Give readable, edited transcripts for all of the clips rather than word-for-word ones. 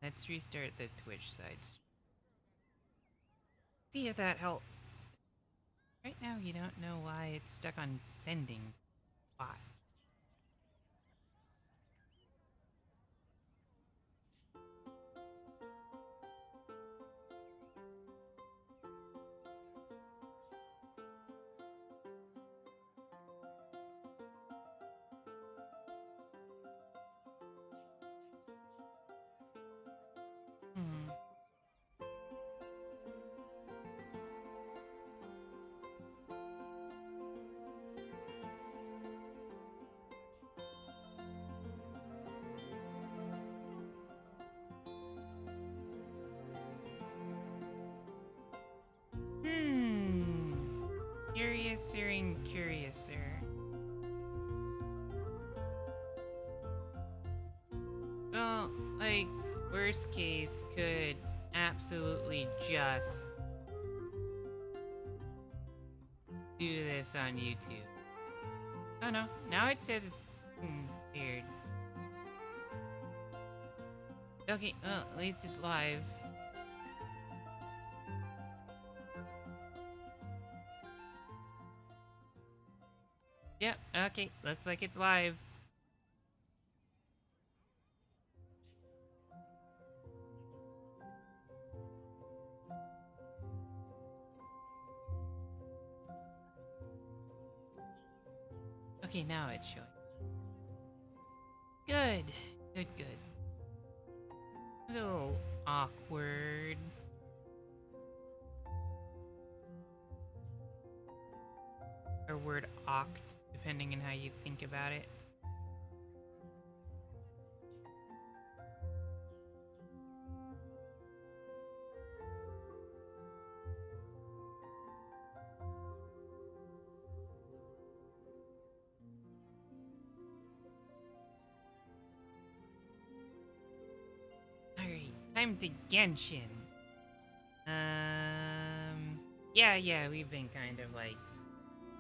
let's restart the Twitch sites. See if that helps. Right now, you don't know why it's stuck on sending. Why? Hmm. Hmm. Curiouser and curiouser. Well, like, worst case could absolutely just do this on YouTube. Oh no, now it says it's weird. Okay, well, at least it's live. Yep, okay, looks like it's live. Okay, now it's showing. Good, good, good. A little awkward. Or word oct, depending on how you think about it. Alright, time to Genshin. Yeah, we've been kind of like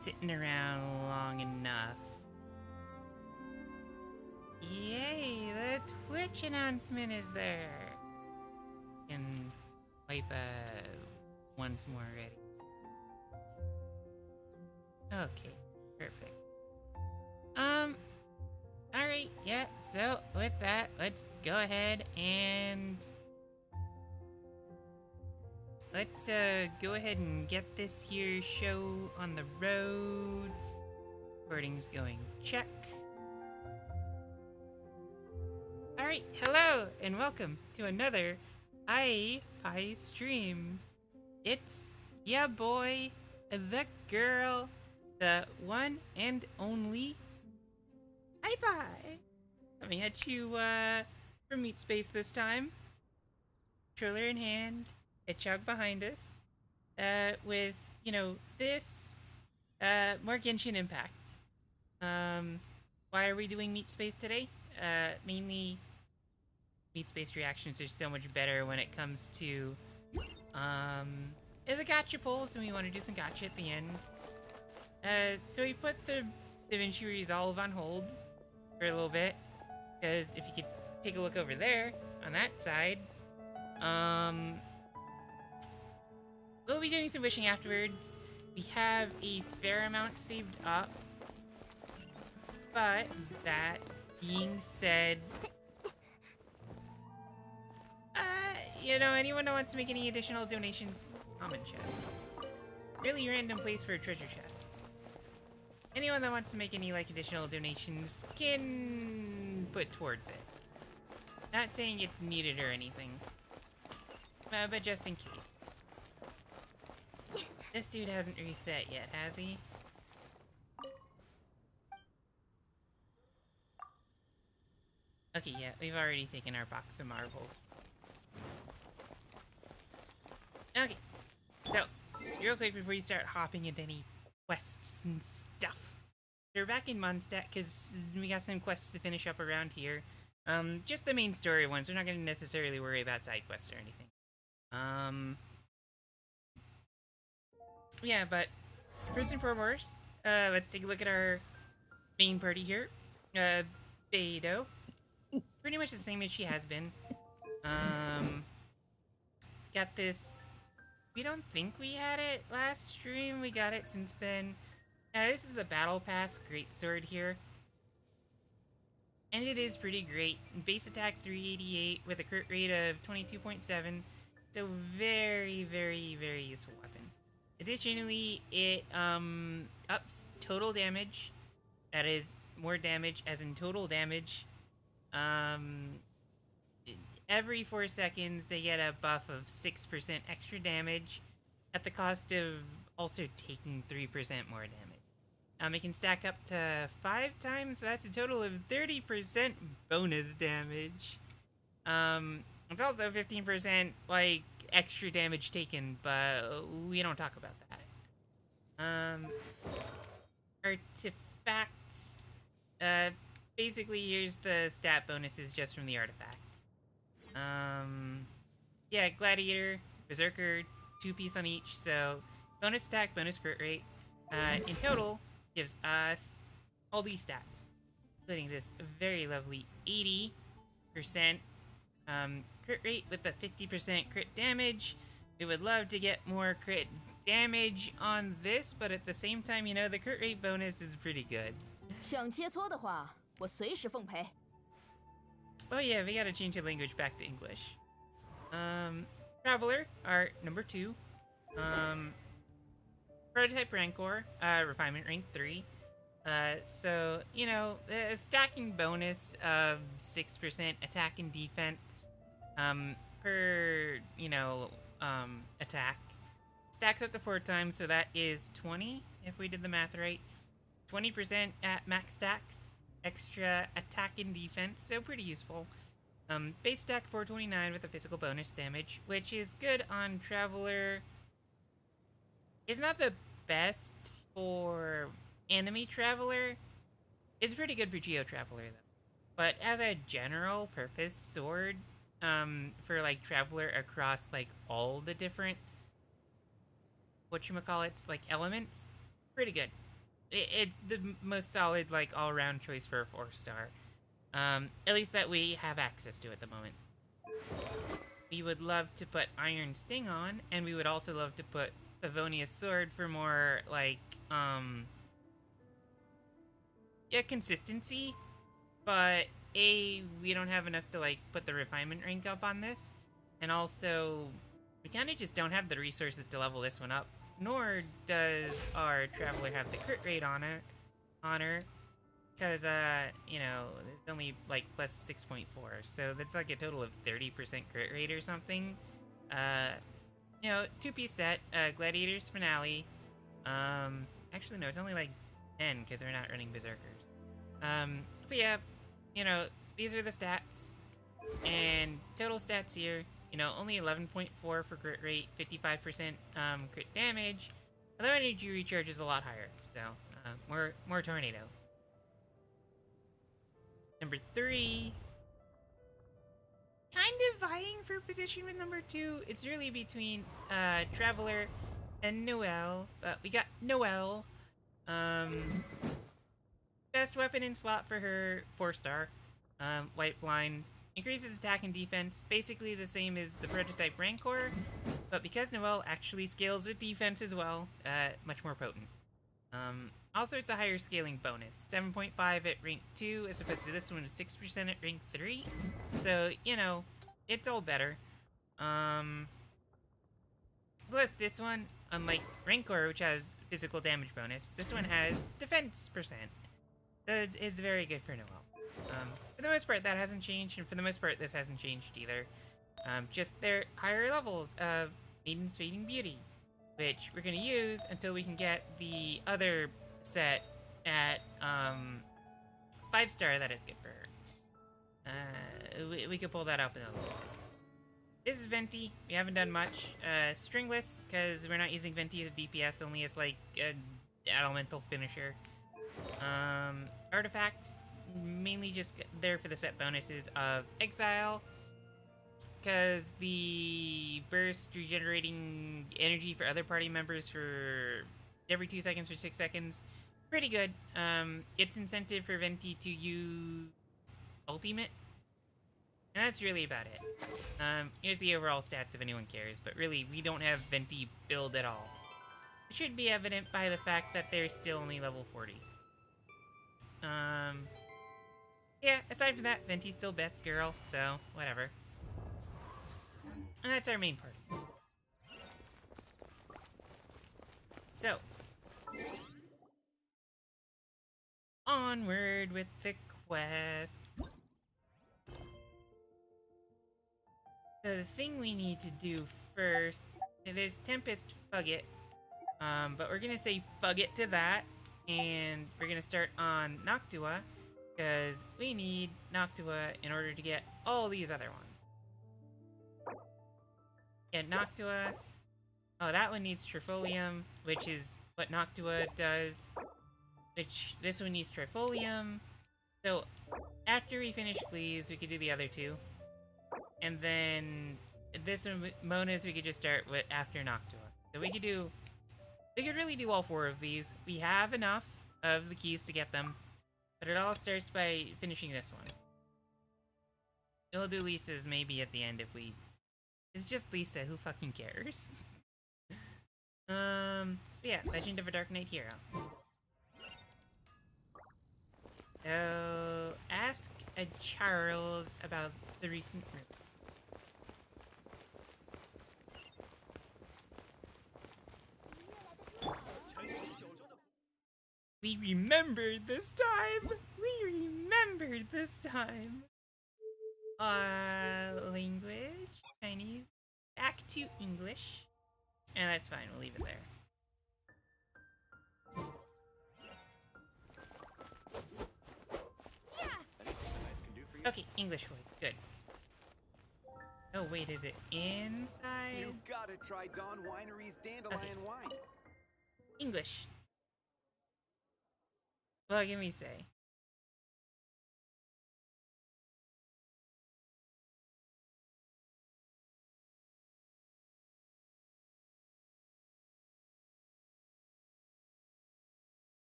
sitting around long enough. Yay, the Twitch announcement is there. Can wipe once more already. Okay, perfect. Alright, yeah, so with that, let's go ahead and let's go ahead and get this here show on the road. Recording's going check. Alright, hello and welcome to another iPie stream. It's ya boy, the girl, the one and only iPie. Coming at you from Meat Space this time. Controller in hand, a chug behind us, with, you know, this, more Genshin Impact. Why are we doing Meat Space today? Mainly, Meat Space reactions are so much better when it comes to, the gacha polls, and we want to do some gacha at the end. So we put the DaVinci Resolve on hold for a little bit, because if you could take a look over there, on that side, we'll be doing some wishing afterwards. We have a fair amount saved up, but that being said, you know, anyone that wants to make any additional donations, common chest. Really random place for a treasure chest. Anyone that wants to make any, like, additional donations can put towards it. Not saying it's needed or anything. But just in case. This dude hasn't reset yet, has he? Okay, yeah, we've already taken our box of marbles. Okay, so, real quick before you start hopping into any quests and stuff. We're back in Mondstadt because we got some quests to finish up around here. Just the main story ones. We're not going to necessarily worry about side quests or anything. Yeah, but first and foremost, let's take a look at our main party here. Beidou. Pretty much the same as she has been. Um, got this. We don't think we had it last stream. We got it since then. This is the Battle Pass Greatsword here. And it is pretty great. Base attack 388 with a crit rate of 22.7. So very, very, very useful weapon. Additionally, it ups total damage. That is more damage as in total damage. Um, every 4 seconds they get a buff of 6% extra damage at the cost of also taking 3% more damage. It can stack up to 5 times, so that's a total of 30% bonus damage. It's also 15% like extra damage taken, but we don't talk about that. Artifacts. Basically here's the stat bonuses just from the artifacts. Yeah, Gladiator, Berserker, 2-piece on each, so bonus attack, bonus crit rate. In total, gives us all these stats, including this very lovely 80% crit rate with a 50% crit damage. We would love to get more crit damage on this, but at the same time, you know, the crit rate bonus is pretty good. 想切磋的话，我随时奉陪。 Oh yeah, we gotta change the language back to English. Traveler, our number 2. Prototype Rancor, Refinement rank 3. So, you know, a stacking bonus of 6% attack and defense per, you know, attack. Stacks up to 4 times, so that is 20, if we did the math right. 20% at max stacks. Extra attack and defense, so pretty useful. Base stack 429 with a physical bonus damage, which is good on Traveler. It's not the best for enemy Traveler. It's pretty good for Geo Traveler though. But as a general purpose sword, for like Traveler across like all the different whatchamacallits, like elements, pretty good. It's the most solid, like, all-around choice for a 4-star. At least that we have access to at the moment. We would love to put Iron Sting on, and we would also love to put Favonius Sword for more, like, yeah, consistency. But, A, we don't have enough to, like, put the refinement rank up on this. And also, we kind of just don't have the resources to level this one up. Nor does our Traveler have the crit rate on her, because, you know, it's only, like, plus 6.4, so that's, like, a total of 30% crit rate or something. You know, 2-piece set, Gladiator's Finale. Actually, no, it's only, like, 10, because we're not running Berserkers. So yeah, you know, these are the stats, and total stats here. You know, only 11.4 for crit rate, 55% crit damage. Although energy recharge is a lot higher, so more tornado. Number 3, kind of vying for position with number 2. It's really between Traveler and Noelle, but we got Noelle. Best weapon in slot for her, 4-star. White Blind. Increases attack and defense, basically the same as the Prototype Rancor, but because Noelle actually scales with defense as well, much more potent. Also, it's a higher scaling bonus, 7.5 at rank 2, as opposed to this one is 6% at rank 3. So, you know, it's all better. Plus, this one, unlike Rancor, which has physical damage bonus, this one has defense percent. So it's very good for Noelle. For the most part, that hasn't changed, and for the most part, this hasn't changed either. Just their higher levels of Maiden's Fading Beauty, which we're going to use until we can get the other set at 5-star that is good for her. We could pull that up in a little bit. This is Venti. We haven't done much. Stringless, because we're not using Venti as DPS, only as, like, an elemental finisher. Artifacts, mainly just there for the set bonuses of Exile, because the burst regenerating energy for other party members for every 2 seconds for 6 seconds, pretty good. It's incentive for Venti to use Ultimate. And that's really about it. Here's the overall stats if anyone cares, but really, we don't have Venti build at all. It should be evident by the fact that they're still only level 40. Yeah, aside from that, Venti's still best girl, so whatever. And that's our main party. So, onward with the quest. So the thing we need to do first, there's Tempest Fugget, but we're gonna say Fugget to that, and we're gonna start on Noctua, because we need Noctua in order to get all these other ones. Yeah, Noctua. Oh, that one needs Trifolium, which is what Noctua does. Which, this one needs Trifolium. So, after we finish Glees, we could do the other two. And then, this one, Monas, we could just start with after Noctua. So we could really do all 4 of these. We have enough of the keys to get them. But it all starts by finishing this one. We'll do Lisa's maybe at the end if we... It's just Lisa, who fucking cares? So yeah, Legend of a Dark Knight Hero. So, ask a Charles about the recent rumor. We remembered this time! We remembered this time! Language? Chinese? Back to English. And that's fine, we'll leave it there. Okay, English voice, good. Oh wait, is it inside? You gotta try Dawn Winery's Dandelion Wine. English. Well, give me say.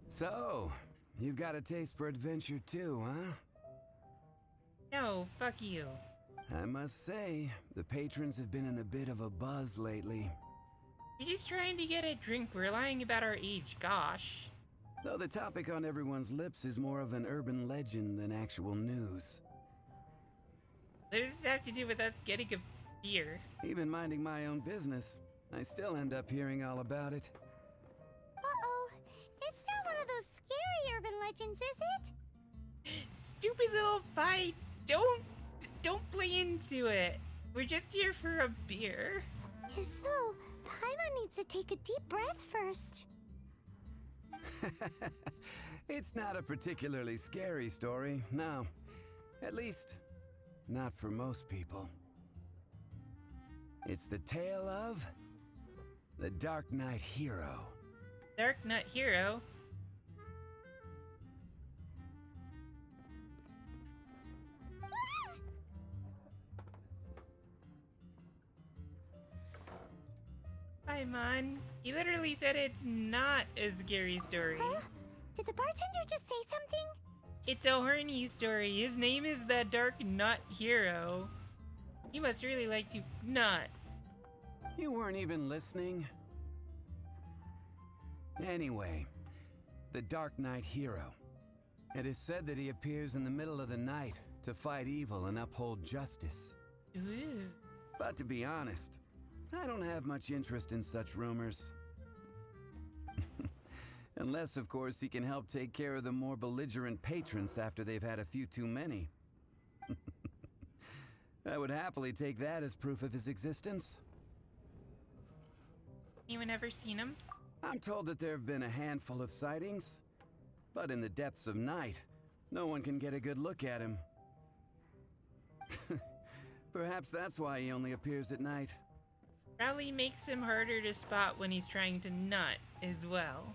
So, you've got a taste for adventure too, huh? No, fuck you. I must say, the patrons have been in a bit of a buzz lately. You're just trying to get a drink. We're lying about our age, gosh. Though the topic on everyone's lips is more of an urban legend than actual news. What does this have to do with us getting a beer? Even minding my own business, I still end up hearing all about it. Uh-oh. It's not one of those scary urban legends, is it? Stupid little bite. Don't play into it. We're just here for a beer. If so, Paimon needs to take a deep breath first. It's not a particularly scary story, no. At least, not for most people. It's the tale of the Dark Knight Hero. Dark Knight Hero? Paimon, he literally said it's not a scary story. Huh? Did the bartender just say something? It's a horny story. His name is the Dark Knight Hero. You must really like to nut. You weren't even listening? Anyway, the Dark Knight Hero. It is said that he appears in the middle of the night to fight evil and uphold justice. Ooh. But to be honest, I don't have much interest in such rumors. Unless, of course, he can help take care of the more belligerent patrons after they've had a few too many. I would happily take that as proof of his existence. Anyone ever seen him? I'm told that there have been a handful of sightings, but in the depths of night, no one can get a good look at him. Perhaps that's why he only appears at night. Probably makes him harder to spot when he's trying to nut as well.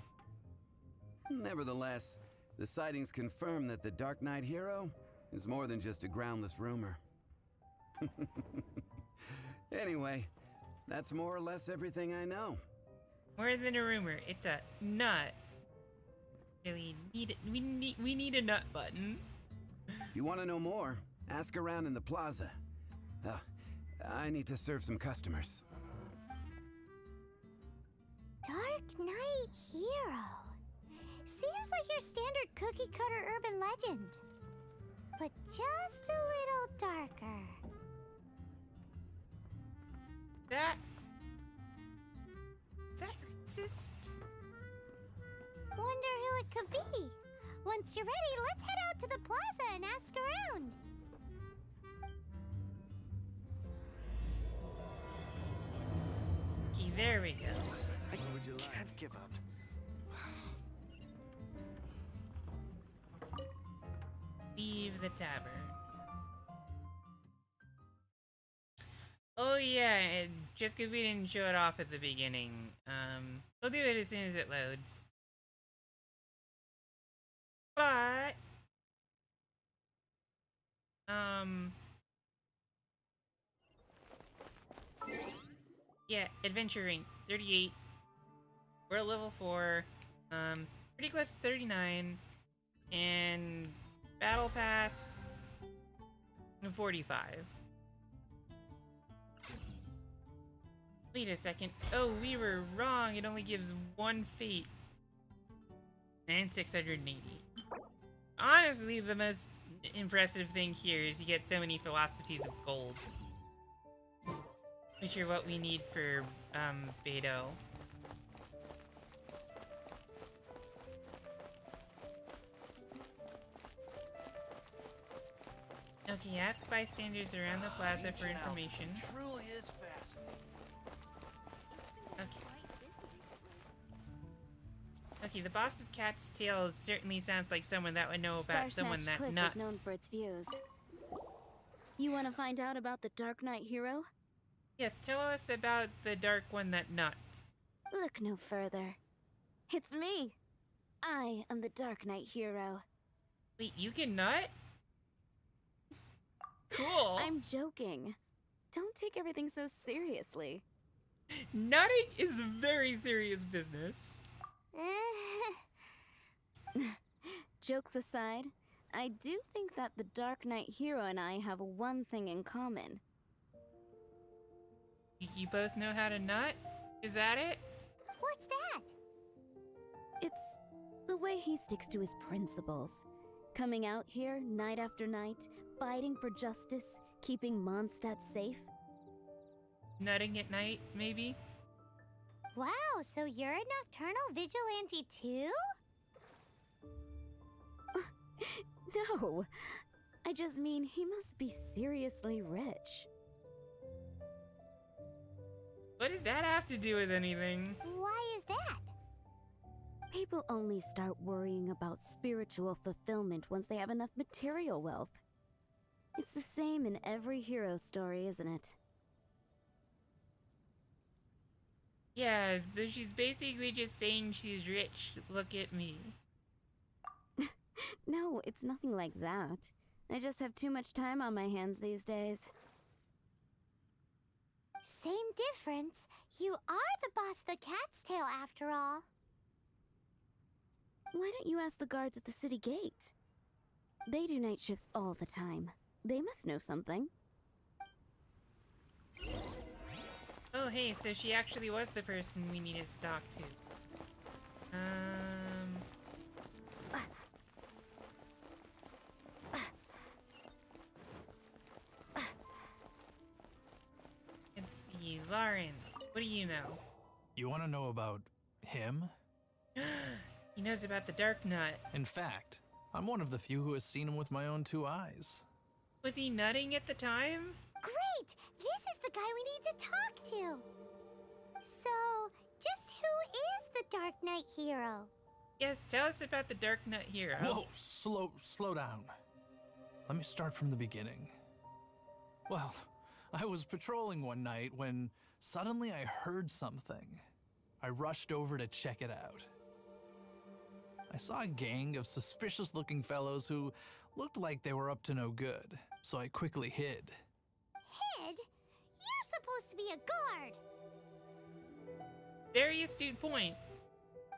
Nevertheless, the sightings confirm that the Dark Knight Hero is more than just a groundless rumor. Anyway, that's more or less everything I know. More than a rumor, it's a nut. Really we need a nut button. If you want to know more, ask around in the plaza. I need to serve some customers. Dark Knight Hero. Seems like your standard cookie-cutter urban legend. But just a little darker. Is that racist? Wonder who it could be. Once you're ready, let's head out to the plaza and ask around. Okay, there we go. I can't give up. Leave the tavern. Oh yeah, just because we didn't show it off at the beginning. We'll do it as soon as it loads. But yeah, adventuring 38. We're at level 4. Pretty close to 39. And battle pass 45. Wait a second. Oh, we were wrong. It only gives 1 fate. And 680. Honestly, the most impressive thing here is you get so many philosophies of gold. Which are what we need for, Beto. Okay, ask bystanders around the plaza for information. Truly is fascinating. Okay. Okay, the boss of Cat's Tail certainly sounds like someone that would know about someone that Cliff nuts. is known for its views. You want to find out about the Dark Knight Hero? Yes, tell us about the dark one that nuts. Look no further. It's me. I am the Dark Knight Hero. Wait, you can nut? Cool. I'm joking. Don't take everything so seriously. Nutting is very serious business. Jokes aside, I do think that the Dark Knight Hero and I have one thing in common. You both know how to nut? Is that it? What's that? It's the way he sticks to his principles. Coming out here night after night, fighting for justice, keeping Mondstadt safe. Nutting at night, maybe? Wow, so you're a nocturnal vigilante too? No, I just mean he must be seriously rich. What does that have to do with anything? Why is that? People only start worrying about spiritual fulfillment once they have enough material wealth. It's the same in every hero story, isn't it? Yeah, so she's basically just saying she's rich. Look at me. No, it's nothing like that. I just have too much time on my hands these days. Same difference. You are the boss of the Cat's Tail after all. Why don't you ask the guards at the city gate? They do night shifts all the time. They must know something. Oh, hey, so she actually was the person we needed to talk to. Let's see, Lawrence, what do you know? You want to know about him? He knows about the Dark Nut. In fact, I'm one of the few who has seen him with my own 2 eyes. Was he nutting at the time? Great! This is the guy we need to talk to. So, just who is the Dark Knight Hero? Yes, tell us about the Dark Nut Hero. Whoa, slow down. Let me start from the beginning. Well, I was patrolling one night when suddenly I heard something. I rushed over to check it out. I saw a gang of suspicious-looking fellows who looked like they were up to no good, so I quickly hid. Hid? You're supposed to be a guard. Very astute point.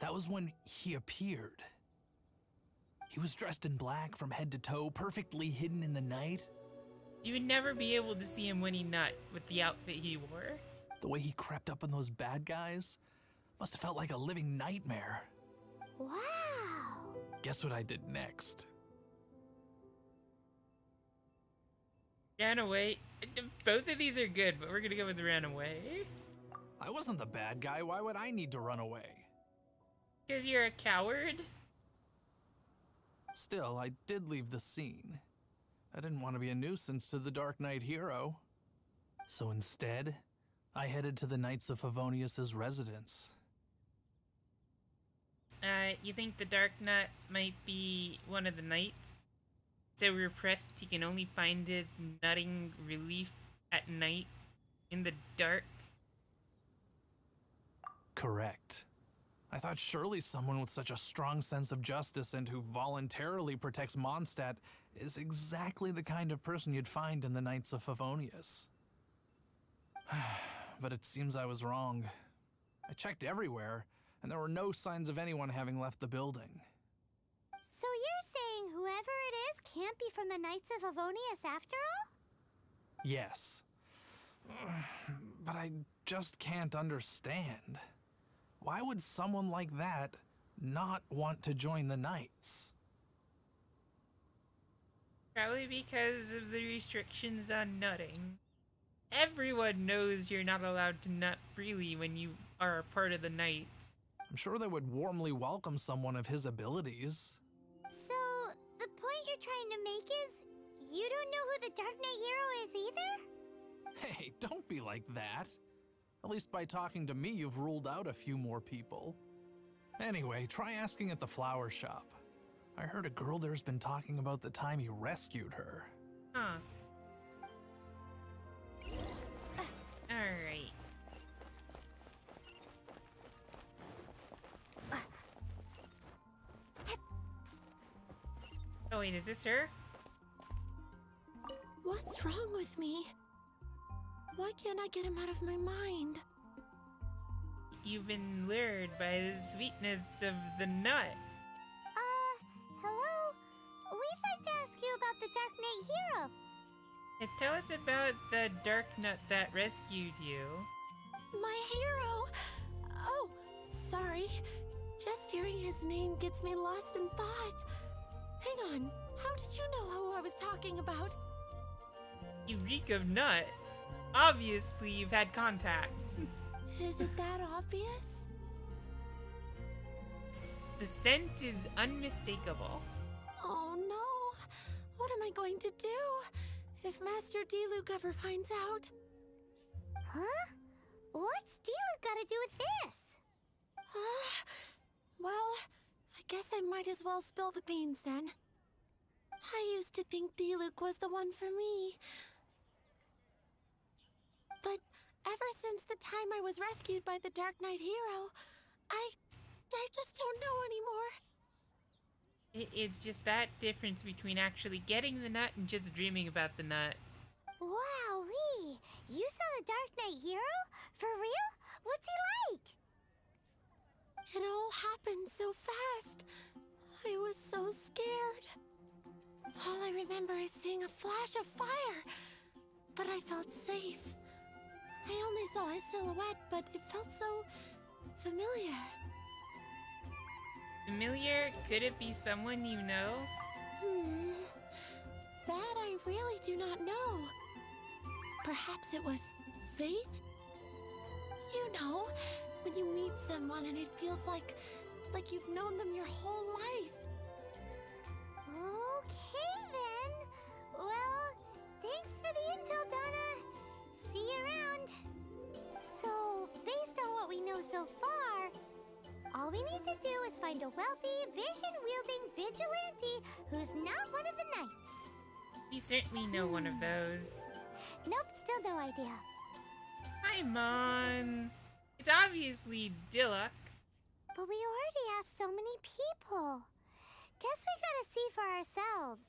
That was when he appeared. He was dressed in black from head to toe, perfectly hidden in the night. You would never be able to see him when he nut with the outfit he wore. The way he crept up on those bad guys must have felt like a living nightmare. Wow. Guess what I did next? Ran away. Both of these are good, but we're gonna go with ran away. I wasn't the bad guy. Why would I need to run away? Because you're a coward? Still, I did leave the scene. I didn't want to be a nuisance to the Dark Knight hero. So instead, I headed to the Knights of Favonius' residence. You think the Dark Knight might be one of the knights? So repressed he can only find his nutting relief at night in the dark? Correct. I thought surely someone with such a strong sense of justice and who voluntarily protects Mondstadt is exactly the kind of person you'd find in the Knights of Favonius. But it seems I was wrong. I checked everywhere, and there were no signs of anyone having left the building. So you're saying whoever it is can't be from the Knights of Favonius after all? Yes. But I just can't understand. Why would someone like that not want to join the Knights? Probably because of the restrictions on nutting. Everyone knows you're not allowed to nut freely when you are a part of the Knights. I'm sure they would warmly welcome someone of his abilities. So, the point you're trying to make is you don't know who the Dark Knight hero is either? Hey, don't be like that. At least by talking to me, you've ruled out a few more people. Anyway, try asking at the flower shop. I heard a girl there's been talking about the time he rescued her. Huh. Alright. Oh wait, is this her? What's wrong with me? Why can't I get him out of my mind? You've been lured by the sweetness of the nut. Hello? We'd like to ask you about the Dark Knight hero. Tell us about the dark nut that rescued you. My hero! Oh, sorry. Just hearing his name gets me lost in thought. Hang on, how did you know who I was talking about? You reek of nut. Obviously, you've had contact. Is it that obvious? The scent is unmistakable. Oh no! What am I going to do if Master Diluc ever finds out? Huh? What's Diluc got to do with this? Well, I guess I might as well spill the beans then. I used to think Diluc was the one for me. But ever since the time I was rescued by the Dark Knight hero, I just don't know anymore. It's just that difference between actually getting the nut and just dreaming about the nut. Wowee! You saw the Dark Knight hero? For real? What's he like? It all happened so fast. I was so scared. All I remember is seeing a flash of fire, but I felt safe. I only saw his silhouette, but it felt so familiar. Familiar? Could it be someone you know? That I really do not know. Perhaps it was fate? You know, when you meet someone and it feels like you've known them your whole life. Okay then. Well, thanks for the intel, Donna. See you around. So, based on what we know so far, all we need to do is find a wealthy, vision-wielding vigilante who's not one of the knights. We certainly know one of those. Nope, still no idea. Hi, Mon. It's obviously Diluc. But we already asked so many people. Guess we gotta see for ourselves.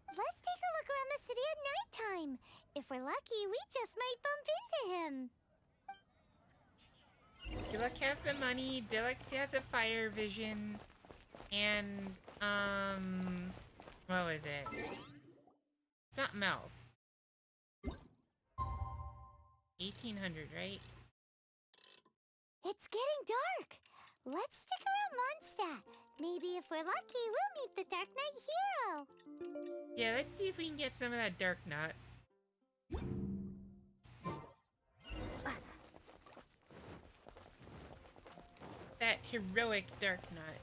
Let's take a look around the city at nighttime. If we're lucky, we just might bump into him. Diluc has the money, Diluc has a fire vision, and, what was it? Something else. 1800, right? It's getting dark. Let's stick around Mondstadt. Maybe if we're lucky, we'll meet the Dark Knight hero. Yeah, let's see if we can get some of that dark nut. That heroic dark nut.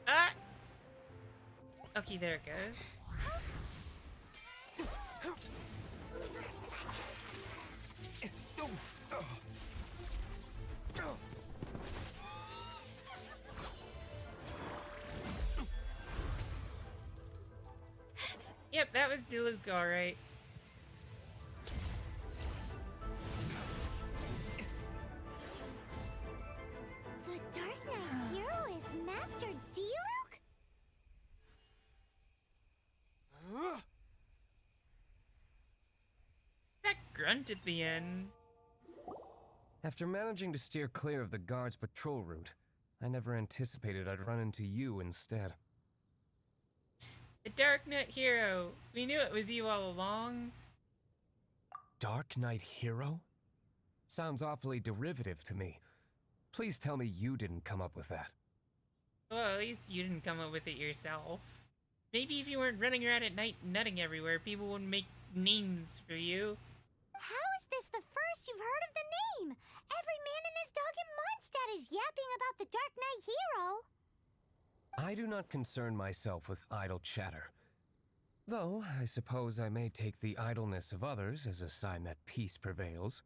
Ah! Okay, there it goes. Yep, that was Diluc, alright. The Dark Knight hero is Master Diluc? That grunt at the end. After managing to steer clear of the guard's patrol route, I never anticipated I'd run into you instead. The Dark Knight hero. We knew it was you all along. Dark Knight Hero? Sounds awfully derivative to me. Please tell me you didn't come up with that. Well, at least you didn't come up with it yourself. Maybe if you weren't running around at night nutting everywhere, people wouldn't make names for you. How is this the first you've heard of the name? Every man and his dog in Mondstadt is yapping about the Dark Knight hero. I do not concern myself with idle chatter. Though, I suppose I may take the idleness of others as a sign that peace prevails.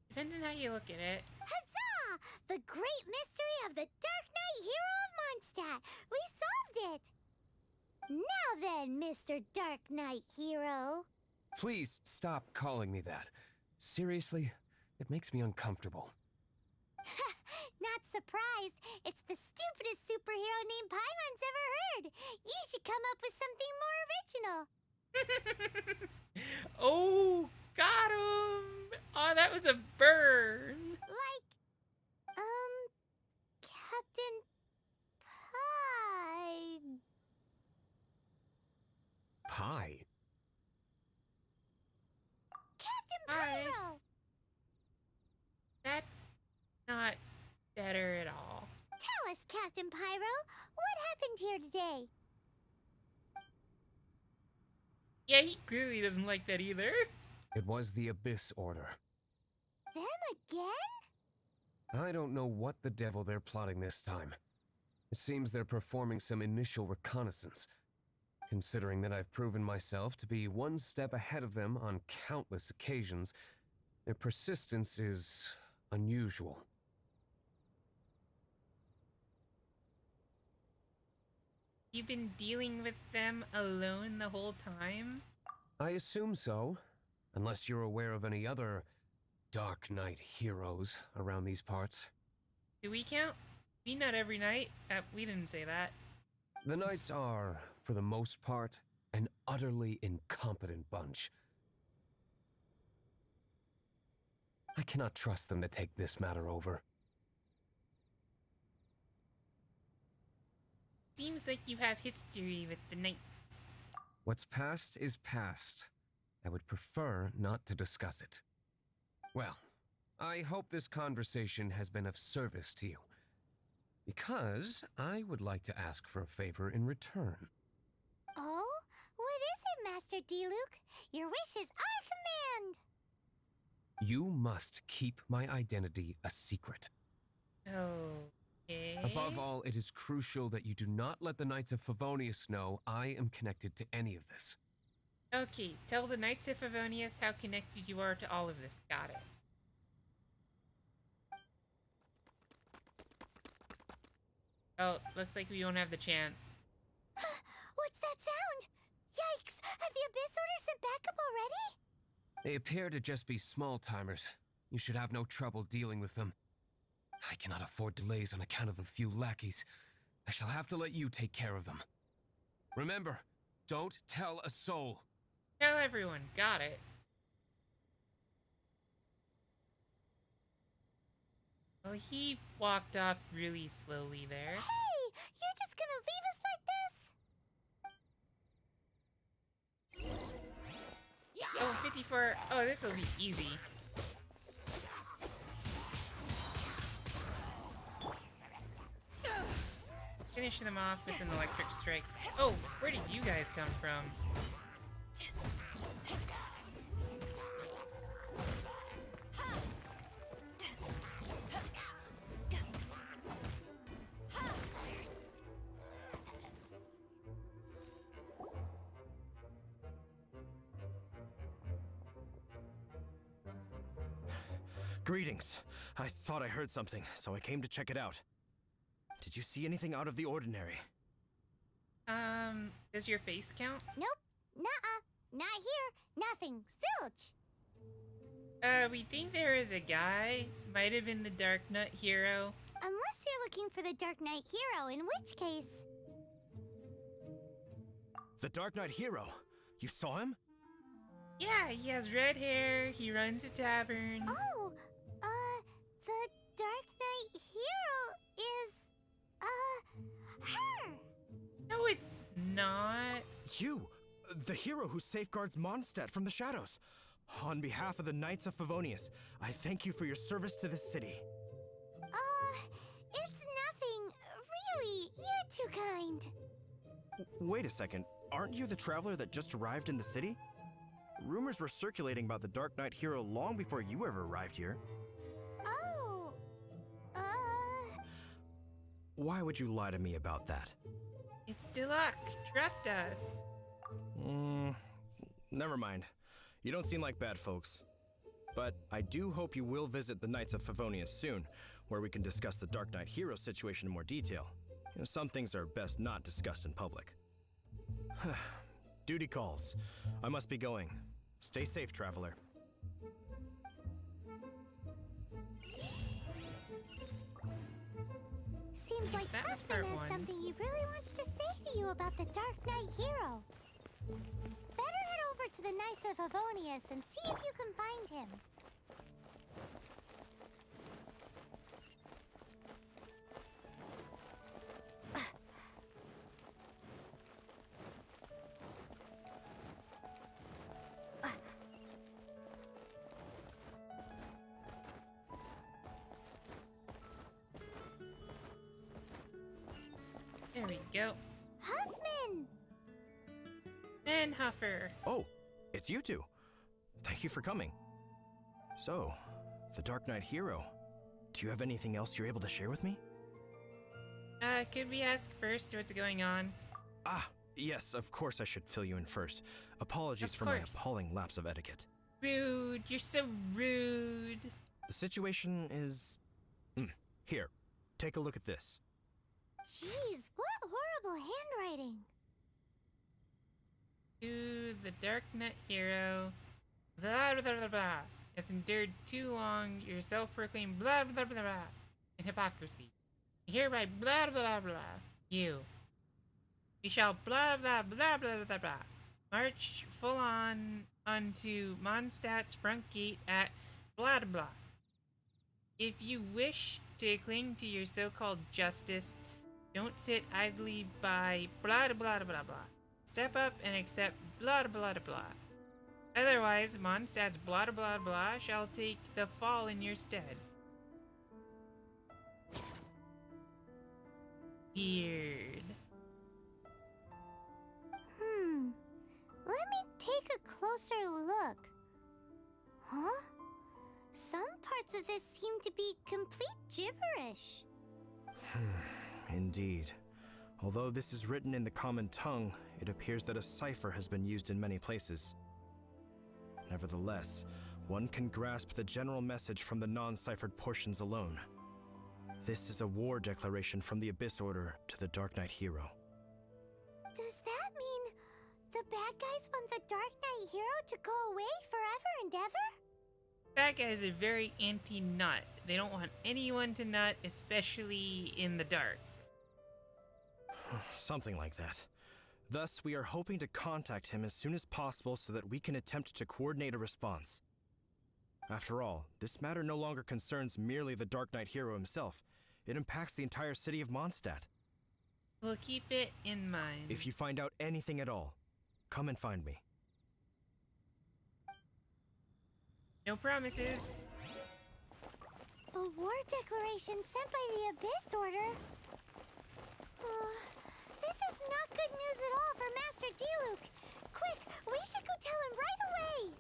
Depends on how you look at it. Huzzah! The great mystery of the Dark Knight hero of Mondstadt. We solved it. Now then, Mr. Dark Knight hero. Please stop calling me that. Seriously, it makes me uncomfortable. Not surprised. It's the stupidest superhero name Paimon's ever heard. You should come up with something more original. Oh, got him! Oh, that was a burn. Like, Captain Pie. Pie? Captain Pie. Pyro. That's not better at all. Tell us, Captain Pyro, what happened here today? Yeah, he clearly doesn't like that either. It was the Abyss Order. Them again? I don't know what the devil they're plotting this time. It seems they're performing some initial reconnaissance. Considering that I've proven myself to be one step ahead of them on countless occasions, their persistence is unusual. You've been dealing with them alone the whole time? I assume so, unless you're aware of any other Dark Knight heroes around these parts. Do we count? We nut every night. We didn't say that. The Knights are, for the most part, an utterly incompetent bunch. I cannot trust them to take this matter over. Seems like you have history with the Knights. What's past is past. I would prefer not to discuss it. Well, I hope this conversation has been of service to you. Because I would like to ask for a favor in return. Oh? What is it, Master Diluc? Your wish is our command! You must keep my identity a secret. Okay. Above all, it is crucial that you do not let the Knights of Favonius know I am connected to any of this. Okay, tell the Knights of Favonius how connected you are to all of this. Got it. Oh, looks like we won't have the chance. What's that sound? Yikes! Have the Abyss Order sent backup already? They appear to just be small-timers. You should have no trouble dealing with them. I cannot afford delays on account of a few lackeys. I shall have to let you take care of them. Remember, Don't tell a soul. Tell everyone. Got it. Well, he walked off really slowly there. Hey, you're just gonna leave us like this? Oh, 54. Oh, this will be easy. Finish them off with an electric strike. Oh, where did you guys come from? Greetings. I thought I heard something, so I came to check it out. Did you see anything out of the ordinary? Does your face count? Nope. Nuh-uh. Not here. Nothing. Zilch. We think there is a guy. Might have been the Dark Knight hero. Unless you're looking for the Dark Knight hero, in which case... The Dark Knight hero? You saw him? Yeah, he has red hair. He runs a tavern. Oh, the Dark Knight hero is, her! No, it's not. You! The hero who safeguards Mondstadt from the shadows. On behalf of the Knights of Favonius, I thank you for your service to this city. It's nothing. Really, you're too kind. Wait a second. Aren't you the traveler that just arrived in the city? Rumors were circulating about the Dark Knight hero long before you ever arrived here. Oh, Why would you lie to me about that? It's Deluxe. Trust us. Never mind. You don't seem like bad folks. But I do hope you will visit the Knights of Favonius soon, where we can discuss the Dark Knight hero situation in more detail. You know, some things are best not discussed in public. Duty calls. I must be going. Stay safe, traveler. seems like That was Huffman part has one. something he really wants to say to you about the Dark Knight hero. Better head over to the Knights of Favonius and see if you can find him. There we go. Huffman! And Huffer. Oh, it's you two. Thank you for coming. So, the Dark Knight hero. Do you have anything else you're able to share with me? Could we ask first what's going on? Ah, yes, of course I should fill you in first. Apologies Of for my course. appalling lapse of etiquette. Rude. You're so rude. The situation is... Here, take a look at this. Jeez, what horrible handwriting. To the Dark Knight hero. Blah blah blah blah blah. Has endured too long your self-proclaimed blah blah blah blah and hypocrisy. Hereby blah blah blah blah. You. We shall blah blah blah blah blah blah. March full on onto Mondstadt's front gate at blah blah. If you wish to cling to your so-called justice, don't sit idly by blah blah blah blah. Step up and accept blah blah blah. Otherwise, Mondstadt's blah blah blah shall take the fall in your stead. Weird. Let me take a closer look. Huh? Some parts of this seem to be complete gibberish. Indeed. Although this is written in the common tongue, it appears that a cipher has been used in many places. Nevertheless, one can grasp the general message from the non-ciphered portions alone. This is a war declaration from the Abyss Order to the Dark Knight hero. Does that mean the bad guys want the Dark Knight hero to go away forever and ever? Bad guys are very anti-nut. They don't want anyone to nut, especially in the dark. Something like that. Thus, we are hoping to contact him as soon as possible so that we can attempt to coordinate a response. After all, this matter no longer concerns merely the Dark Knight hero himself. It impacts the entire city of Mondstadt. We'll keep it in mind. If you find out anything at all, come and find me. No promises. A war declaration sent by the Abyss Order? This is not good news at all for Master Diluc. Quick, we should go tell him right away!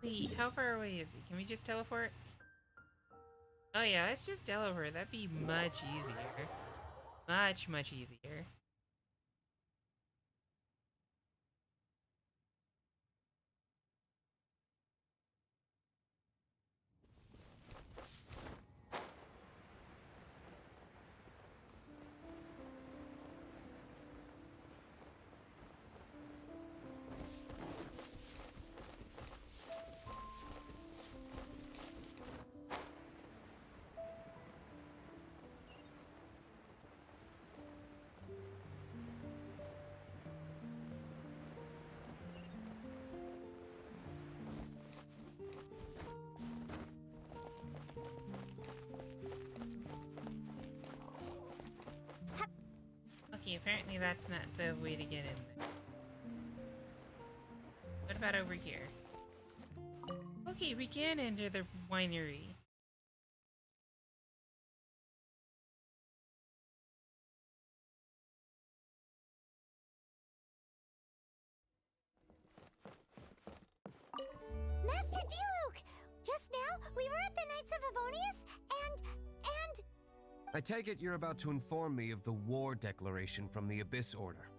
Wait, how far away is he? Can we just teleport? Oh yeah, let's just teleport. That'd be much easier. Much, much easier. Okay, apparently that's not the way to get in there. What about over here? Okay, we can enter the winery. Master Diluc! Just now, we were at the Knights of Avonius, and... I take it you're about to inform me of the war declaration from the Abyss Order.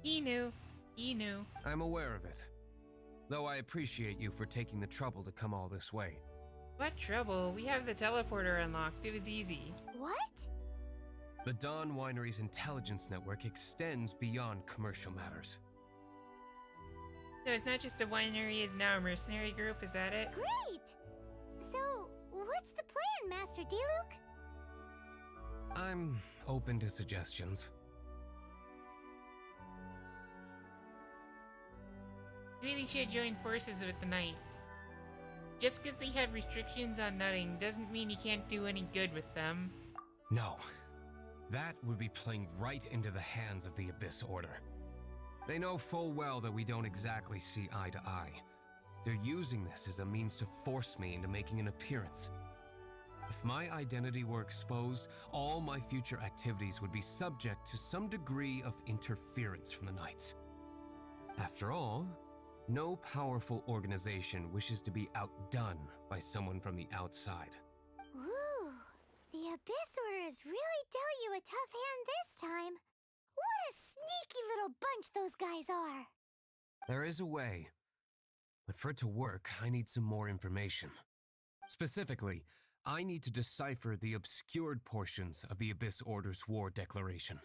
He knew. He knew. I'm aware of it. Though I appreciate you for taking the trouble to come all this way. What trouble? We have the teleporter unlocked. It was easy. What? The Dawn Winery's intelligence network extends beyond commercial matters. So it's not just a winery, it's now a mercenary group, is that it? Great! So, what's the plan, Master Diluc? I'm open to suggestions. You really should join forces with the Knights. Just because they have restrictions on nutting doesn't mean you can't do any good with them. No. That would be playing right into the hands of the Abyss Order. They know full well that we don't exactly see eye to eye. They're using this as a means to force me into making an appearance. If my identity were exposed, all my future activities would be subject to some degree of interference from the Knights. After all, no powerful organization wishes to be outdone by someone from the outside. Ooh, the Abyss Order has really dealt you a tough hand this time. What a sneaky little bunch those guys are! There is a way, but for it to work, I need some more information. Specifically, I need to decipher the obscured portions of the Abyss Order's war declaration.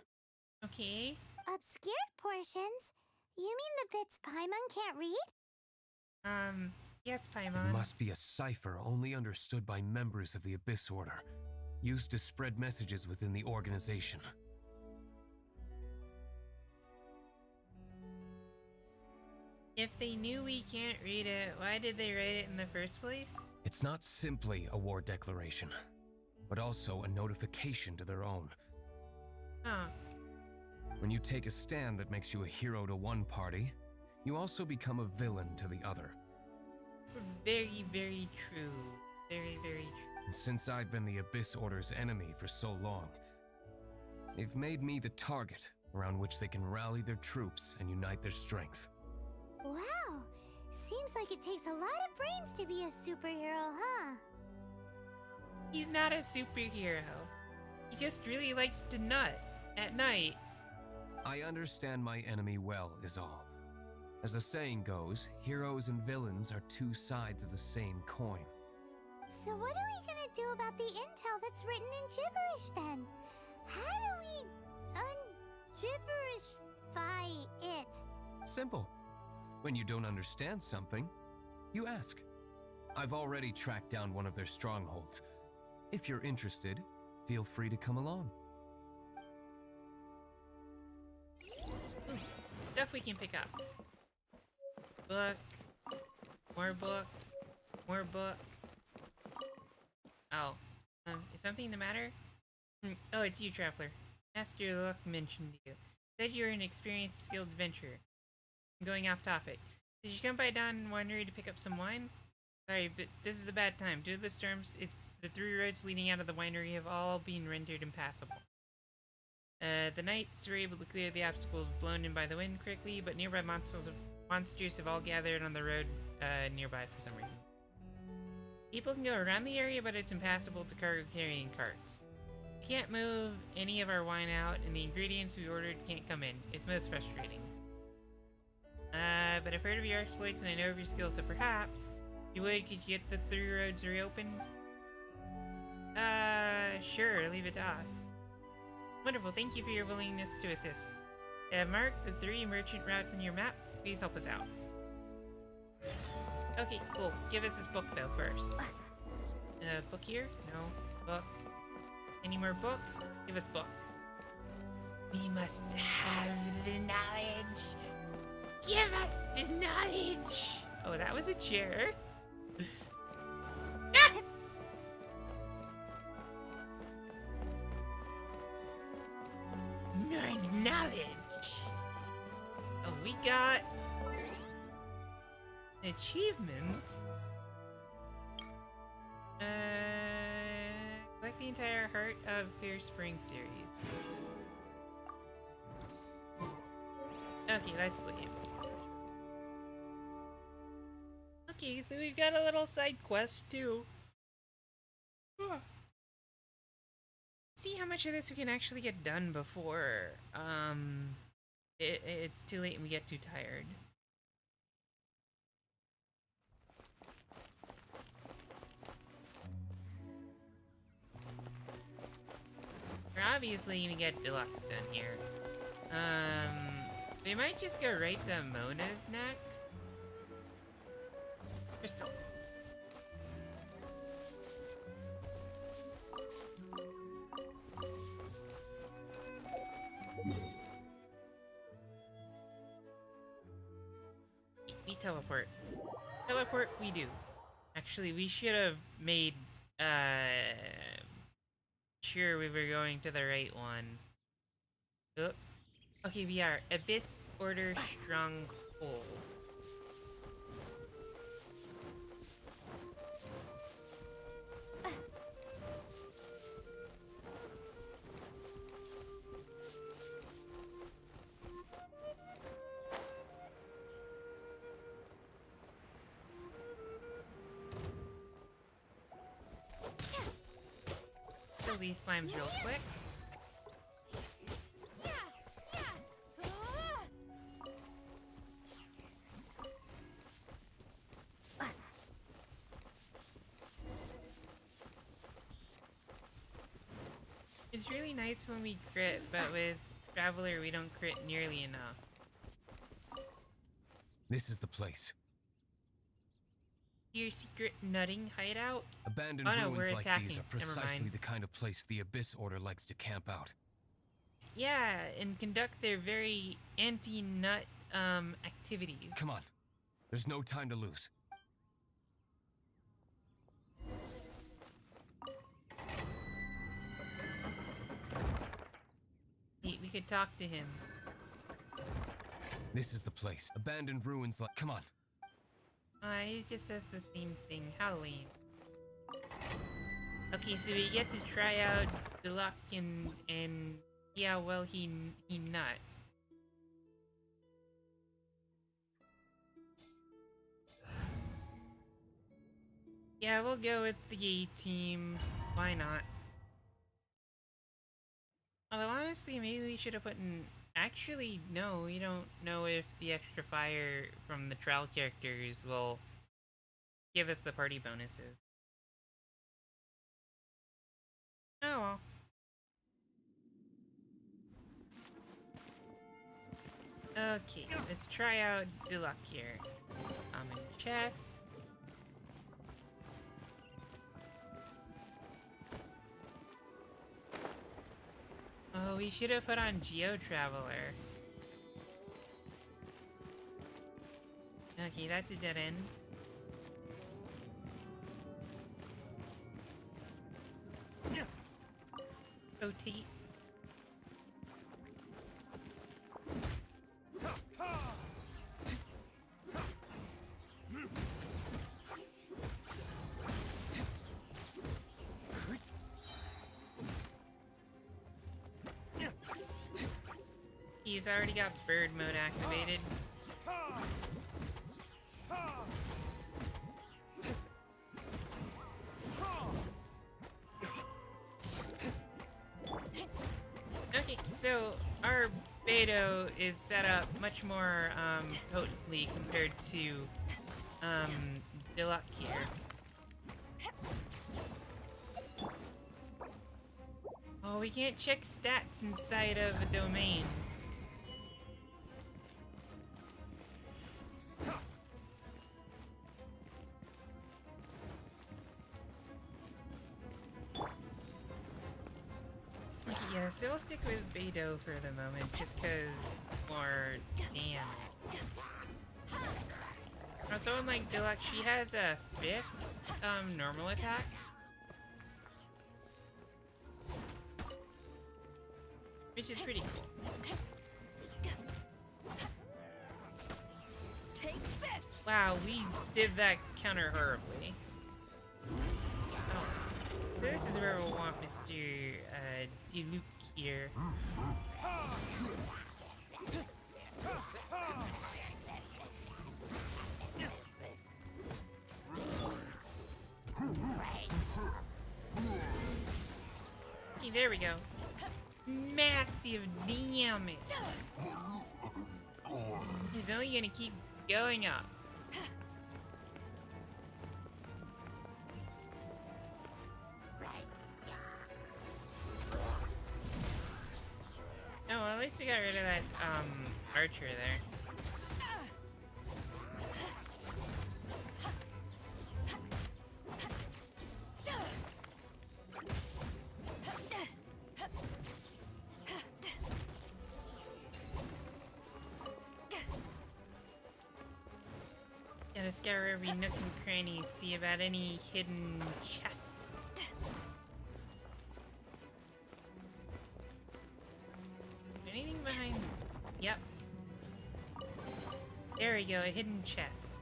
Okay. Obscured portions? You mean the bits Paimon can't read? Yes, It Paimon. must be a cipher only understood by members of the Abyss Order, used to spread messages within the organization. If they knew we can't read it, why did they write it in the first place? It's not simply a war declaration, but also a notification to their own. Huh. When you take a stand that makes you a hero to one party, you also become a villain to the other. Very, very true. Very, very true. And since I've been the Abyss Order's enemy for so long, they've made me the target around which they can rally their troops and unite their strength. Wow, seems like it takes a lot of brains to be a superhero, huh? He's not a superhero. He just really likes to nut at night. I understand my enemy well, is all. As the saying goes, heroes and villains are two sides of the same coin. So what are we gonna do about the intel that's written in gibberish then? How do we un-gibberishify it? Simple. When you don't understand something, you ask. I've already tracked down one of their strongholds. If you're interested, feel free to come along. stuff we can pick up. Book. More book. More book. Oh. Is something the matter? Oh, it's you, Traveler. Master Luck mentioned you. Said you're an experienced, skilled adventurer. I'm going off topic. Did you come by Dawn Winery to pick up some wine? Sorry, but this is a bad time. Due to the storms, the 3 roads leading out of the winery have all been rendered impassable. The knights were able to clear the obstacles blown in by the wind quickly, but nearby monsters have all gathered on the road nearby for some reason. People can go around the area, but it's impassable to cargo carrying carts. We can't move any of our wine out, and the ingredients we ordered can't come in. It's most frustrating. But I've heard of your exploits and I know of your skills, so perhaps, if you would, could you get the 3 roads reopened? Sure, leave it to us. Wonderful, thank you for your willingness to assist. I have marked the 3 merchant routes on your map. Please help us out. Okay, cool. Give us this book, though, first. Book here? No. Book. Any more book? Give us book. We must have the knowledge. Give us the knowledge! Oh, that was a chair. More knowledge. Oh, we got an achievement. Collect the entire Heart of Clear Spring series. Okay, let's leave. Okay, so we've got a little side quest too. See how much of this we can actually get done before it's too late and we get too tired. We're obviously gonna get deluxe done here. We might just go right to Mona's next. Crystal. We teleport. Teleport we do. Actually, we should have made, sure we were going to the right one. Oops. Okay, we are Abyss Order Stronghold. Kill these slimes real quick. It's really nice when we crit, but with Traveler we don't crit nearly enough. This is the place. Your secret nutting hideout? Abandoned Oh no, ruins we're like attacking. these are Never precisely mind. the kind of place the Abyss Order likes to camp out. Yeah, and conduct their very anti-nut activities. Come on. There's no time to lose. We could talk to him. This is the place. Abandoned ruins like... Come on. He just says the same thing. How lame. Okay, so we get to try out Deluxe and yeah, well, he nut. Yeah, we'll go with the A team. Why not? Although honestly, maybe we should have put in... Actually, no, we don't know if the extra fire from the trial characters will give us the party bonuses. Oh well. Okay, let's try out Deluxe here. Common chest. Oh, we should have put on Geo Traveler. Okay, that's a dead end. Rotate. He's already got bird mode activated. Okay, so our Beto is set up much more potently compared to Deluxe here. Oh, we can't check stats inside of a domain. Okay, yeah, so we'll stick with Beto for the moment, just cause more damage. Also, unlike Deluxe, she has a 5th normal attack. Which is pretty cool. Take this! Wow, we did that counter horribly. Oh. This is where we'll want Mr. Deluxe here. Okay, there we go. Massive damage. He's only gonna keep going up. Oh, well, at least we got rid of that archer there. Gotta scour every nook and cranny, see about any hidden chests. Anything behind? Yep. There we go, a hidden chest.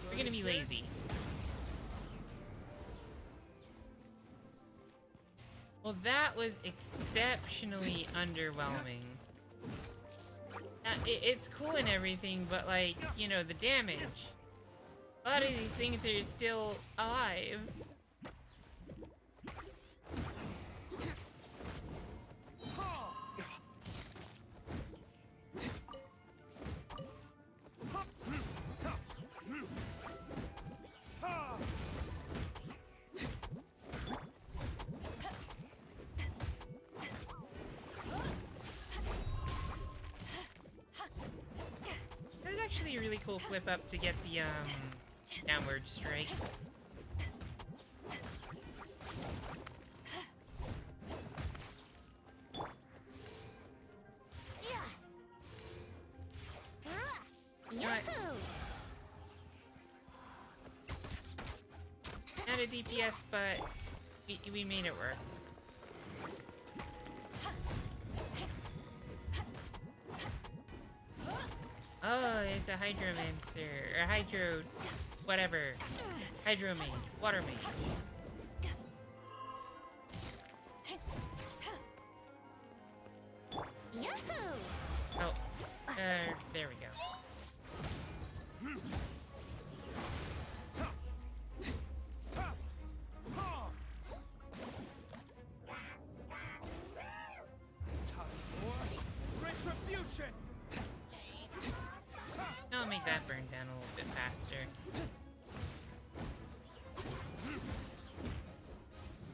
We're gonna be lazy. Well, that was exceptionally underwhelming. It's cool and everything, but like, you know, the damage. A lot of these things are still alive. There's actually a really cool flip up to get the downward strike. Not a DPS, but we made it work. Oh, there's a Hydromancer, or Hydro... whatever. Hydro Mage, Water Mage. Yahoo! Oh, there we go. Retribution! I'll make that burn down a little bit faster.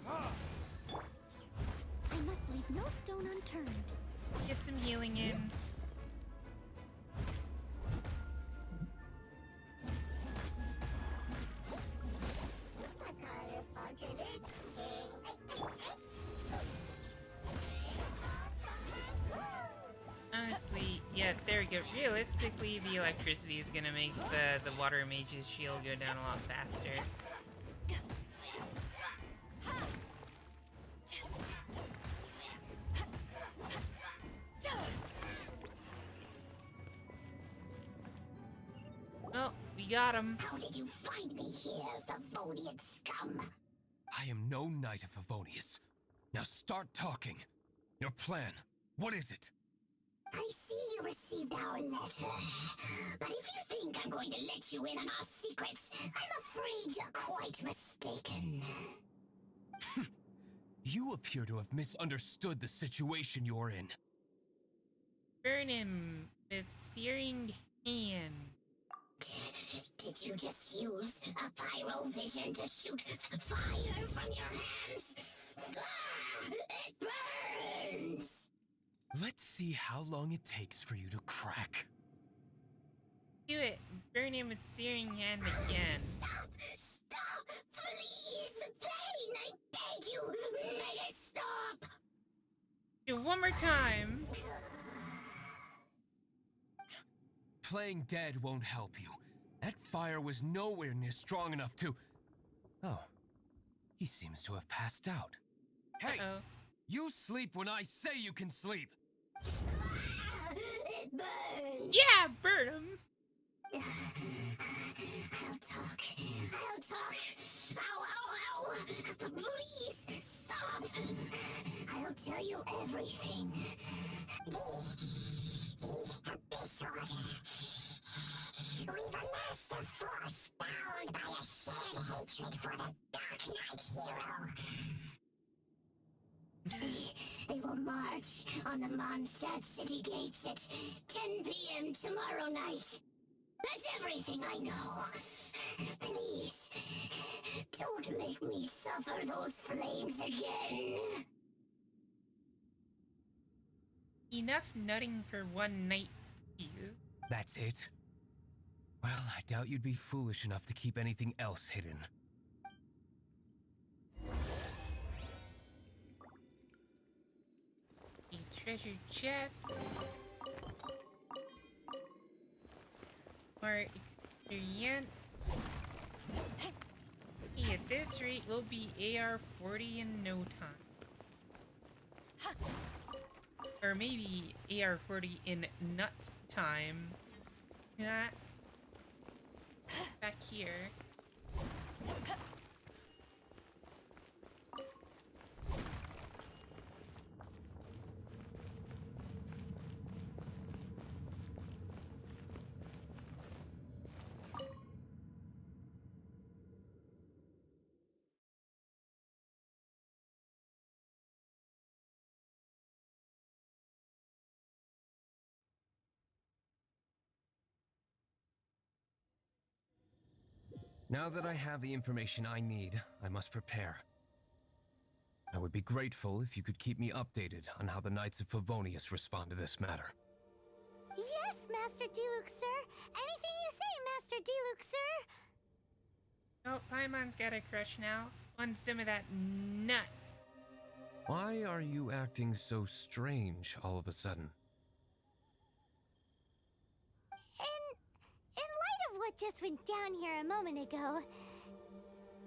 I must leave no stone stone unturned. Get some healing in. Honestly, yeah, there we go. Realistically, the electricity is gonna make the water mage's shield go down a lot faster. Well, we got him. How did you find me here, Favonian scum? I am no knight of Favonius. Now start talking. Your plan. What is it? I see you received our letter. But if you think I'm going to let you in on our secrets, I'm afraid you're quite mistaken. You appear to have misunderstood the situation you're in. Burn him with searing hand. Did you just use a pyrovision to shoot fire from your hands? Ah, it burns! Let's see how long it takes for you to crack. Do it. Burn him with searing hand again. Stop! Stop! Please! Pain, I beg you! Make it stop! Do it one more time. Playing dead won't help you. That fire was nowhere near strong enough to... Oh. He seems to have passed out. Hey! Uh-oh. You sleep when I say you can sleep! It burns! Yeah, burn him. I'll talk. I'll talk. Ow, ow, ow! Please, stop! I'll tell you everything. This order. We've amassed a force bound by a shared hatred for the Dark Knight hero. They will march on the Mondstadt city gates at 10 p.m. tomorrow night. That's everything I know. Please, don't make me suffer those flames again. Enough nutting for one night, you. That's it? Well, I doubt you'd be foolish enough to keep anything else hidden. A treasure chest. More experience. Hey, at this rate, we'll be AR-40 in no time. Or maybe AR-40 in nut time. That. Back here. Now that I have the information I need, I must prepare. I would be grateful if you could keep me updated on how the Knights of Favonius respond to this matter. Yes, Master Diluc, sir. Anything you say, Master Diluc, sir. Well, Paimon's got a crush now on some of that nut. Why are you acting so strange all of a sudden? In light of what just went down here a moment ago,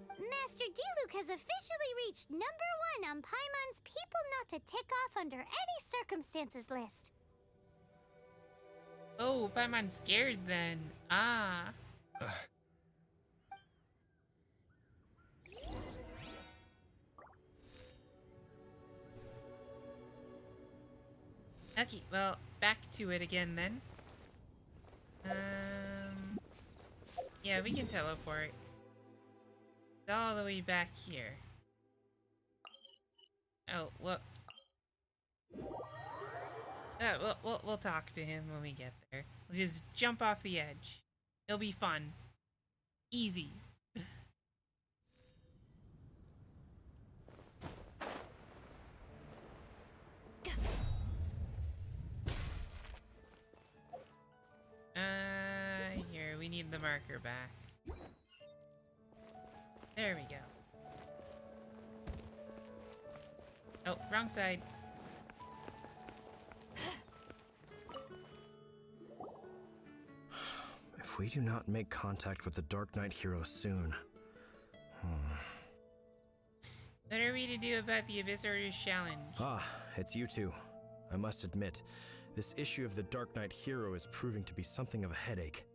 Master Diluc has officially reached #1 on Paimon's people not to tick off under any circumstances list. Oh, Paimon's scared then. Ah. Okay, well, back to it again then. Yeah, we can teleport. It's all the way back here. Oh, well. We'll talk to him when we get there. We'll just jump off the edge. It'll be fun. Easy. we need the marker back. There we go. Oh, wrong side. If we do not make contact with the Dark Knight hero soon... What are we to do about the Abyss Order's challenge? Ah, it's you two. I must admit, this issue of the Dark Knight hero is proving to be something of a headache.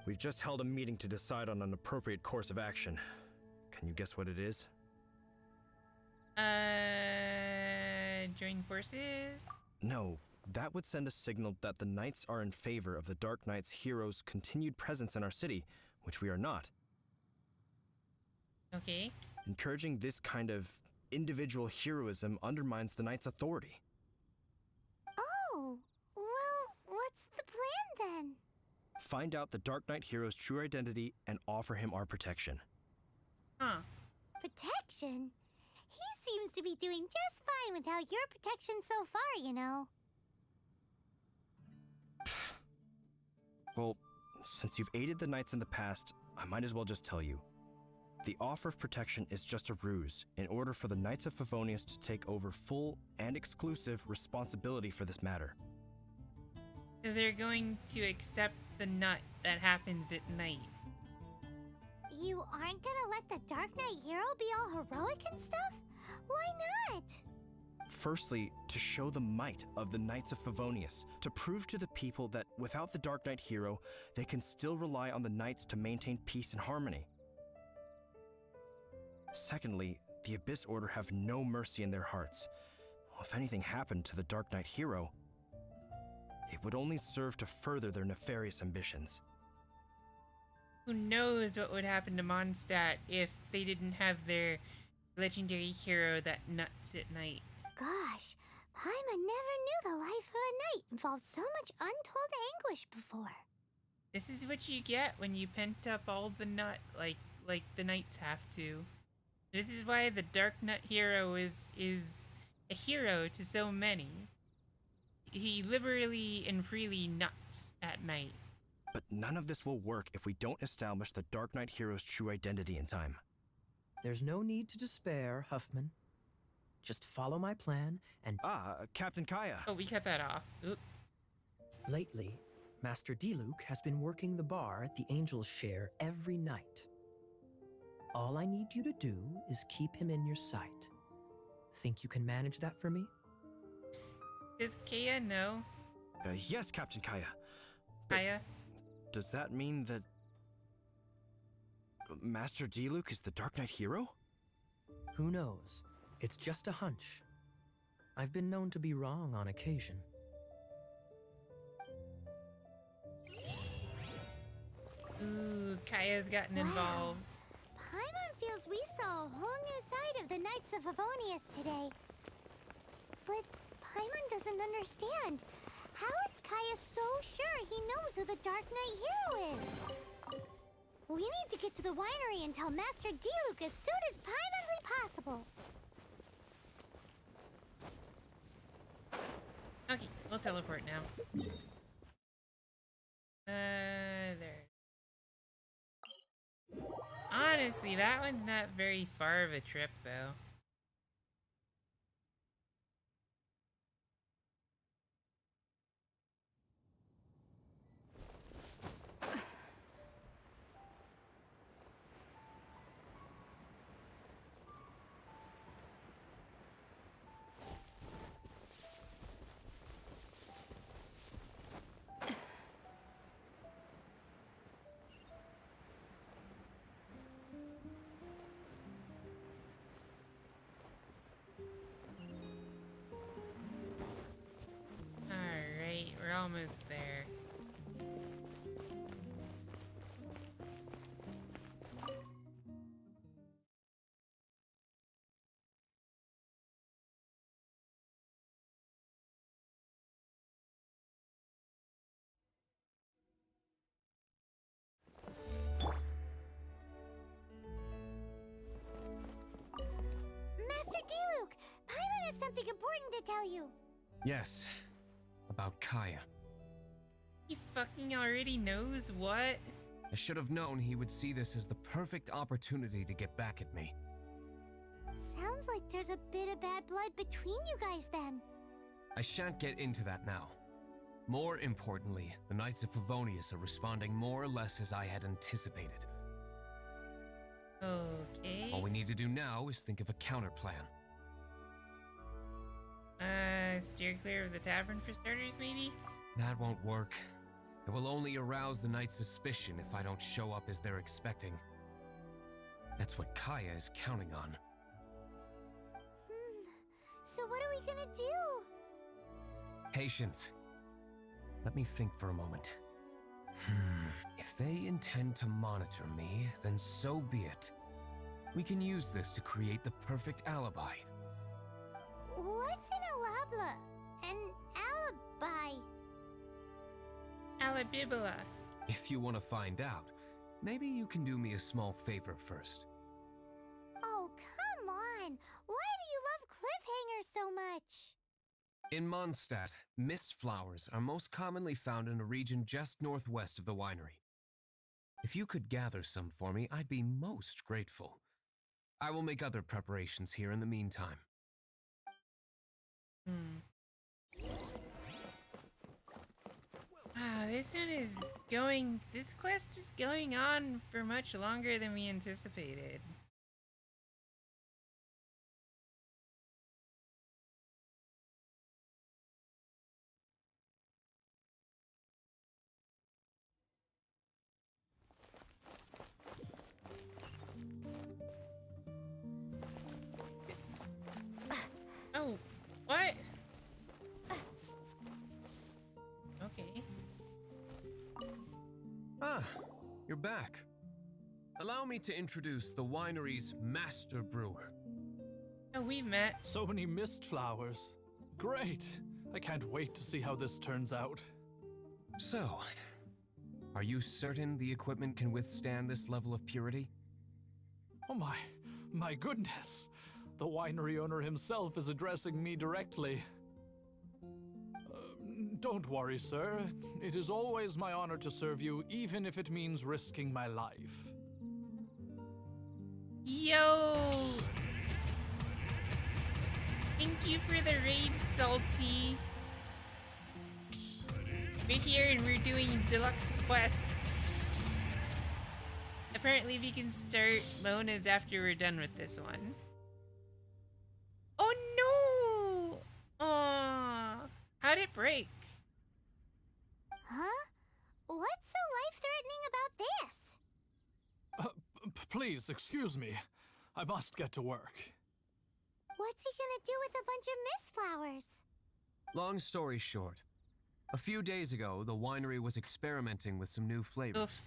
We've just held a meeting to decide on an appropriate course of action. Can you guess what it is? Join forces? No, that would send a signal that the Knights are in favor of the Dark Knight's hero's continued presence in our city, which we are not. Okay. Encouraging this kind of individual heroism undermines the Knight's authority. Oh, well, what's the plan then? Find out the Dark Knight hero's true identity and offer him our protection. Huh. Protection? He seems to be doing just fine without your protection so far, you know. Well, since you've aided the Knights in the past, I might as well just tell you. The offer of protection is just a ruse in order for the Knights of Favonius to take over full and exclusive responsibility for this matter. So they're going to accept the nut that happens at night. You aren't gonna let the Dark Knight hero be all heroic and stuff? Why not? Firstly, to show the might of the Knights of Favonius, to prove to the people that without the Dark Knight hero, they can still rely on the Knights to maintain peace and harmony. Secondly, the Abyss Order have no mercy in their hearts. If anything happened to the Dark Knight hero, it would only serve to further their nefarious ambitions. Who knows what would happen to Mondstadt if they didn't have their legendary hero that nuts at night. Gosh, Paimon never knew the life of a knight involved so much untold anguish before. This is what you get when you pent up all the nut like the knights have to. This is why the Dark Nut hero is a hero to so many. He liberally and freely nuts at night. But none of this will work if we don't establish the Dark Knight hero's true identity in time. There's no need to despair, Huffman. Just follow my plan and... Captain Kaya. Oh, we cut that off. Oops. Lately, Master Diluc has been working the bar the angels share every night. All I need you to do is keep him in your sight. Think you can manage that for me? Does Kaya know? Yes, Captain Kaya. Kaya? Does that mean that Master Diluc is the Dark Knight hero? Who knows? It's just a hunch. I've been known to be wrong on occasion. Ooh, Kaya's gotten involved. Paimon feels we saw a whole new side of the Knights of Favonius today. But Paimon doesn't understand. How is Kaya so sure he knows who the Dark Knight hero is? We need to get to the winery and tell Master Diluc as soon as Paimonly possible. Okay, we'll teleport now. There. Honestly, that one's not very far of a trip, though. Alright, we're almost there. Master Diluc, Paimon has something important to tell you. Yes, about Kaya. He fucking already knows what? I should have known he would see this as the perfect opportunity to get back at me. Sounds like there's a bit of bad blood between you guys then. I shan't get into that now. More importantly, the Knights of Favonius are responding more or less as I had anticipated. Okay. All we need to do now is think of a counter plan. Steer clear of the tavern for starters, maybe? That won't work. It will only arouse the Knights' suspicion if I don't show up as they're expecting. That's what Kaya is counting on. So what are we gonna do? Patience. Let me think for a moment. If they intend to monitor me, then so be it. We can use this to create the perfect alibi. What's an alabla? An alibi? Alabibula. If you want to find out, maybe you can do me a small favor first. Oh, come on! Why do you love cliffhangers so much? In Mondstadt, mist flowers are most commonly found in a region just northwest of the winery. If you could gather some for me, I'd be most grateful. I will make other preparations here in the meantime. Wow, this quest is going on for much longer than we anticipated. Oh, what? Okay. Ah, you're back. Allow me to introduce the winery's master brewer. Oh, we met. So many mist flowers. Great. I can't wait to see how this turns out. So, are you certain the equipment can withstand this level of purity? Oh my goodness. The winery owner himself is addressing me directly. Don't worry, sir. It is always my honor to serve you, even if it means risking my life. Yo! Thank you for the raid, Salty. We're here and we're doing deluxe quest. Apparently we can start Lona's after we're done with this one. Oh no! Aww. How'd it break? Huh? What's so life-threatening about this? Please, excuse me. I must get to work. What's he gonna do with a bunch of mist flowers? Long story short, a few days ago, the winery was experimenting with some new flavors. Oof.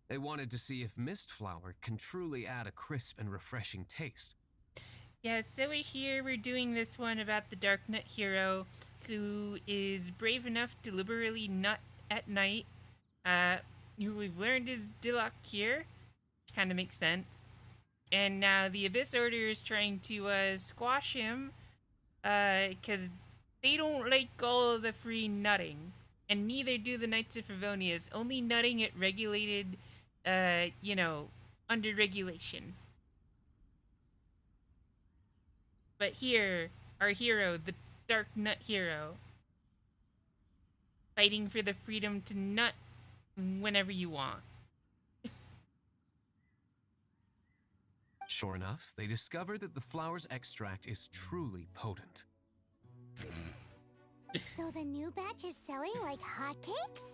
They wanted to see if mist flower can truly add a crisp and refreshing taste. Yeah, so we're doing this one about the Dark Nut hero who is brave enough to liberally nut at night. Who we've learned is Dilok here. Kind of makes sense. And now the Abyss Order is trying to squash him because they don't like all of the free nutting. And neither do the Knights of Favonius, only nutting at regulated, under regulation. But here, our hero, the Dark Nut hero, fighting for the freedom to nut whenever you want. Sure enough, they discover that the flower's extract is truly potent. So the new batch is selling like hotcakes?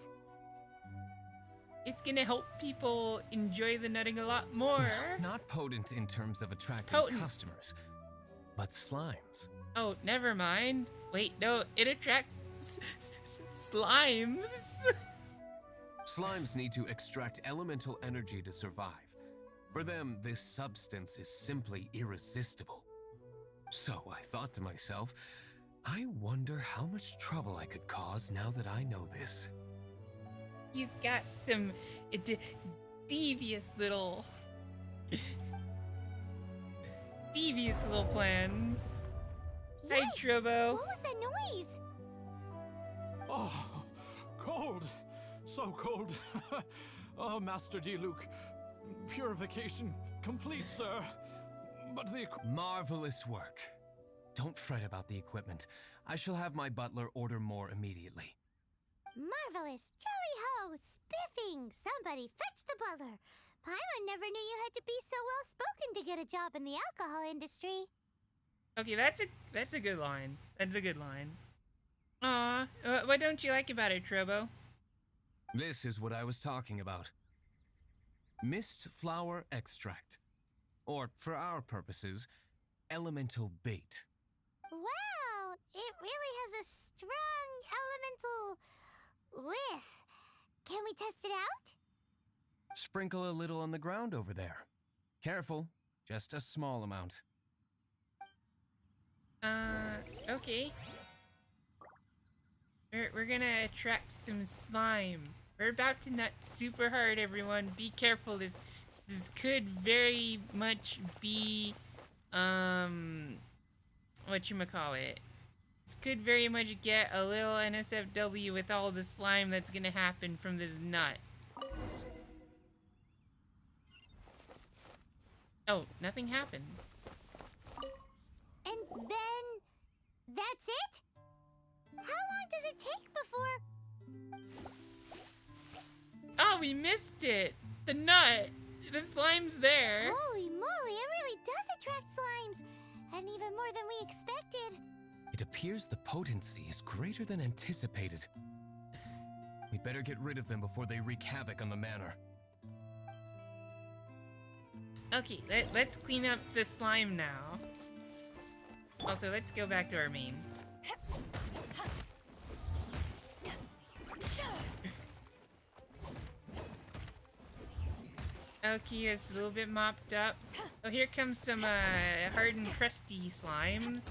It's gonna help people enjoy the nutting a lot more. Not potent in terms of attracting Potent. customers, but slimes. Oh, never mind. Wait, no, it attracts slimes. Slimes need to extract elemental energy to survive. For them, this substance is simply irresistible. So I thought to myself, I wonder how much trouble I could cause now that I know this. He's got some devious little plans. Hi, Yikes! Trobo. What was that noise? Oh, cold. So cold. Oh, Master D-Luke. Purification complete, sir. But the Marvelous work. Don't fret about the equipment. I shall have my butler order more immediately. Marvelous! Jolly ho! Spiffing! Somebody fetch the butler! Paimon never knew you had to be so well-spoken to get a job in the alcohol industry. Okay, that's a good line. That's a good line. Aw, what don't you like about it, Trobo? This is what I was talking about. Mist flower extract. Or, for our purposes, elemental bait. Wow! It really has a strong elemental whiff. Can we test it out? Sprinkle a little on the ground over there. Careful, just a small amount. Okay. We're gonna attract some slime. We're about to nut super hard, everyone. Be careful. This could very much be, whatchamacallit. This could very much get a little NSFW with all the slime that's gonna happen from this nut. Oh, nothing happened. And then... that's it? How long does it take before... Oh, we missed it! The nut! The slime's there! Holy moly, it really does attract slimes! And even more than we expected. It appears the potency is greater than anticipated. We better get rid of them before they wreak havoc on the manor. Okay, let's clean up the slime now. Also, let's go back to our main. Okay, it's a little bit mopped up. Oh, here comes some hard and crusty slimes.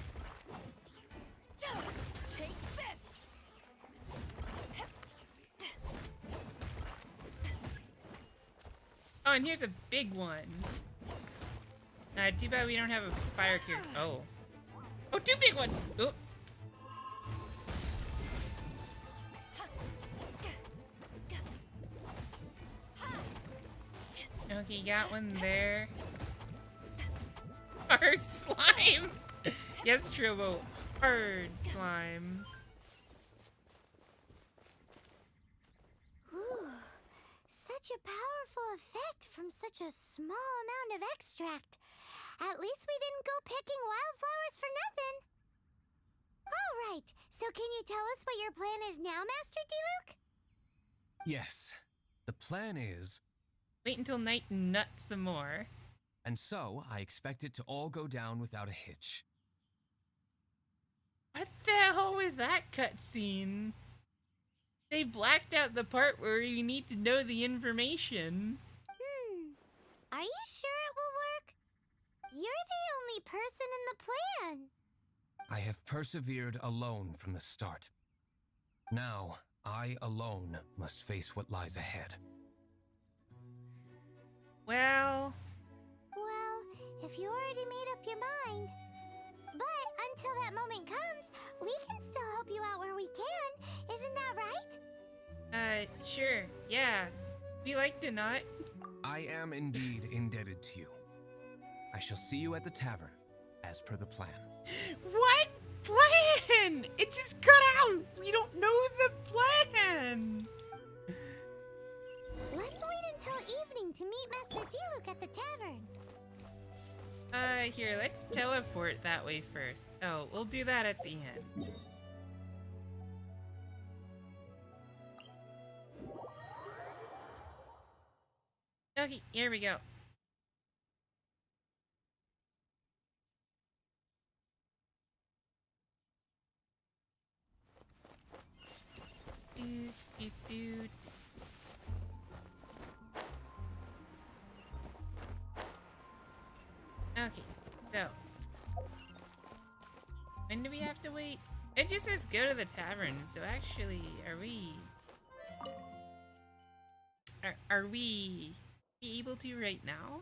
Take this. Oh, and here's a big one. Too bad we don't have a fire character. Oh. Oh, two big ones! Oops. Okay, got one there. Hard slime! Yes, Trobo. Hard slime. Ooh, such a powerful effect from such a small amount of extract. At least we didn't go picking wildflowers for nothing. All right, so can you tell us what your plan is now, Master D-Luke? Yes, the plan is... Wait until night and nut some more. And so, I expect it to all go down without a hitch. What the hell was that cutscene? They blacked out the part where you need to know the information. Are you sure it will work? You're the only person in the plan. I have persevered alone from the start. Now, I alone must face what lies ahead. Well, if you already made up your mind. But until that moment comes, we can still help you out where we can. Isn't that right? Sure, yeah. We like to nut. I am indeed indebted to you. I shall see you at the tavern, as per the plan. What plan? It just cut out. We don't know the plan. Let's wait until evening to meet Master D-Luke at the tavern. Here, let's teleport that way first. Oh, we'll do that at the end. Okay, here we go. Doot, doot, doot. Okay, so when do we have to wait? It just says go to the tavern, so actually, are we able to right now?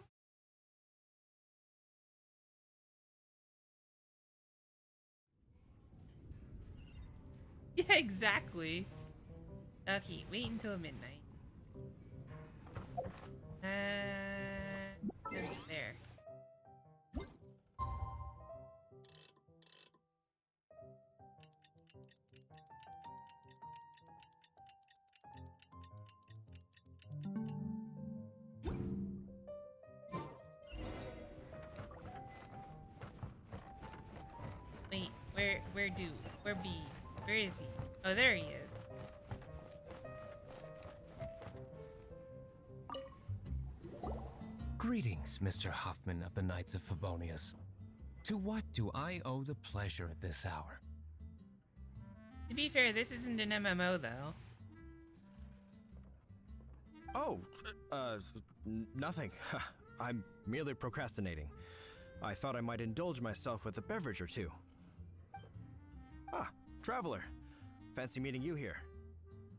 Yeah, exactly. Okay, wait until midnight. It's there. Wait, where B? Where is he? Oh, there he is. Greetings, Mr. Huffman of the Knights of Favonius. To what do I owe the pleasure at this hour? To be fair, this isn't an MMO though. Oh, nothing. I'm merely procrastinating. I thought I might indulge myself with a beverage or two. Ah, Traveler. Fancy meeting you here.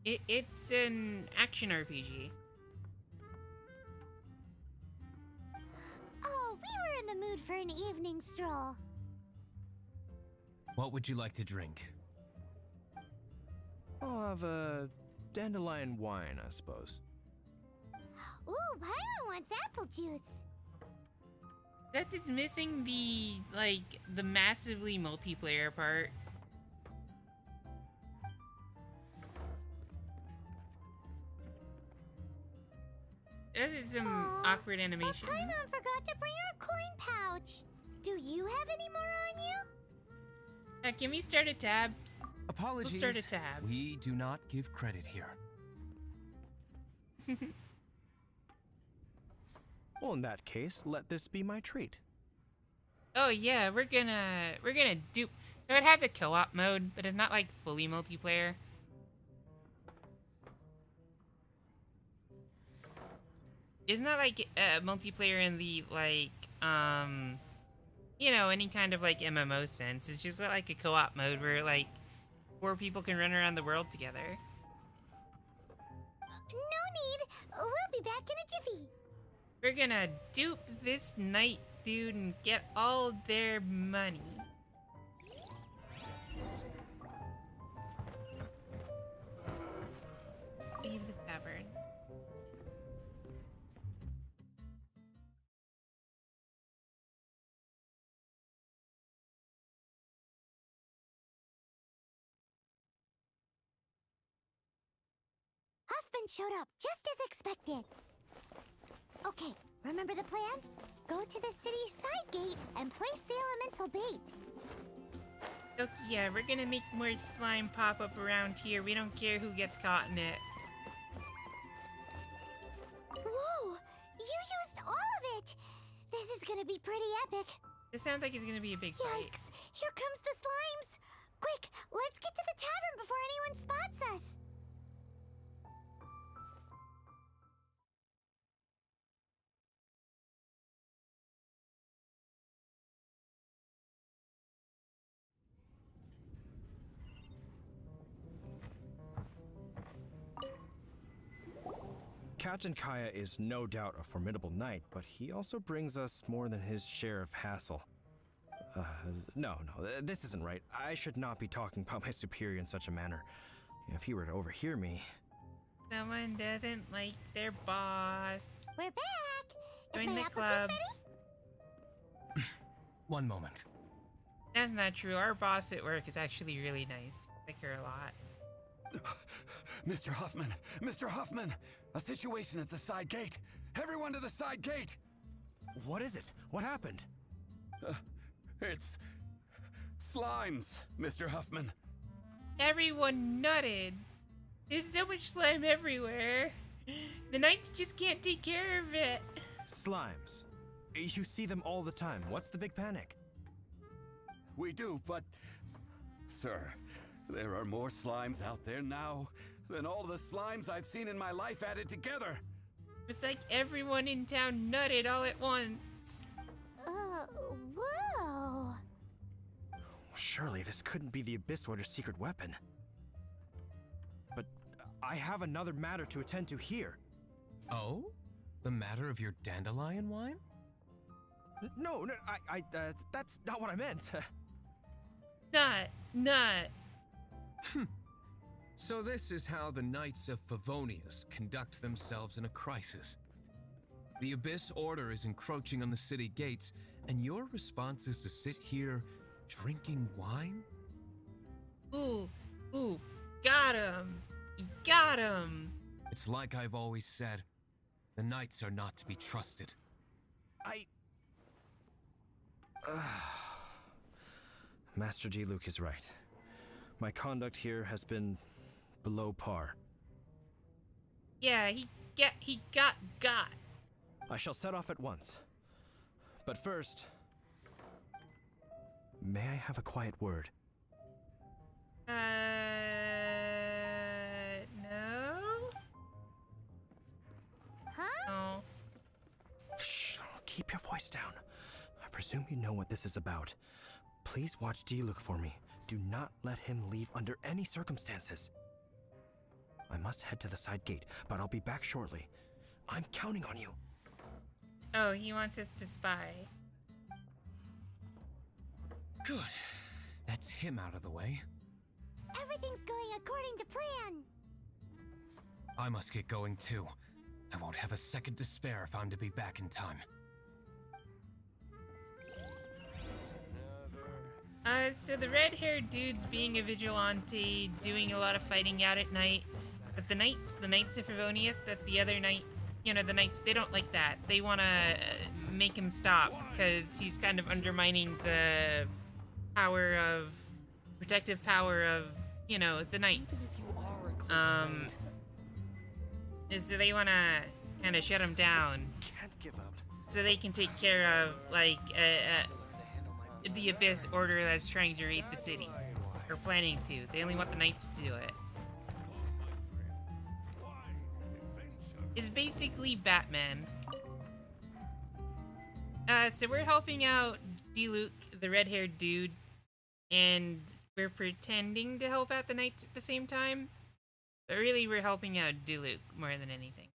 It's an action RPG. Oh, we were in the mood for an evening stroll. What would you like to drink? I'll have a dandelion wine, I suppose. Ooh, Paimon wants apple juice. That is missing the massively multiplayer part. This is some Aw, awkward animation. But Paimon forgot to bring her coin pouch. Do you have any more on you? Can we start a tab? Apologies. We'll start a tab. We do not give credit here. Well, in that case, let this be my treat. Oh yeah, we're gonna dupe. So it has a co-op mode, but it's not like fully multiplayer. It's not like multiplayer in the you know, any kind of like MMO sense. It's just got like a co-op mode where like 4 people can run around the world together. No need. We'll be back in a jiffy. We're gonna dupe this knight dude and get all their money. Leave the tavern. Huffman showed up just as expected. Okay, remember the plan? Go to the city's side gate and place the elemental bait. Okay, yeah, we're gonna make more slime pop up around here. We don't care who gets caught in it. Whoa! You used all of it! This is gonna be pretty epic. This sounds like it's gonna be a big fight. Yikes! Here comes the slimes! Quick, let's get to the tavern before anyone spots us! Captain Kaya is no doubt a formidable knight, but he also brings us more than his share of hassle. No, this isn't right. I should not be talking about my superior in such a manner. If he were to overhear me... Someone doesn't like their boss. We're back! Join Is my the apple club. juice ready? One moment. That's not true. Our boss at work is actually really nice. I like her a lot. Mr. Huffman! Mr. Huffman! A situation at the side gate! Everyone to the side gate! What is it? What happened? It's... slimes, Mr. Huffman. Everyone nutted. There's so much slime everywhere. The knights just can't take care of it. Slimes. You see them all the time. What's the big panic? We do, but... Sir, there are more slimes out there now than all the slimes I've seen in my life added together. It's like everyone in town nutted all at once. Whoa! Surely this couldn't be the Abyss Warder's secret weapon. But I have another matter to attend to here. Oh? The matter of your dandelion wine? No, that's not what I meant. Not. So this is how the Knights of Favonius conduct themselves in a crisis. The Abyss Order is encroaching on the city gates, and your response is to sit here drinking wine? Ooh, got him! Got him! It's like I've always said, the knights are not to be trusted. Master Diluc is right. My conduct here has been below par. Yeah, he got. I shall set off at once. But first, may I have a quiet word? No? Huh? Oh. Shh, keep your voice down. I presume you know what this is about. Please watch Diluc for me. Do not let him leave under any circumstances. I must head to the side gate, but I'll be back shortly. I'm counting on you. Oh, he wants us to spy. Good. That's him out of the way. Everything's going according to plan. I must get going too. I won't have a second to spare if I'm to be back in time. So the red-haired dude's being a vigilante, doing a lot of fighting out at night. But the Knights of Favonius, that the other night, the Knights, they don't like that. They want to make him stop, because he's kind of undermining the protective power of, the Knights. So they want to kind of shut him down. Can't give up. So they can take care of, the Abyss Order that's trying to raid the city. Or planning to. They only want the Knights to do it. It's basically Batman. So we're helping out Diluc, the red-haired dude, and we're pretending to help out the Knights at the same time. But really, we're helping out Diluc more than anything.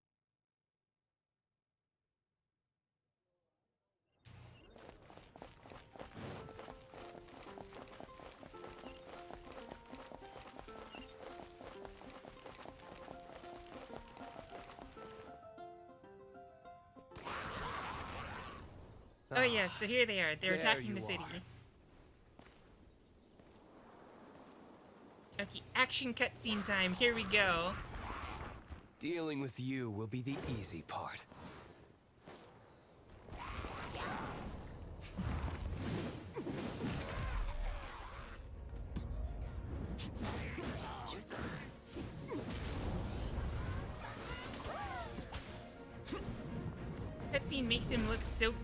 Oh yeah, so here they are. They're attacking the city. Okay, action cutscene time. Here we go. Dealing with you will be the easy part. Cutscene makes him look so cool.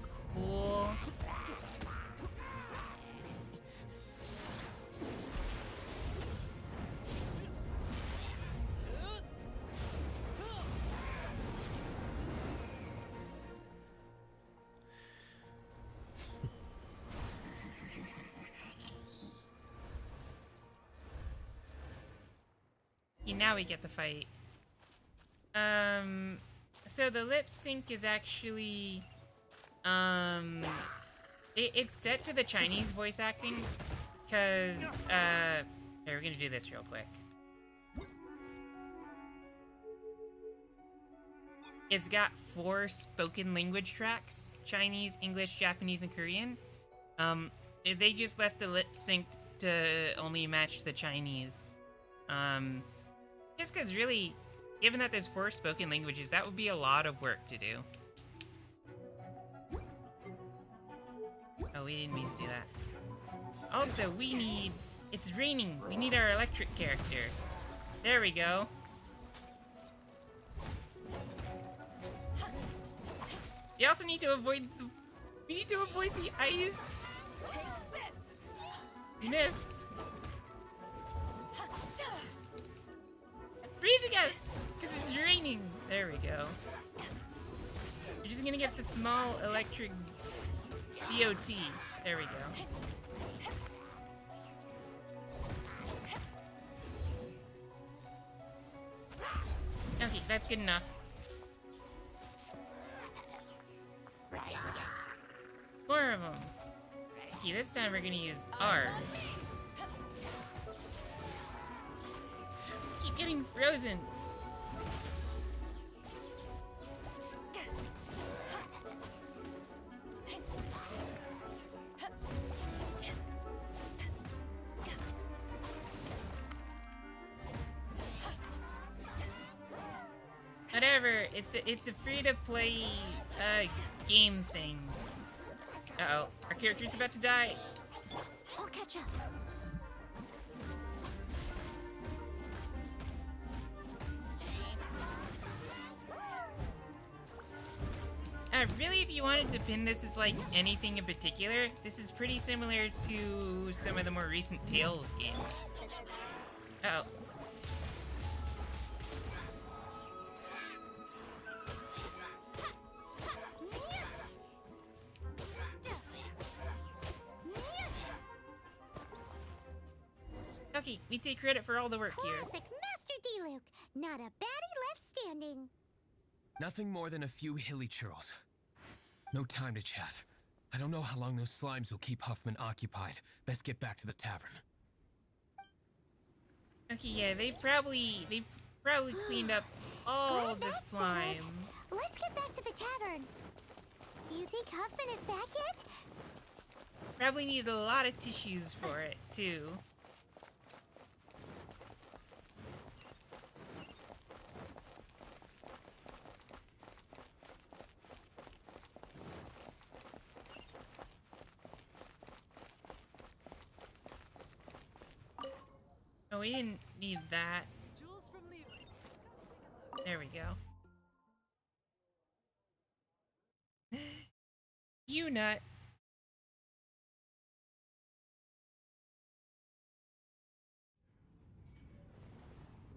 Now we get the fight. So the lip sync is actually, it's set to the Chinese voice acting, cause, here, we're gonna do this real quick. It's got 4 spoken language tracks: Chinese, English, Japanese, and Korean. They just left the lip sync to only match the Chinese. Just because really, given that there's 4 spoken languages, that would be a lot of work to do. Oh, we didn't mean to do that. Also, it's raining. We need our electric character. There we go. We also need to avoid the ice. Missed. Freezing us! Because it's raining! There we go. You're just gonna get the small electric DOT. There we go. Okay, that's good enough. 4 of them. Okay, this time we're gonna use ours. Keep getting frozen. Whatever. It's a free-to-play game thing. Uh-oh. Our character's about to die. I'll catch up. Really, if you wanted to pin this as like anything in particular, this is pretty similar to some of the more recent Tales games. Uh-oh. Okay, we take credit for all the work here. Classic Master D-Luke. Not a baddie left standing. Nothing more than a few hilly churls. No time to chat. I don't know how long those slimes will keep Huffman occupied. Best get back to the tavern. Okay, yeah, they probably cleaned up all the slime. Let's get back to the tavern. You think Huffman is back yet? Probably need a lot of tissues for it, too. Oh, we didn't need that. There we go. You nut.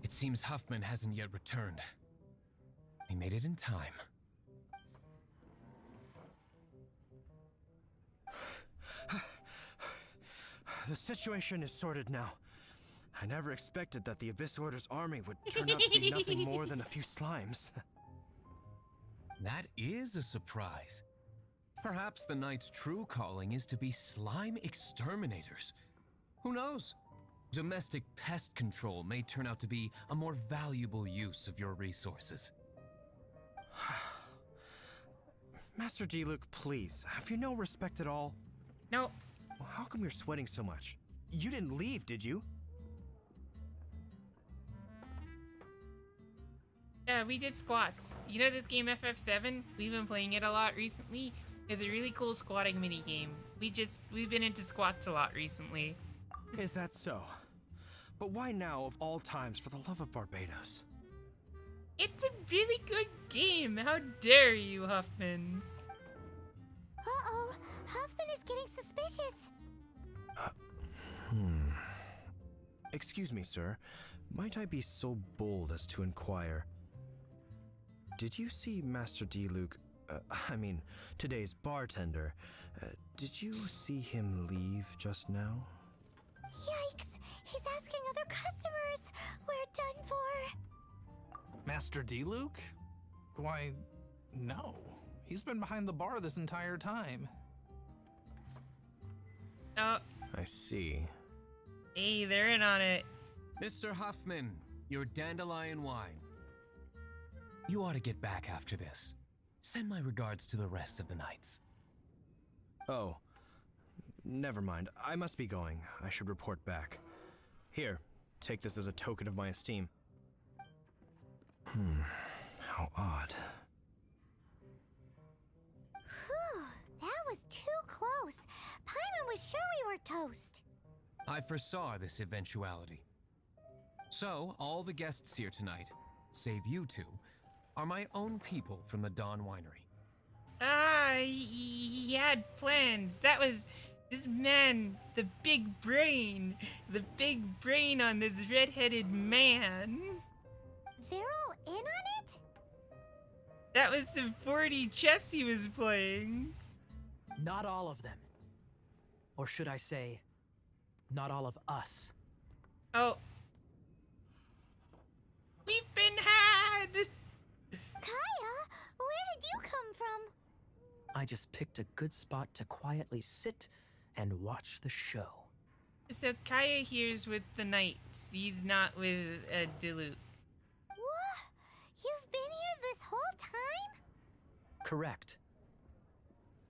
It seems Huffman hasn't yet returned. He made it in time. The situation is sorted now. I never expected that the Abyss Order's army would turn out to be nothing more than a few slimes. That is a surprise. Perhaps the Knight's true calling is to be slime exterminators. Who knows? Domestic pest control may turn out to be a more valuable use of your resources. Master D-Luke, please, have you no respect at all? No. Well, how come you're sweating so much? You didn't leave, did you? Yeah, we did squats. You know this game FF7? We've been playing it a lot recently. There's a really cool squatting mini game. We've been into squats a lot recently. Is that so? But why now of all times, for the love of Barbados? It's a really good game. How dare you, Huffman? Uh-oh. Huffman is getting suspicious. Excuse me, sir. Might I be so bold as to inquire? Did you see Master D-Luke, today's bartender? Did you see him leave just now? Yikes! He's asking other customers. We're done for. Master D-Luke? Why, no. He's been behind the bar this entire time. Oh, I see. hey, they're in on it. Mr. Huffman, your dandelion wine. You ought to get back after this. Send my regards to the rest of the knights. Oh, never mind. I must be going. I should report back. Here, take this as a token of my esteem. How odd. Whew, that was too close. Paimon was sure we were toast. I foresaw this eventuality. So, all the guests here tonight, save you two, are my own people from the Dawn Winery. He had plans. That was this man, the big brain on this red-headed man. They're all in on it? That was some 40 chess he was playing. Not all of them. Or should I say, not all of us. Oh. We've been had! Kaya, where did you come from? I just picked a good spot to quietly sit and watch the show. So Kaya here's with the knights. He's not with Diluc. What? You've been here this whole time? Correct.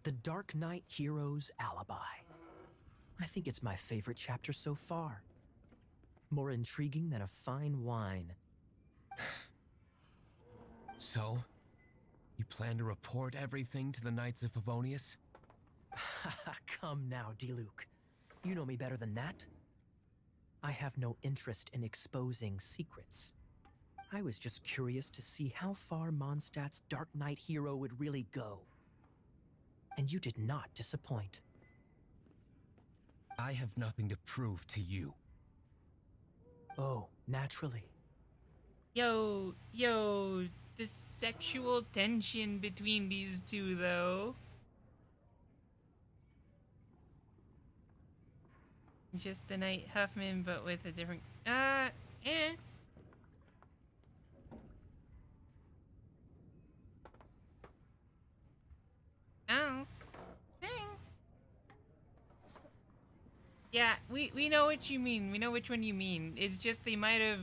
The Dark Knight Hero's Alibi. I think it's my favorite chapter so far. More intriguing than a fine wine. So, you plan to report everything to the Knights of Favonius? Come now, Diluc. You know me better than that. I have no interest in exposing secrets. I was just curious to see how far Mondstadt's Dark Knight hero would really go. And you did not disappoint. I have nothing to prove to you. Oh, naturally. Yo, the sexual tension between these two, though. Just the Knight Huffman, but with a different. Oh. Yeah, we know what you mean. We know which one you mean. It's just they might have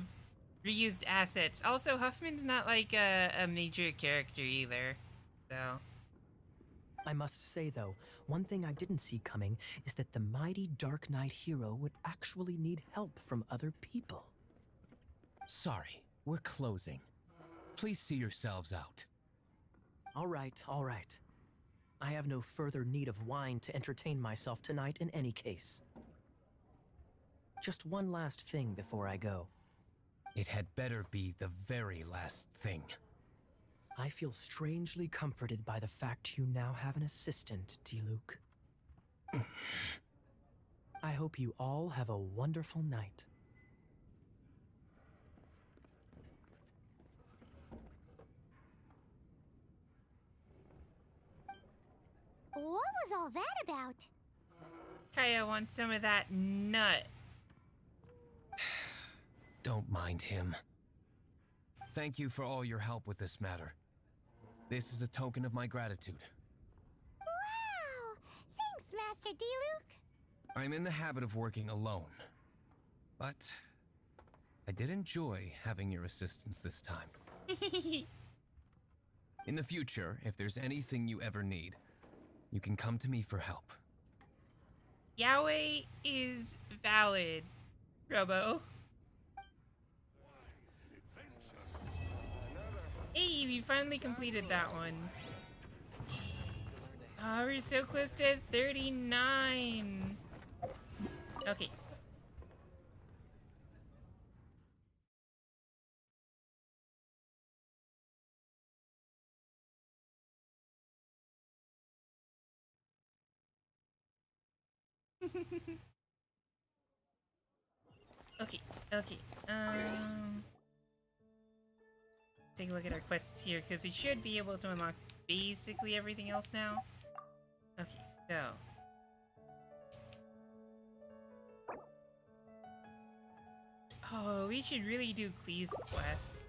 reused assets. Also, Huffman's not like a major character either, so. I must say, though, one thing I didn't see coming is that the mighty Dark Knight hero would actually need help from other people. Sorry, we're closing. Please see yourselves out. All right, all right. I have no further need of wine to entertain myself tonight in any case. Just one last thing before I go. It had better be the very last thing. I feel strangely comforted by the fact you now have an assistant, Diluc. I hope you all have a wonderful night. What was all that about? Kaya wants some of that nut. Don't mind him. Thank you for all your help with this matter. This is a token of my gratitude. Wow! Thanks, Master Diluc. I'm in the habit of working alone, but I did enjoy having your assistance this time. In the future, if there's anything you ever need, you can come to me for help. Yahweh is valid, Robo. Hey, we finally completed that one. Oh, we're so close to 39. Okay. Okay. Take a look at our quests here, because we should be able to unlock basically everything else now. Okay, so. Oh, we should really do Klee's quest.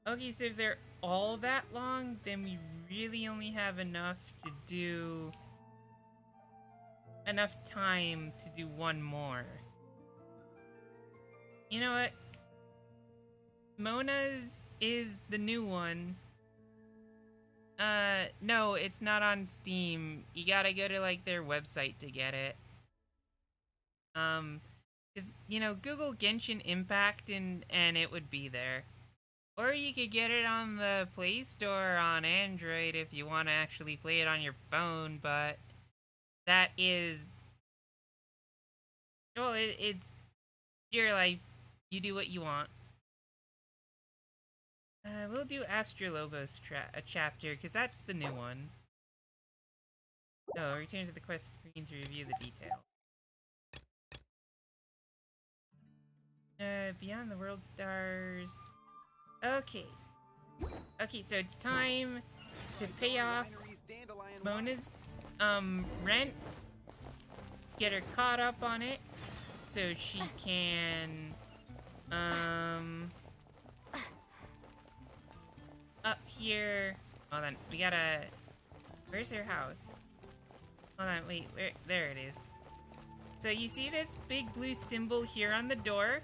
Okay, so if they're all that long, then we really only have enough to do... enough time to do one more. You know what? Mona's is the new one. No, it's not on Steam. You gotta go to, like, their website to get it. Cause, you know, Google Genshin Impact and it would be there. Or you could get it on the Play Store on Android if you want to actually play it on your phone, but that is... well, it's your life. You do what you want. We'll do Astrolobos chapter, because that's the new one. So, return to the quest screen to review the detail. Beyond the World Stars. Okay. Okay, so it's time to pay off Mona's, rent. Get her caught up on it, so she can, up here. Hold on, we gotta... where's her house? Hold on, wait, where... there it is. So you see this big blue symbol here on the door?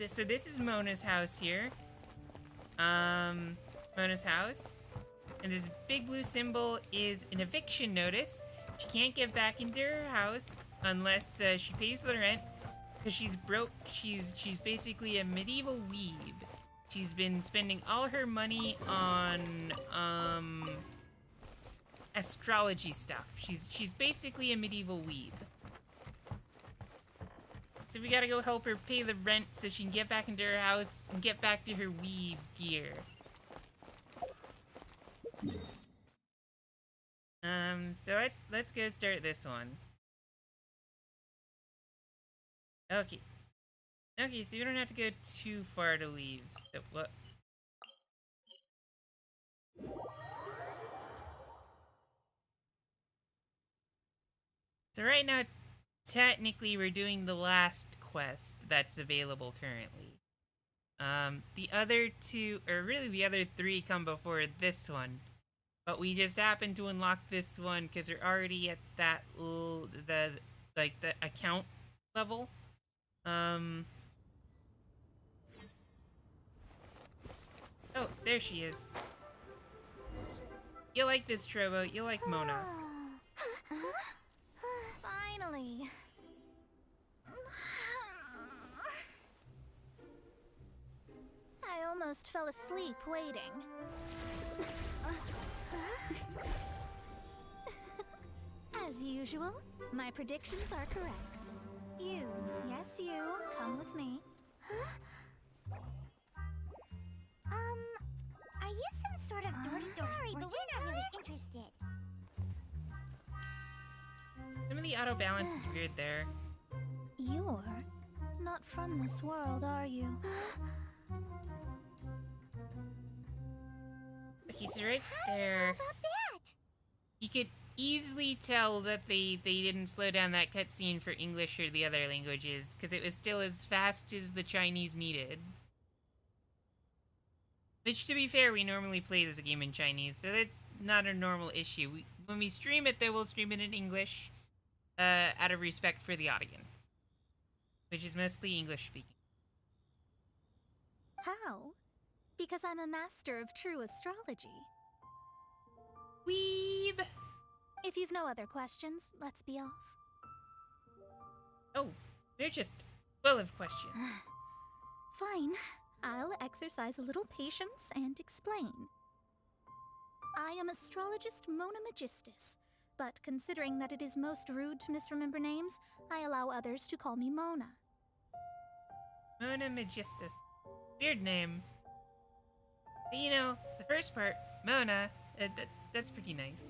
So this is Mona's house here. Mona's house. And this big blue symbol is an eviction notice. She can't get back into her house unless she pays the rent. Because she's broke. She's basically a medieval weeb. She's been spending all her money on astrology stuff. She's basically a medieval weeb. So we gotta go help her pay the rent so she can get back into her house and get back to her weeb gear. So let's go start this one. Okay. Okay, so we don't have to go too far to leave. So what? So right now, technically, we're doing the last quest that's available currently. The other two, or really the other three, come before this one. But we just happened to unlock this one because we're already at that the account level. Oh, there she is. You like this, Trovo. You like Mona. Finally. I almost fell asleep waiting. As usual, my predictions are correct. You, yes you, come with me. Are you some sort of Sorry, but we're not really interested. Some of the auto balance is weird there. You're not from this world, are you? Okay, so right there, How about that? you could easily tell that they didn't slow down that cutscene for English or the other languages, because it was still as fast as the Chinese needed. Which, to be fair, we normally play this game in Chinese, so that's not a normal issue. When we stream it, though, we'll stream it in English, out of respect for the audience, which is mostly English speaking. How? Because I'm a master of true astrology. Weeb! If you've no other questions, let's be off. Oh, they're just full of questions. Fine. I'll exercise a little patience and explain. I am astrologist Mona Magistus, but considering that it is most rude to misremember names, I allow others to call me Mona. Mona Magistus. Weird name. But you know, the first part, Mona, that's pretty nice.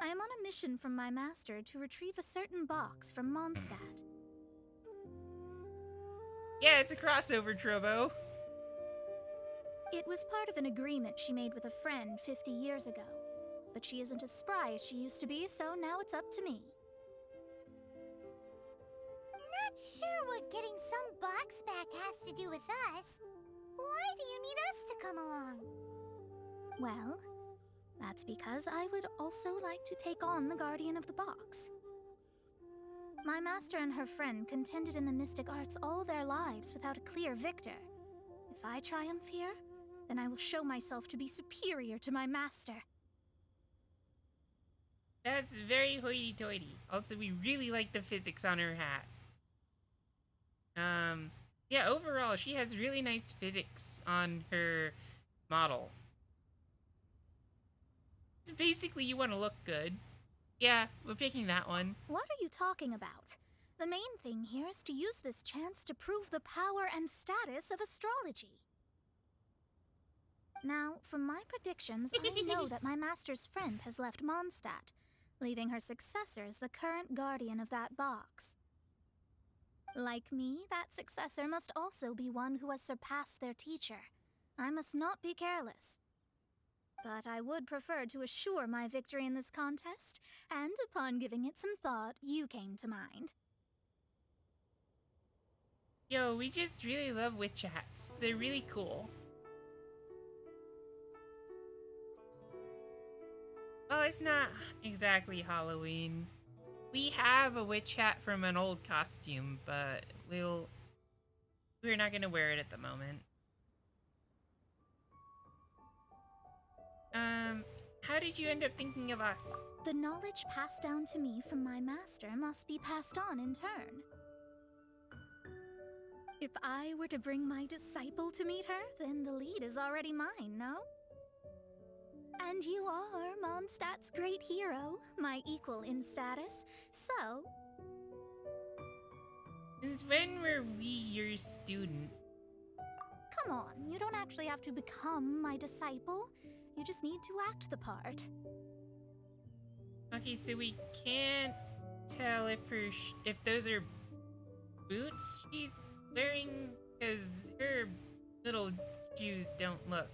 I am on a mission from my master to retrieve a certain box from Mondstadt. Yeah, it's a crossover, Trovo. It was part of an agreement she made with a friend 50 years ago. But she isn't as spry as she used to be, so now it's up to me. Not sure what getting some box back has to do with us. Why do you need us to come along? Well, that's because I would also like to take on the Guardian of the Box. My master and her friend contended in the mystic arts all their lives without a clear victor. If I triumph here, then I will show myself to be superior to my master. That's very hoity-toity. Also, we really like the physics on her hat. Yeah, overall, she has really nice physics on her model. So basically, you want to look good. Yeah, we're picking that one. What are you talking about? The main thing here is to use this chance to prove the power and status of astrology. Now, from my predictions, I know that my master's friend has left Mondstadt, leaving her successor as the current guardian of that box. Like me, that successor must also be one who has surpassed their teacher. I must not be careless. But I would prefer to assure my victory in this contest, and upon giving it some thought, you came to mind. Yo, we just really love witch hats. They're really cool. Well, it's not exactly Halloween. We have a witch hat from an old costume, but we're not gonna wear it at the moment. How did you end up thinking of us? The knowledge passed down to me from my master must be passed on in turn. If I were to bring my disciple to meet her, then the lead is already mine, no? And you are Mondstadt's great hero, my equal in status, so... Since when were we your student? Come on, you don't actually have to become my disciple. You just need to act the part. Okay, so we can't tell if if those are boots she's wearing, because her little shoes don't look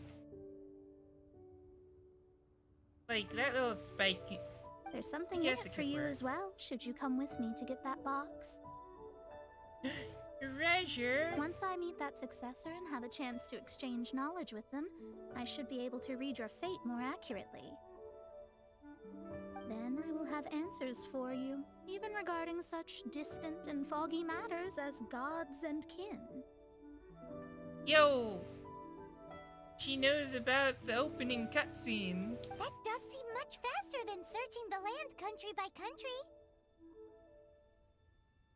like that little spike. There's something in it for you as well, should you come with me to get that box. Treasure! Once I meet that successor and have a chance to exchange knowledge with them, I should be able to read your fate more accurately. Then I will have answers for you, even regarding such distant and foggy matters as gods and kin. Yo! She knows about the opening cutscene. That does seem much faster than searching the land country by country.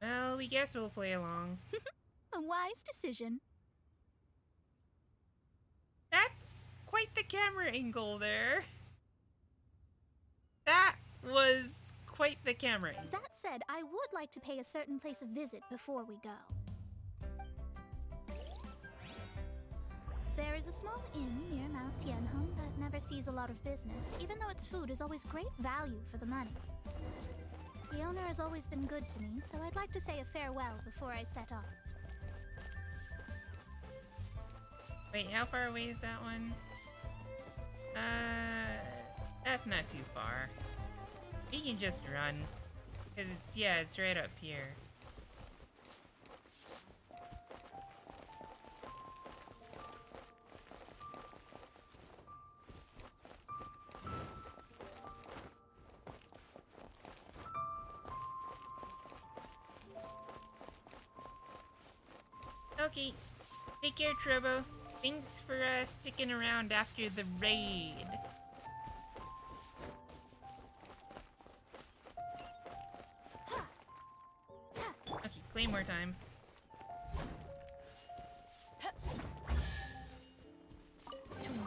Well, we guess we'll play along. A wise decision. That's quite the camera angle there. That was quite the camera angle. That said, I would like to pay a certain place a visit before we go. There is a small inn near Mount Tianheng that never sees a lot of business, even though its food is always great value for the money. The owner has always been good to me, so I'd like to say a farewell before I set off. Wait, how far away is that one? That's not too far. We can just run. Because it's right up here. Okay, take care, Trobo. Thanks for sticking around after the raid. Okay, Claymore time.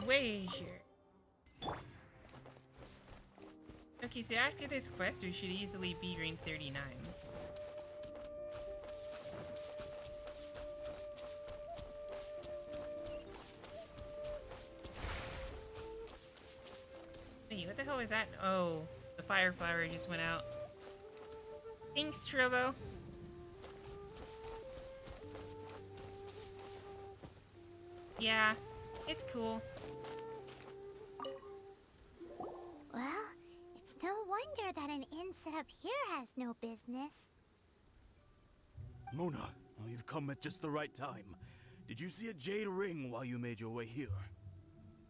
Treasure. Okay, so after this quest, we should easily be rank 39. Wait, what the hell is that? Oh, the fire flower just went out. Thanks, Trobo. Yeah, it's cool. Well, it's no wonder that an inn set up here has no business. Mona, oh, you've come at just the right time. Did you see a jade ring while you made your way here?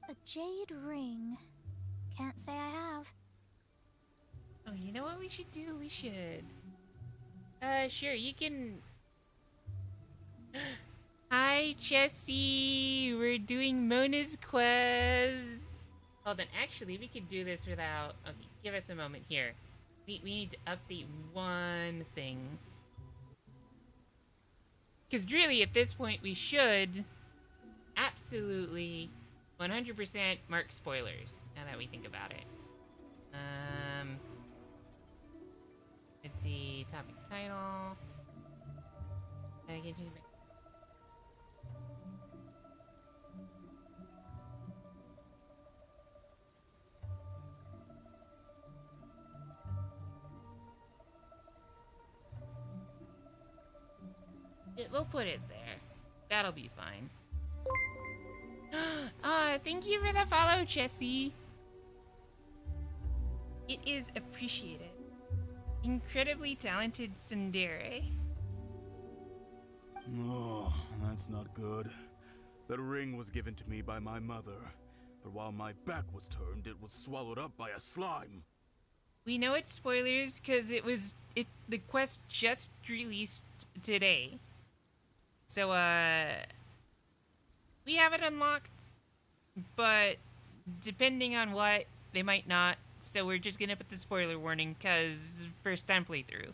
A jade ring. Can't say I have. Oh, you know what we should do? We should. Sure, you can... Hi, Jessie! We're doing Mona's quest! Hold on, actually, we could do this without... Okay, give us a moment here. We need to update one thing. Because really, at this point, we should absolutely 100% mark spoilers, now that we think about it. Let's see, topic title. We'll put it there. That'll be fine. Thank you for the follow, Jessie. It is appreciated. Incredibly talented tsundere. Oh, that's not good. That ring was given to me by my mother, but while my back was turned, it was swallowed up by a slime. We know it's spoilers because the quest just released today. So, we have it unlocked, but depending on what, they might not. So we're just gonna put the spoiler warning because first time playthrough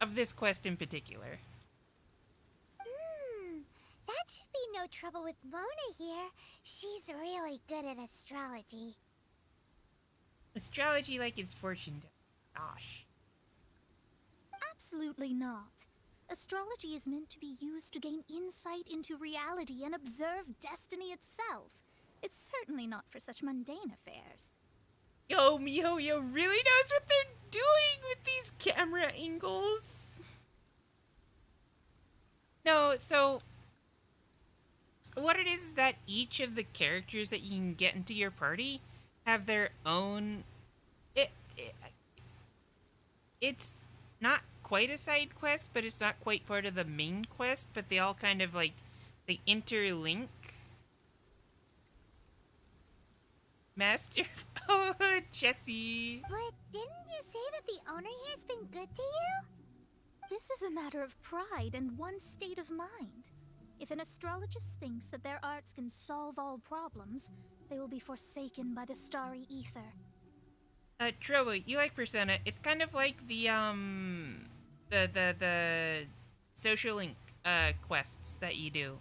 of this quest in particular. no trouble with Mona here. She's really good at astrology. Astrology like his fortune telling. Gosh. Absolutely not. Astrology is meant to be used to gain insight into reality and observe destiny itself. It's certainly not for such mundane affairs. Yo, MiHoYo really knows what they're doing with these camera angles. No, so what it is that each of the characters that you can get into your party have their own. It's not quite a side quest, but it's not quite part of the main quest. But they all kind of like they interlink. Master, oh Jesse. But didn't you say that the owner here's been good to you? This is a matter of pride and one's state of mind. If an astrologist thinks that their arts can solve all problems, they will be forsaken by the starry ether. Troa, you like Persona. It's kind of like the social link, quests that you do.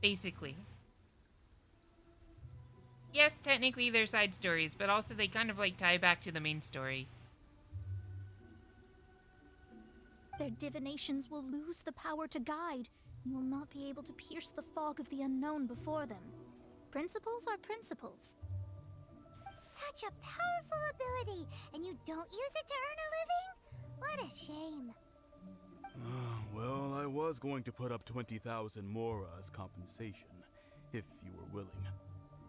Basically. Yes, technically they're side stories, but also they kind of like tie back to the main story. Their divinations will lose the power to guide, and will not be able to pierce the fog of the unknown before them. Principles are principles. Such a powerful ability, and you don't use it to earn a living? What a shame. Well, I was going to put up 20,000 Mora as compensation, if you were willing.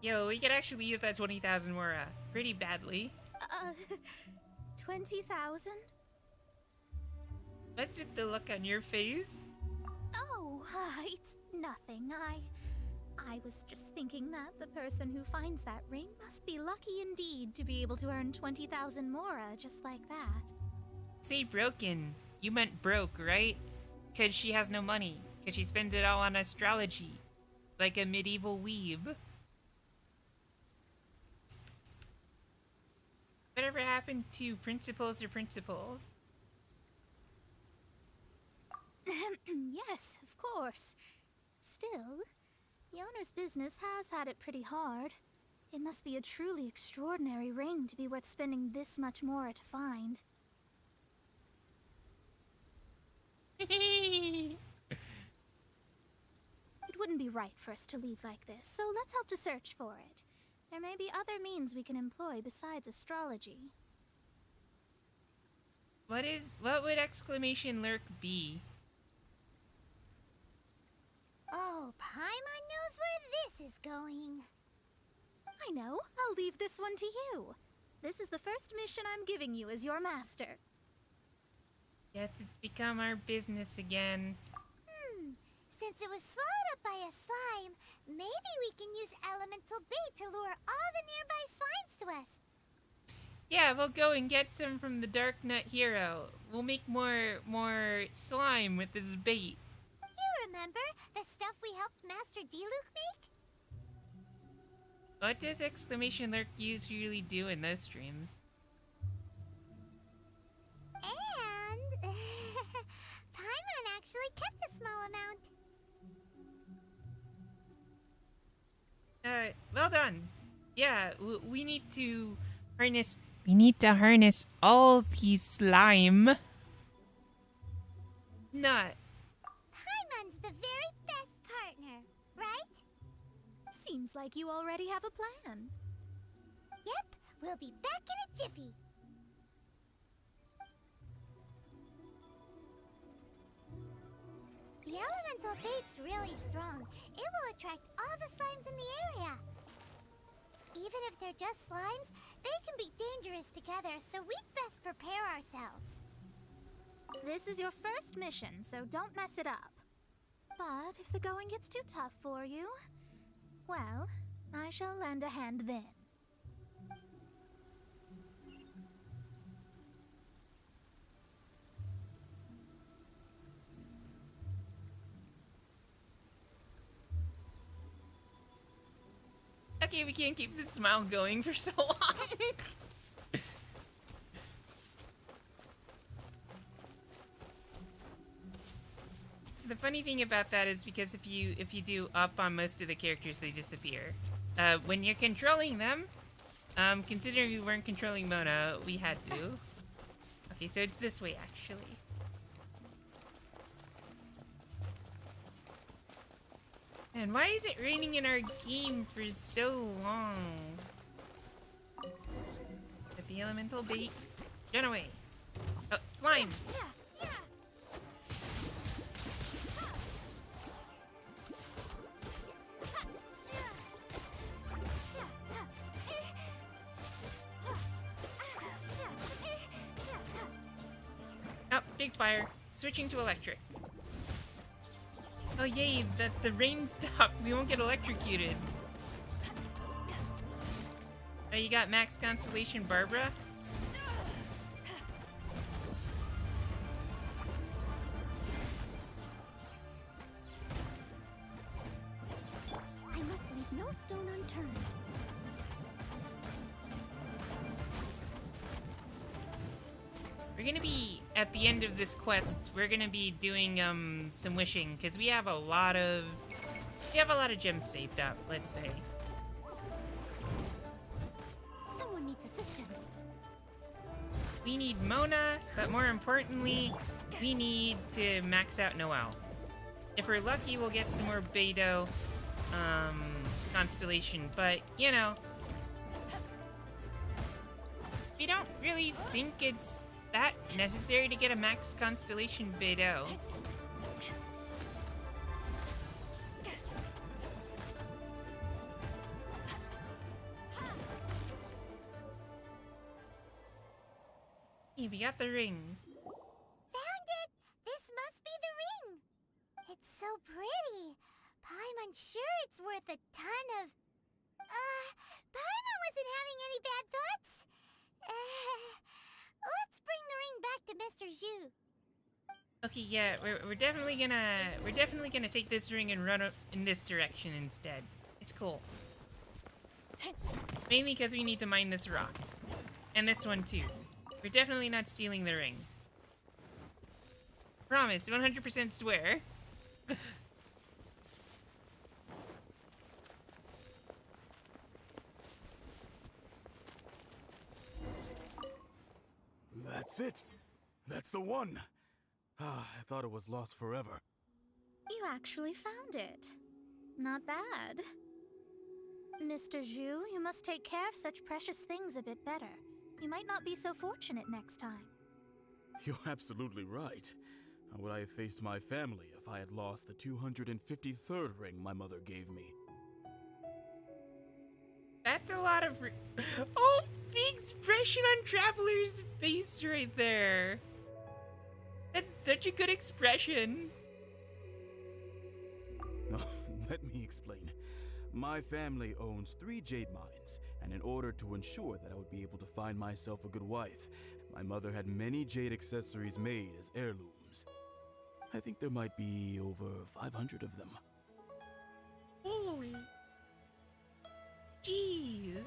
Yo, we could actually use that 20,000 Mora pretty badly. 20,000? What's with the look on your face? Oh, it's nothing. I was just thinking that the person who finds that ring must be lucky indeed to be able to earn 20,000 Mora just like that. Say broken. You meant broke, right? Because she has no money. Because she spends it all on astrology. Like a medieval weeb. Whatever happened to principles or principles? Yes, of course. Still, the owner's business has had it pretty hard. It must be a truly extraordinary ring to be worth spending this much more to find. It wouldn't be right for us to leave like this, so let's help to search for it. There may be other means we can employ besides astrology. What would exclamation lurk be? Oh, Paimon knows where this is going. I know. I'll leave this one to you. This is the first mission I'm giving you as your master. Yes, it's become our business again. Since it was swallowed up by a slime, maybe we can use elemental bait to lure all the nearby slimes to us. Yeah, we'll go and get some from the Dark Nut Hero. We'll make more slime with this bait. You remember the stuff we helped Master Diluc make? What does exclamation lurk usually do in those streams? And Paimon actually kept a small amount. Well done. Yeah, we need to harness. We need to harness all the slime. Not. Paimon's the very best partner, right? Seems like you already have a plan. Yep, we'll be back in a jiffy. The elemental bait's really strong. It will attract all the slimes in the area. Even if they're just slimes, they can be dangerous together, so we'd best prepare ourselves. This is your first mission, so don't mess it up. But if the going gets too tough for you, well, I shall lend a hand then. Okay, we can't keep this smile going for so long. the funny thing about that is because if you do up on most of the characters, they disappear. When you're controlling them, considering we weren't controlling Mona, we had to. Okay, so it's this way actually. And why is it raining in our game for so long? Get the elemental bait. Run away. Oh, slimes. Oh, big fire. Switching to electric. Oh yay, the rain stopped. We won't get electrocuted. Oh, you got Max Constellation Barbara? I must leave no stone unturned. We're gonna be, at the end of this quest, we're gonna be doing some wishing, because we have a lot of gems saved up, let's say. Someone needs assistance. We need Mona, but more importantly, we need to max out Noelle. If we're lucky, we'll get some more Beidou Constellation, but, you know, we don't really think it's that necessary to get a Max Constellation Beidou. Hey, we got the ring. Found it! This must be the ring! It's so pretty. Paimon's sure it's worth a ton of... Paimon wasn't having any bad thoughts. Let's bring the ring back to Mr. Zhu. Okay, yeah, we're definitely gonna take this ring and run in this direction instead. It's cool. Mainly because we need to mine this rock. And this one too. We're definitely not stealing the ring. Promise, 100% swear. That's it. That's the one. I thought it was lost forever. You actually found it. Not bad. Mr. Zhu, you must take care of such precious things a bit better. You might not be so fortunate next time. You're absolutely right. How would I have faced my family if I had lost the 253rd ring my mother gave me? That's a lot of... Oh, the expression on Traveler's face right there. That's such a good expression. Let me explain. My family owns 3 jade mines, and in order to ensure that I would be able to find myself a good wife, my mother had many jade accessories made as heirlooms. I think there might be over 500 of them. Holy. Jeez.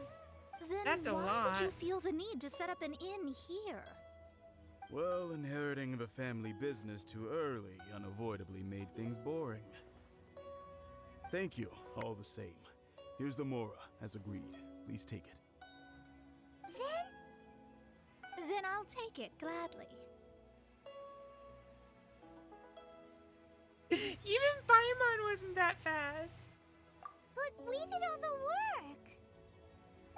Then That's a why lot. did you feel the need to set up an inn here? Well, inheriting the family business too early unavoidably made things boring. Thank you, all the same. Here's the Mora, as agreed. Please take it. Then I'll take it gladly. Even Paimon wasn't that fast. But we did all the work.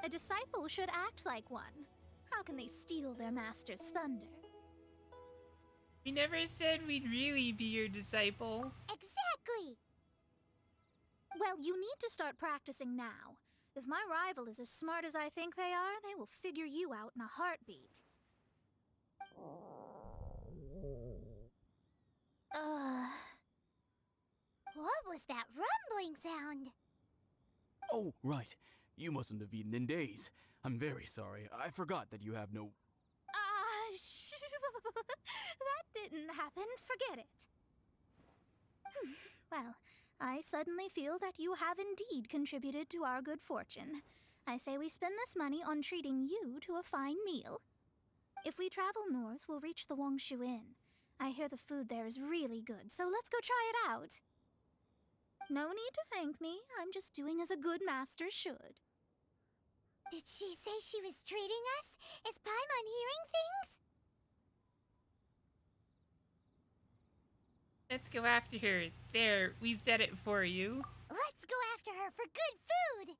A disciple should act like one. How can they steal their master's thunder? We never said we'd really be your disciple. Exactly. Well, you need to start practicing now. If my rival is as smart as I think they are, they will figure you out in a heartbeat. What was that rumbling sound? Oh, right. You mustn't have eaten in days. I'm very sorry. I forgot that you have no... That didn't happen. Forget it. Well, I suddenly feel that you have indeed contributed to our good fortune. I say we spend this money on treating you to a fine meal. If we travel north, we'll reach the Wongshu Inn. I hear the food there is really good, so let's go try it out. No need to thank me. I'm just doing as a good master should. Did she say she was treating us? Is Paimon hearing things? Let's go after her. There, we said it for you. Let's go after her for good food!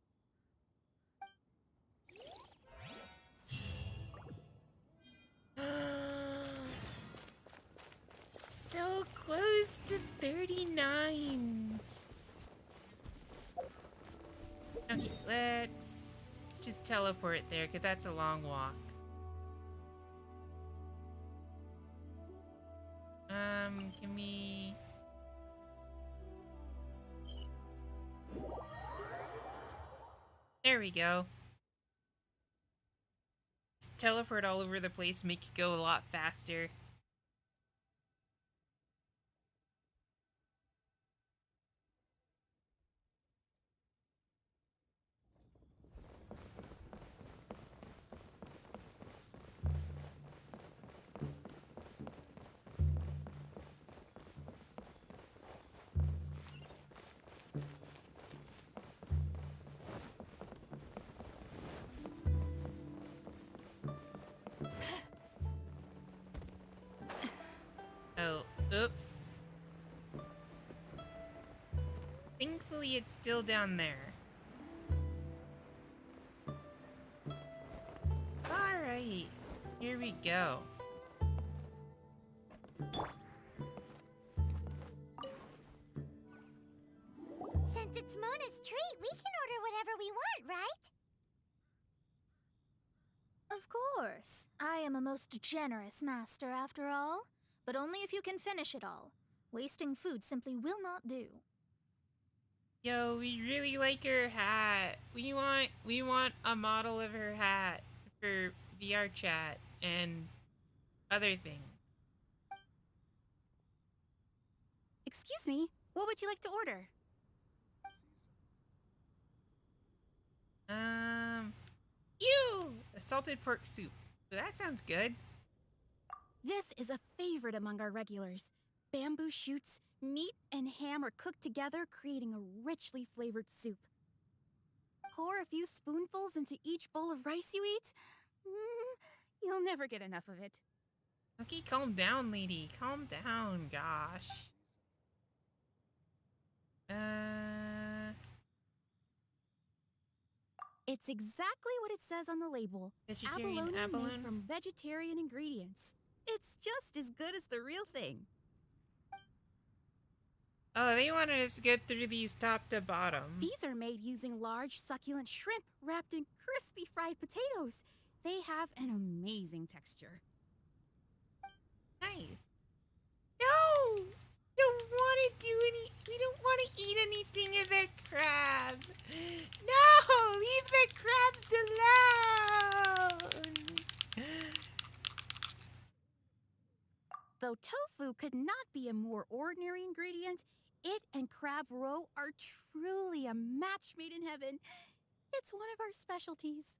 So close to 39. Okay, let's just teleport there, because that's a long walk. Can we... There we go. Just teleport all over the place, make it go a lot faster. Oh, oops. Thankfully, it's still down there. Alright, here we go. Since it's Mona's treat, we can order whatever we want, right? Of course. I am a most generous master, after all. But only if you can finish it all. Wasting food simply will not do. Yo, we really like her hat. We want a model of her hat for VR chat and other things. Excuse me, what would you like to order? A salted pork soup. That sounds good. This is a favorite among our regulars. Bamboo shoots, meat, and ham are cooked together, creating a richly flavored soup. Pour a few spoonfuls into each bowl of rice you eat. You'll never get enough of it. Okay, calm down, lady. Calm down, gosh. It's exactly what it says on the label. Vegetarian Abalone abalone? made from vegetarian ingredients. It's just as good as the real thing. Oh, they wanted us to get through these top to bottom. These are made using large, succulent shrimp wrapped in crispy fried potatoes. They have an amazing texture. Nice. No! We don't want to eat anything of the crab. No! Leave the crabs alone! Though tofu could not be a more ordinary ingredient, it and crab roe are truly a match made in heaven. It's one of our specialties.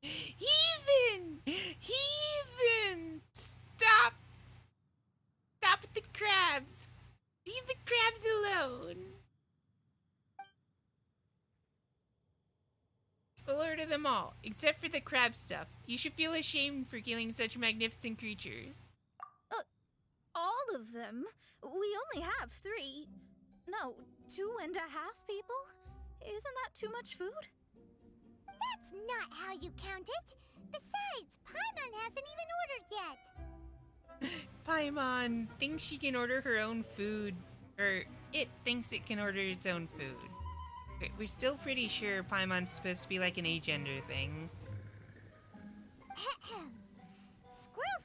Heathen! Heathen! Stop with the crabs! Leave the crabs alone! We'll order them all, except for the crab stuff. You should feel ashamed for killing such magnificent creatures. All of them? We only have 3. No, 2.5 people? Isn't that too much food? That's not how you count it. Besides, Paimon hasn't even ordered yet. Paimon thinks she can order her own food. Or it thinks it can order its own food. We're still pretty sure Paimon's supposed to be like an agender thing.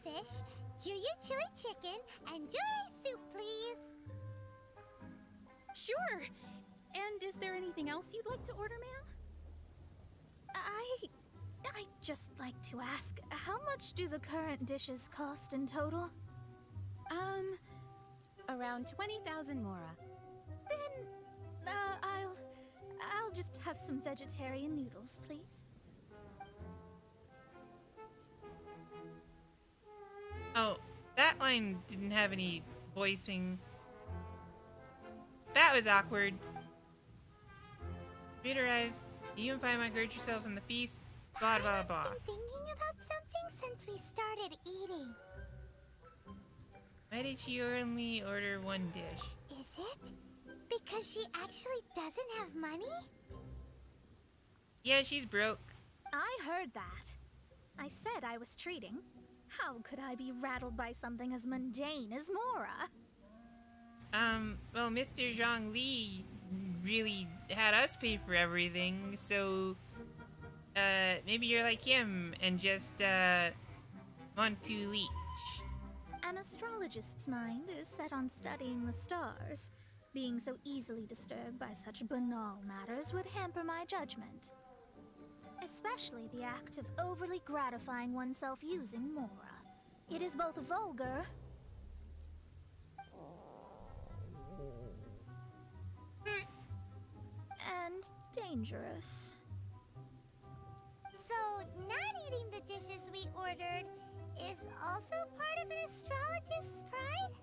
Squirrelfish, Juyu chili chicken, and jewelry soup, please. Sure. And is there anything else you'd like to order, ma'am? I'd just like to ask, how much do the current dishes cost in total? Around 20,000 mora. Then, I'll just have some vegetarian noodles, please. Oh, That line didn't have any voicing. That was awkward. Food arrives. You and Pai might gorge yourselves on the feast. Blah blah blah. I've been thinking about something since we started eating. Why did she only order one dish? Is it? Because she actually doesn't have money? Yeah, she's broke. I heard that. I said I was treating. How could I be rattled by something as mundane as Mora? Well, Mr. Zhongli really had us pay for everything, so, maybe you're like him and just, want to leech. An astrologist's mind is set on studying the stars. Being so easily disturbed by such banal matters would hamper my judgment. Especially the act of overly gratifying oneself using Mora. It is both vulgar and dangerous. So, not eating the dishes we ordered is also part of an astrologist's pride?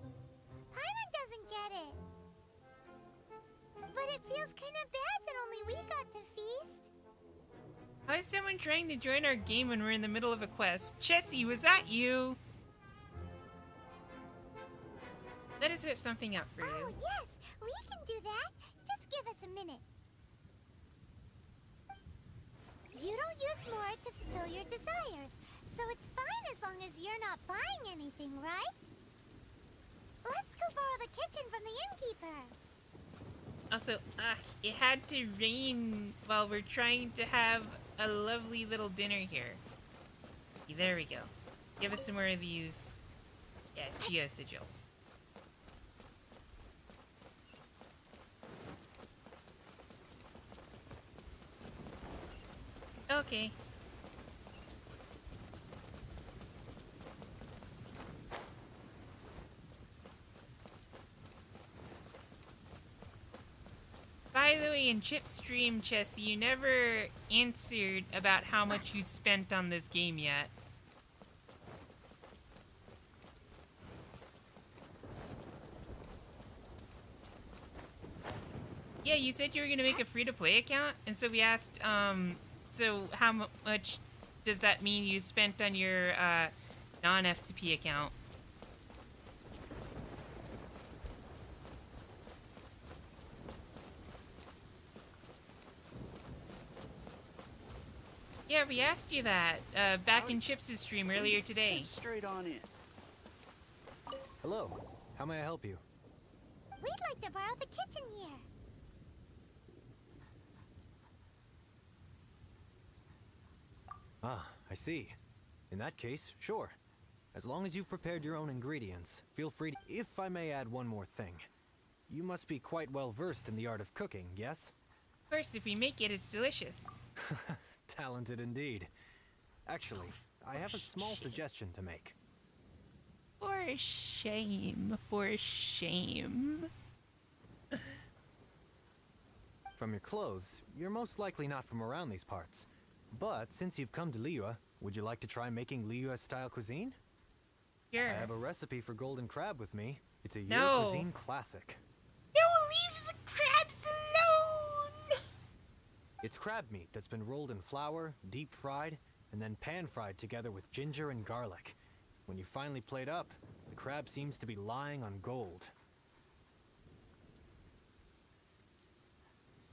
Paimon doesn't get it. But it feels kind of bad that only we got to feast. How is someone trying to join our game when we're in the middle of a quest? Chessie, was that you? Let us whip something up for you. Oh, yes! We can do that. Just give us a minute. You don't use Mora to fulfill your desires, so it's fine as long as you're not buying anything, right? Let's go borrow the kitchen from the innkeeper. Also, it had to rain while we're trying to have a lovely little dinner here. There we go. Give us some more of these, geosigils. Okay. By the way, in Chip's stream, Chessie, you never answered about how much you spent on this game yet. Yeah, you said you were gonna make a free-to-play account, and so we asked, so how much does that mean you spent on your, non-FTP account? Yeah, we asked you that, back in Chips' stream earlier today. Straight on in. Hello. How may I help you? We'd like to borrow the kitchen here. Ah, I see. In that case, sure. As long as you've prepared your own ingredients, feel free to... If I may add one more thing. You must be quite well versed in the art of cooking, yes? Of course, if we make it, it's delicious. Talented indeed. Actually, I have a small suggestion to make. For shame, for shame. From your clothes, you're most likely not from around these parts. But since you've come to Liyue, would you like to try making Liyue-style cuisine? Sure. I have a recipe for golden crab with me. It's a No. cuisine classic. No, leave the crabs alone! It's crab meat that's been rolled in flour, deep fried, and then pan fried together with ginger and garlic. When you finally plate up, the crab seems to be lying on gold.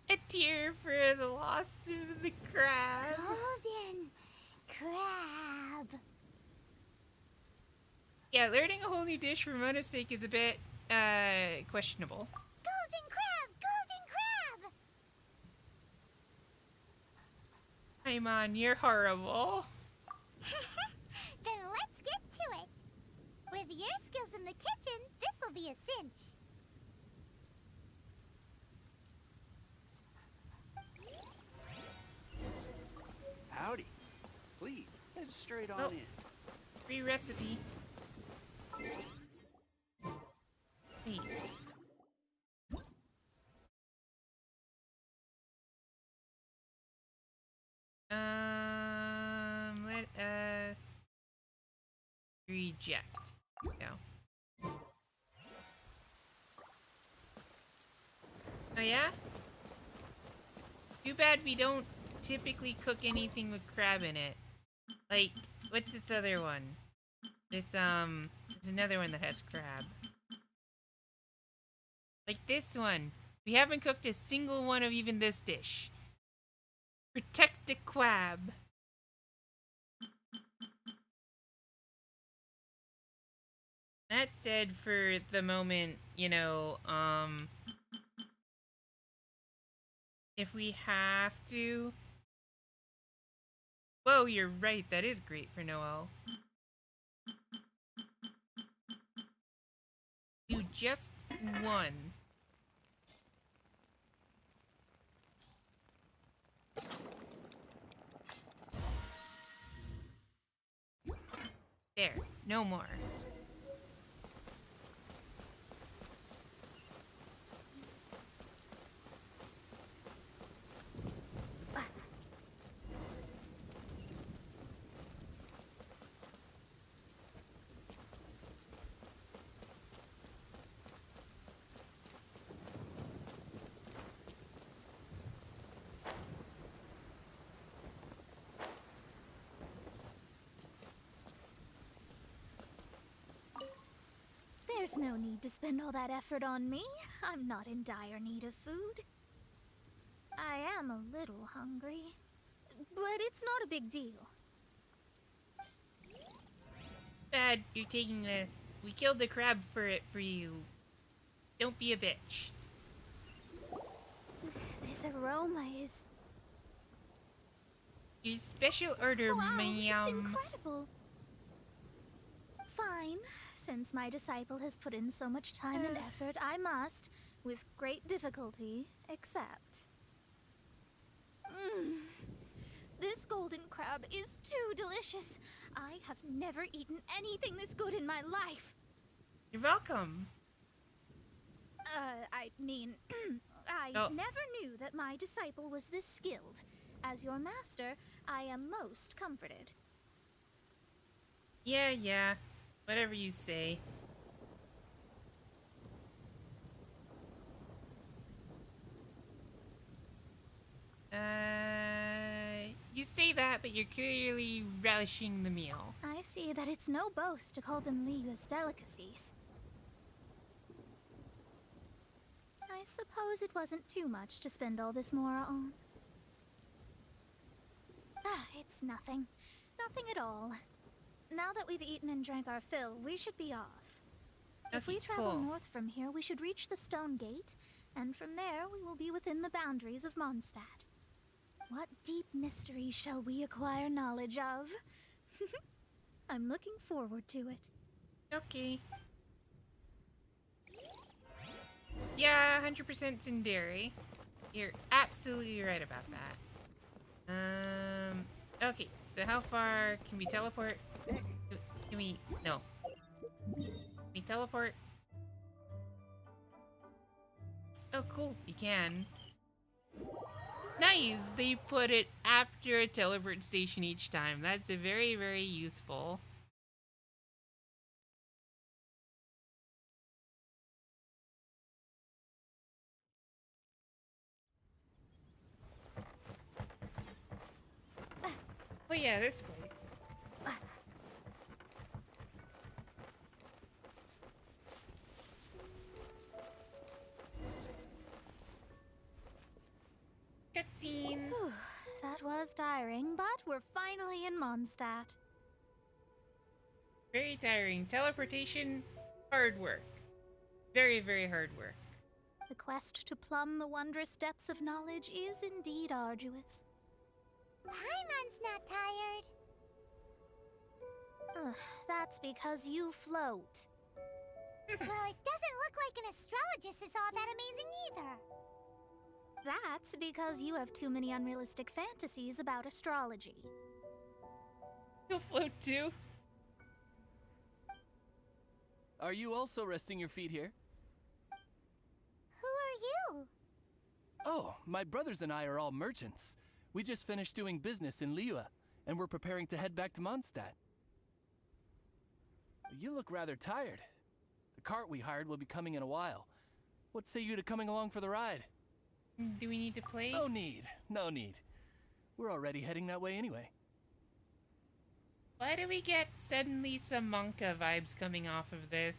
A tear for the loss of the crab. Golden crab. Yeah, learning a whole new dish for Mona's sake is a bit, questionable. Golden crab! Golden crab! Paimon, you're horrible. Then let's get to it. With your skills in the kitchen, this'll be a cinch. Howdy. Please, head straight on Oh. in. Free recipe. Wait. Let us reject. No. Oh yeah? Too bad we don't typically cook anything with crab in it. Like, what's this other one? There's another one that has crab. Like this one. We haven't cooked a single one of even this dish. Protect the crab. That said, for the moment, you know, if we have to... Whoa, you're right, that is great for Noel. Do just one. There, no more. There's no need to spend all that effort on me. I'm not in dire need of food. I am a little hungry, but it's not a big deal. Dad, you're taking this. We killed the crab for you. Don't be a bitch. This aroma is... Your special order, wow, ma'am. It's incredible. Fine. Since my disciple has put in so much time and effort, I must, with great difficulty, accept. This golden crab is too delicious. I have never eaten anything this good in my life. You're welcome. I mean, I never knew that my disciple was this skilled. As your master, I am most comforted. Yeah. Whatever you say. You say that, but you're clearly relishing the meal. I see that it's no boast to call them Liga's delicacies. I suppose it wasn't too much to spend all this mora on. It's nothing. Nothing at all. Now that we've eaten and drank our fill, we should be off. Okay, if we travel cool. north from here, we should reach the Stone Gate, and from there we will be within the boundaries of Mondstadt. What deep mysteries shall we acquire knowledge of? I'm looking forward to it. Okay. Yeah, 100% Tsundere. You're absolutely right about that. Okay, so how far can we teleport? Can we... No. Can we teleport? Oh, cool, you can. Nice! They put it after a teleport station each time. That's a very, very useful. Oh yeah, this way. Cutscene. That was tiring, but we're finally in Mondstadt. Very tiring. Teleportation, hard work. Very, very hard work. The quest to plumb the wondrous depths of knowledge is indeed arduous. Paimon's not tired. That's because you float. Well, it doesn't look like an astrologist is all that amazing either. That's because you have too many unrealistic fantasies about astrology. You'll float too. Are you also resting your feet here? Who are you? Oh, my brothers and I are all merchants. We just finished doing business in Liyue, and we're preparing to head back to Mondstadt. You look rather tired. The cart we hired will be coming in a while. What say you to coming along for the ride? Do we need to play? No need. No need. We're already heading that way anyway. Why do we get suddenly some Monka vibes coming off of this?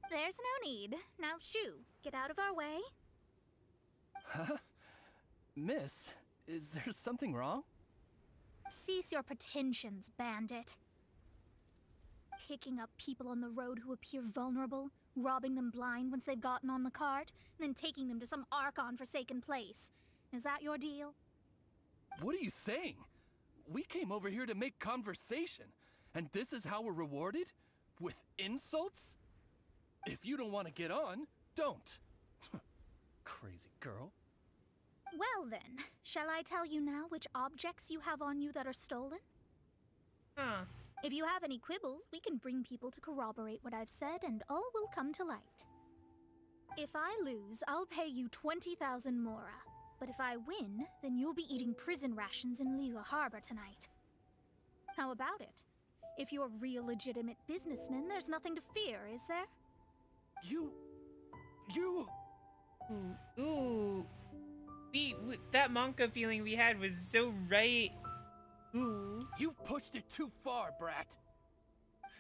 There's no need. Now, shoo, get out of our way. Huh? Miss, is there something wrong? Cease your pretensions, bandit. Picking up people on the road who appear vulnerable, robbing them blind once they've gotten on the cart, and then taking them to some Archon-forsaken place. Is that your deal? What are you saying? We came over here to make conversation, and this is how we're rewarded? With insults? If you don't want to get on, don't. Crazy girl. Well then, shall I tell you now which objects you have on you that are stolen? Huh. If you have any quibbles, we can bring people to corroborate what I've said, and all will come to light. If I lose, I'll pay you 20,000 mora. But if I win, then you'll be eating prison rations in Liwa Harbor tonight. How about it? If you're real legitimate businessmen, there's nothing to fear, is there? You... Ooh. That Monka feeling we had was so right. Ooh. You've pushed it too far, brat.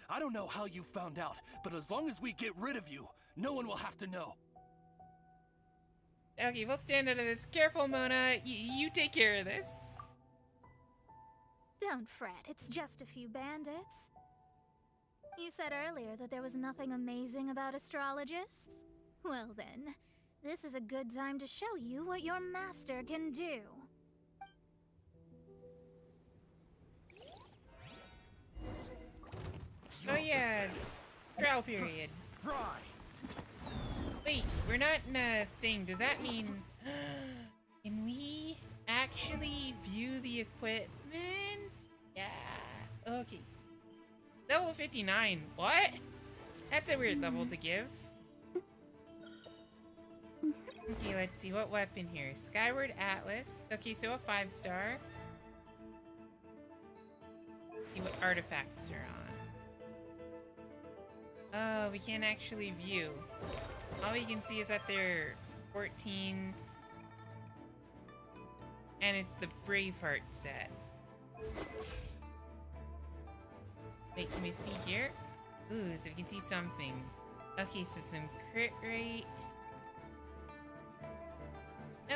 I don't know how you found out, but as long as we get rid of you, no one will have to know. Okay, we'll stand out of this. Careful, Mona. You take care of this. Don't fret, it's just a few bandits. You said earlier that there was nothing amazing about astrologists? Well then, this is a good time to show you what your master can do. Oh yeah, trial period. Fry. Wait, we're not in a thing. Does that mean... Can we actually view the equipment? Yeah. Okay. Level 59. What? That's a weird level to give. Okay, let's see. What weapon here? Skyward Atlas. Okay, so a 5-star. See what artifacts are on. Oh, we can't actually view. All we can see is that they're 14. And it's the Braveheart set. Wait, can we see here? Ooh, so we can see something. Okay, so some crit rate.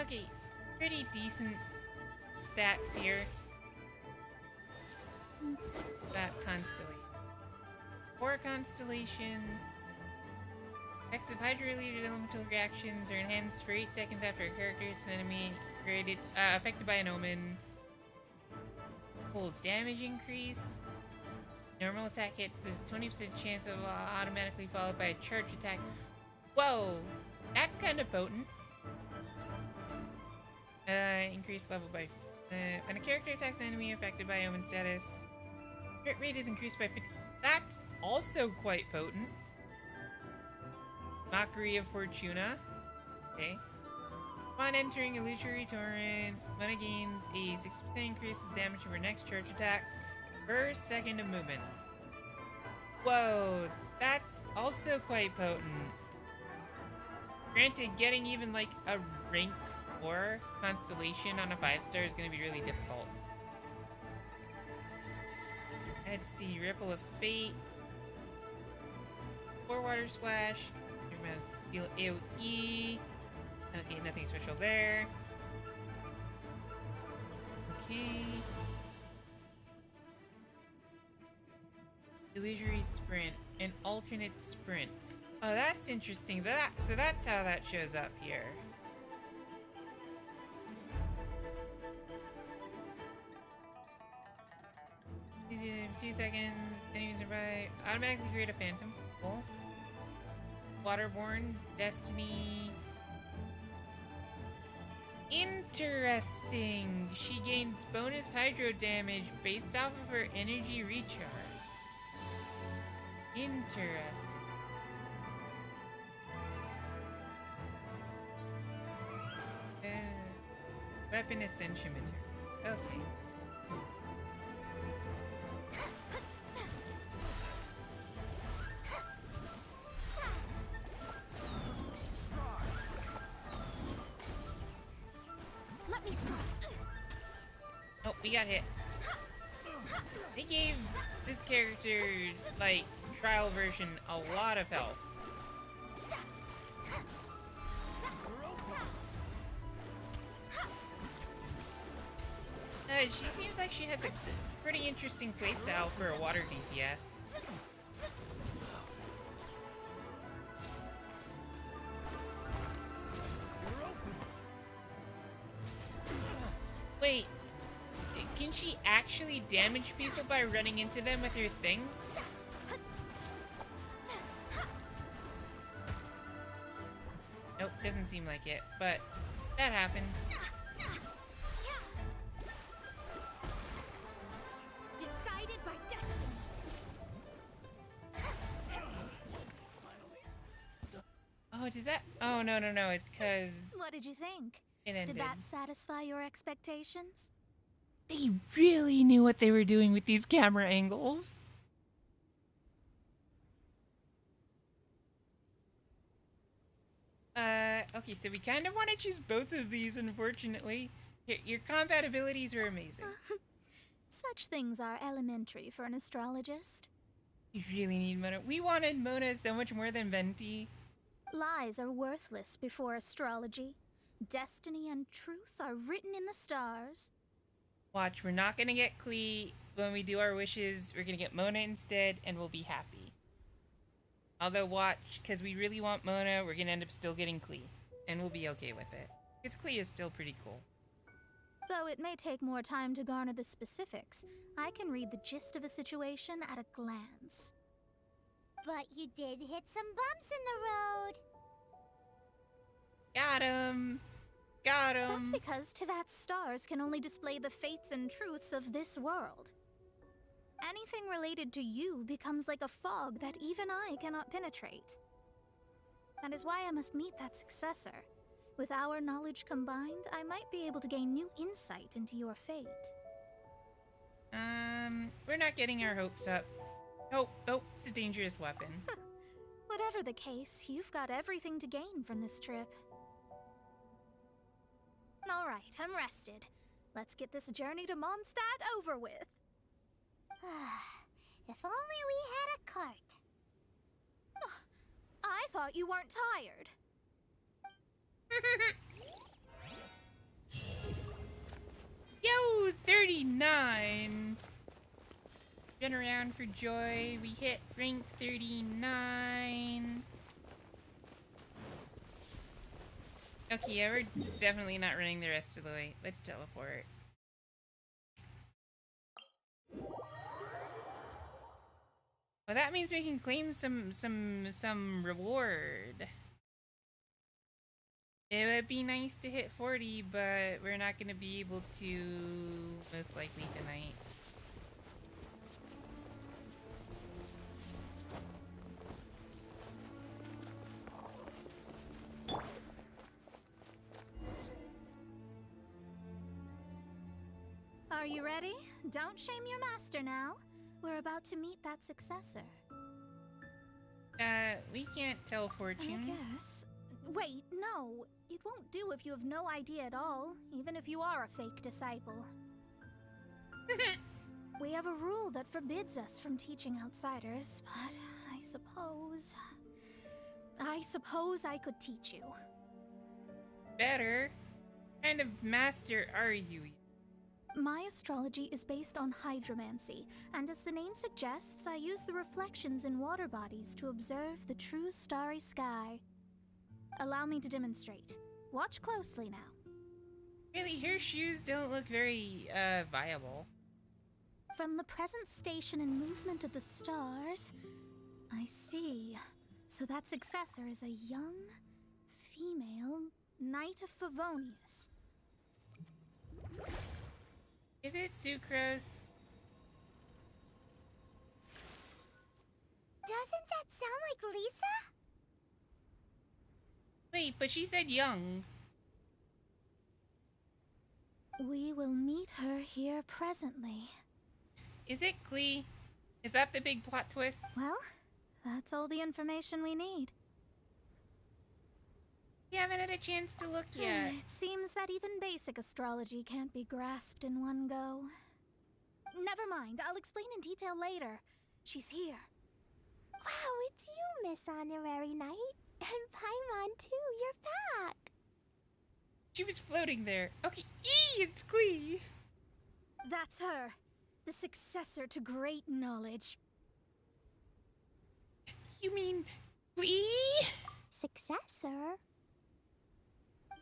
Okay, pretty decent stats here. That constellation. 4 constellation. Effects of hydro-related elemental reactions are enhanced for 8 seconds after a character is an enemy created affected by an omen. Full damage increase. Normal attack hits. There's a 20% chance of automatically followed by a charge attack. Whoa, that's kind of potent. Increased level by when a character attacks an enemy affected by omen status, crit rate is increased by 50. That's also quite potent. Mockery of Fortuna. Okay. Upon entering Illusory Torrent, Mana gains a 6% increase in damage for next charge attack per second of movement. Whoa, that's also quite potent. Granted, getting even like a rank 4 constellation on a 5-star is going to be really difficult. Let's see, Ripple of Fate. 4 Water Splash. Feel AoE. Okay, nothing special there. Okay. Illusory Sprint. An alternate sprint. Oh, that's interesting. So that's how that shows up here. For 2 seconds, enemies nearby automatically create a phantom. Cool. Waterborne, Destiny. Interesting. She gains bonus hydro damage based off of her energy recharge. Interesting. Weapon Ascension material. Okay. We got hit. They gave this character's, like, trial version a lot of health. She seems like she has a pretty interesting playstyle for a water DPS. Wait, can she actually damage people by running into them with her thing? Nope, doesn't seem like it, but that happens. Decided by destiny. Oh, does that? Oh, no, it's because What did you think? it ended. Did that satisfy your expectations? They really knew what they were doing with these camera angles. Okay, so we kind of want to choose both of these, unfortunately. Your compatibilities are amazing. Such things are elementary for an astrologist. You really need Mona. We wanted Mona so much more than Venti. Lies are worthless before astrology. Destiny and truth are written in the stars. Watch, we're not gonna get Klee when we do our wishes. We're gonna get Mona instead, and we'll be happy. Although, watch, because we really want Mona, we're gonna end up still getting Klee. And we'll be okay with it. Because Klee is still pretty cool. Though it may take more time to garner the specifics, I can read the gist of a situation at a glance. But you did hit some bumps in the road. Got him! Got him! That's because Tivat's stars can only display the fates and truths of this world. Anything related to you becomes like a fog that even I cannot penetrate. That is why I must meet that successor. With our knowledge combined, I might be able to gain new insight into your fate. We're not getting our hopes up. Oh, it's a dangerous weapon. Whatever the case, you've got everything to gain from this trip. Alright, I'm rested. Let's get this journey to Mondstadt over with. If only we had a cart. I thought you weren't tired. Yo, 39! Run around for joy. We hit rank 39. Okay, yeah, we're definitely not running the rest of the way. Let's teleport. Well, that means we can claim some reward. It would be nice to hit 40, but we're not going to be able to most likely tonight. Are you ready? Don't shame your master now. We're about to meet that successor. We can't tell fortunes. I guess. Wait, no. It won't do if you have no idea at all, even if you are a fake disciple. We have a rule that forbids us from teaching outsiders, but I suppose I could teach you. Better. What kind of master are you? My astrology is based on hydromancy, and as the name suggests, I use the reflections in water bodies to observe the true starry sky. Allow me to demonstrate. Watch closely now. Really, her shoes don't look very, viable. From the present station and movement of the stars, I see. So that successor is a young, female Knight of Favonius. Is it Sucrose? Doesn't that sound like Lisa? Wait, but she said young. We will meet her here presently. Is it Klee? Is that the big plot twist? Well, that's all the information we need. You haven't had a chance to look yet. It seems that even basic astrology can't be grasped in one go. Never mind, I'll explain in detail later. She's here. Wow, it's you, Miss Honorary Knight. And Paimon, too. You're back. She was floating there. Okay, it's Klee. That's her. The successor to great knowledge. You mean Klee? Successor?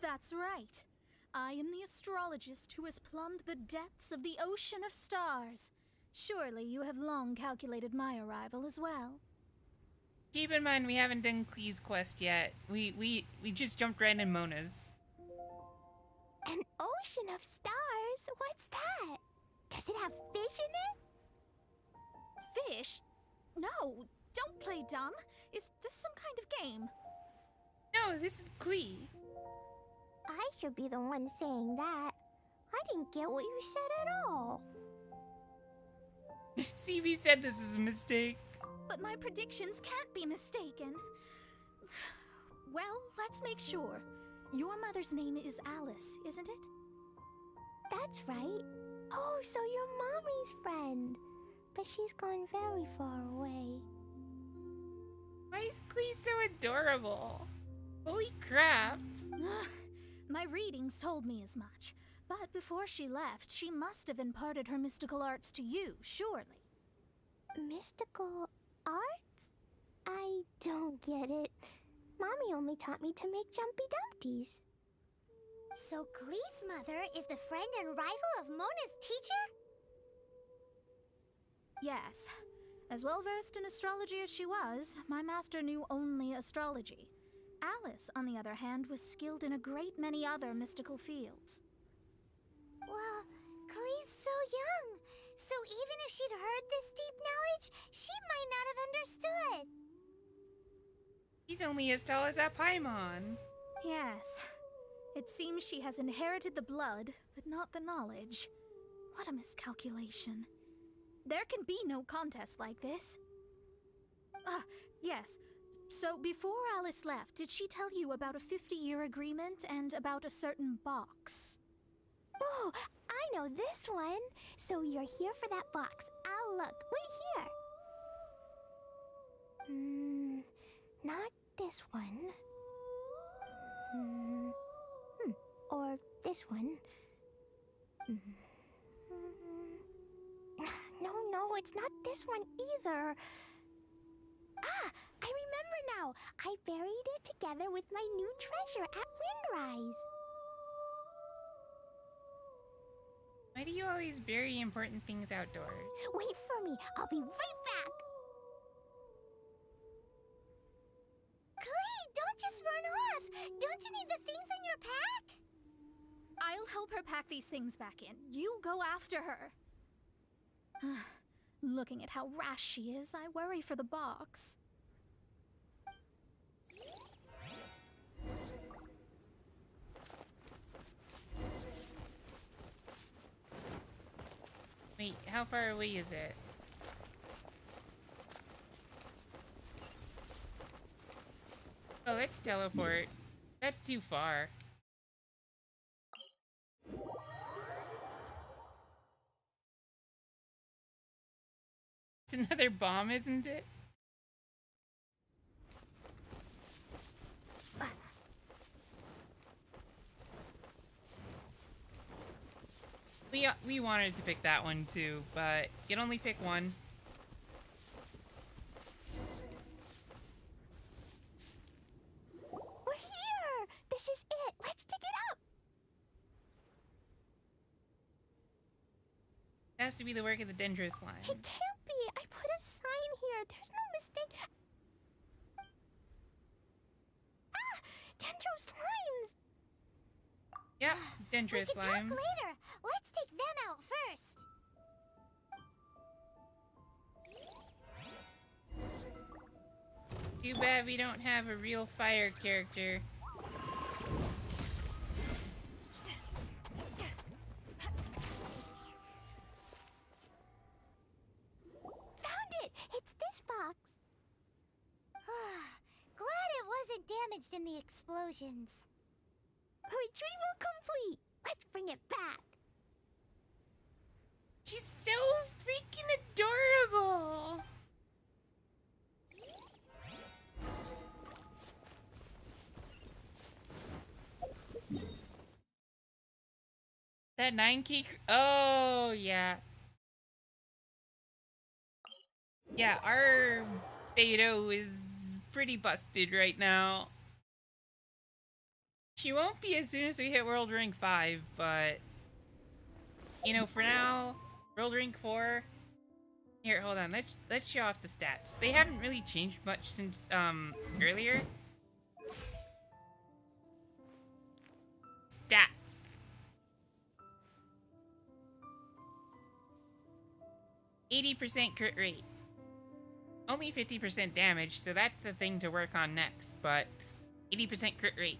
That's right. I am the astrologist who has plumbed the depths of the ocean of stars. Surely you have long calculated my arrival as well. Keep in mind we haven't done Klee's quest yet. We just jumped right in Mona's. An ocean of stars? What's that? Does it have fish in it? Fish? No, don't play dumb. Is this some kind of game? No, this is Klee. I should be the one saying that. I didn't get what you said at all. CV said this was a mistake. But my predictions can't be mistaken. Well, let's make sure. Your mother's name is Alice, isn't it? That's right. Oh, so you're Mommy's friend. But she's gone very far away. Why is Klee so adorable? Holy crap. My readings told me as much. But before she left, she must have imparted her mystical arts to you, surely. Mystical arts? I don't get it. Mommy only taught me to make jumpy dumpties. So Klee's mother is the friend and rival of Mona's teacher? Yes. As well versed in astrology as she was, my master knew only astrology. Alice, on the other hand, was skilled in a great many other mystical fields. Well, Klee's so young. So even if she'd heard this deep knowledge, she might not have understood. He's only as tall as that Paimon. Yes. It seems she has inherited the blood, but not the knowledge. What a miscalculation. There can be no contest like this. Yes. So before Alice left, did she tell you about a 50-year agreement and about a certain box? Oh, I know this one. So you're here for that box. I'll look. Wait here. Not this one. Or this one. No, it's not this one either. Ah, I remember now. I buried it together with my new treasure at Windrise. Why do you always bury important things outdoors? Wait for me. I'll be right back. Klee, don't just run off. Don't you need the things in your pack? I'll help her pack these things back in. You go after her. Looking at how rash she is, I worry for the box. Wait, how far away is it? Oh, let's teleport. That's too far. It's another bomb, isn't it? We wanted to pick that one too, but you can only pick one. We're here! This is it! Let's dig it up! It has to be the work of the Dendro slime. It can't be! I put a sign here! There's no mistake! Ah! Dendro slimes! Yep, Dendro We can talk slime. later! Let's take them out first! Too bad we don't have a real fire character. Found it! It's this box! Glad it wasn't damaged in the explosions. Retrieval complete! Let's bring it back! She's so freaking adorable. That 9 key. Oh, yeah. Yeah, our Beto is pretty busted right now. She won't be as soon as we hit World Rank 5, but you know, for now, World Rank 4. Here, hold on. Let's show off the stats. They haven't really changed much since earlier. Stats. %80 crit rate. Only 50% damage, so that's the thing to work on next, but 80% crit rate.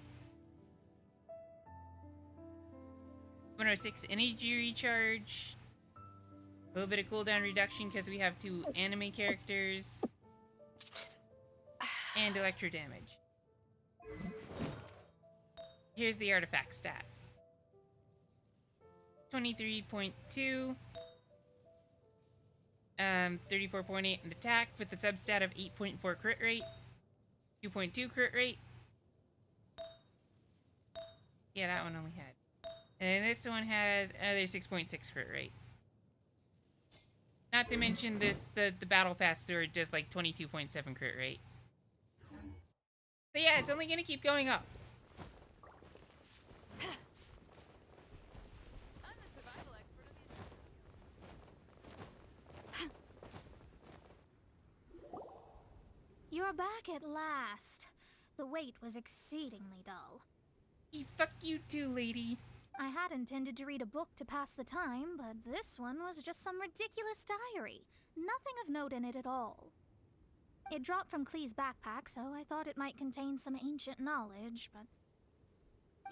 106 energy recharge. A little bit of cooldown reduction because we have 2 anime characters. And electro damage. Here's the artifact stats. 23.2. 34.8 in attack with the substat of 8.4 crit rate. 2.2 crit rate. Yeah, that one only had. And this one has another 6.6 crit rate. Not to mention this, the battle pass sword does like 22.7 crit rate. So yeah, it's only gonna keep going up. You're back at last. The wait was exceedingly dull. Fuck you too, lady. I had intended to read a book to pass the time, but this one was just some ridiculous diary. Nothing of note in it at all. It dropped from Klee's backpack, so I thought it might contain some ancient knowledge, but...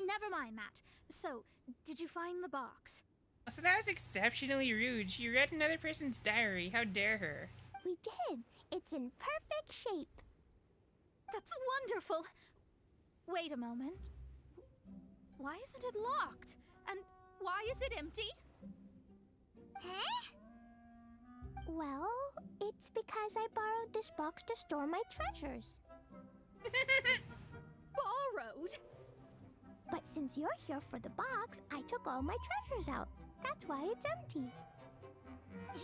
Never mind that. So, did you find the box? So that was exceptionally rude. She read another person's diary. How dare her? We did. It's in perfect shape. That's wonderful. Wait a moment. Why isn't it locked? And why is it empty? Huh? Well, it's because I borrowed this box to store my treasures. Borrowed? But since you're here for the box, I took all my treasures out. That's why it's empty.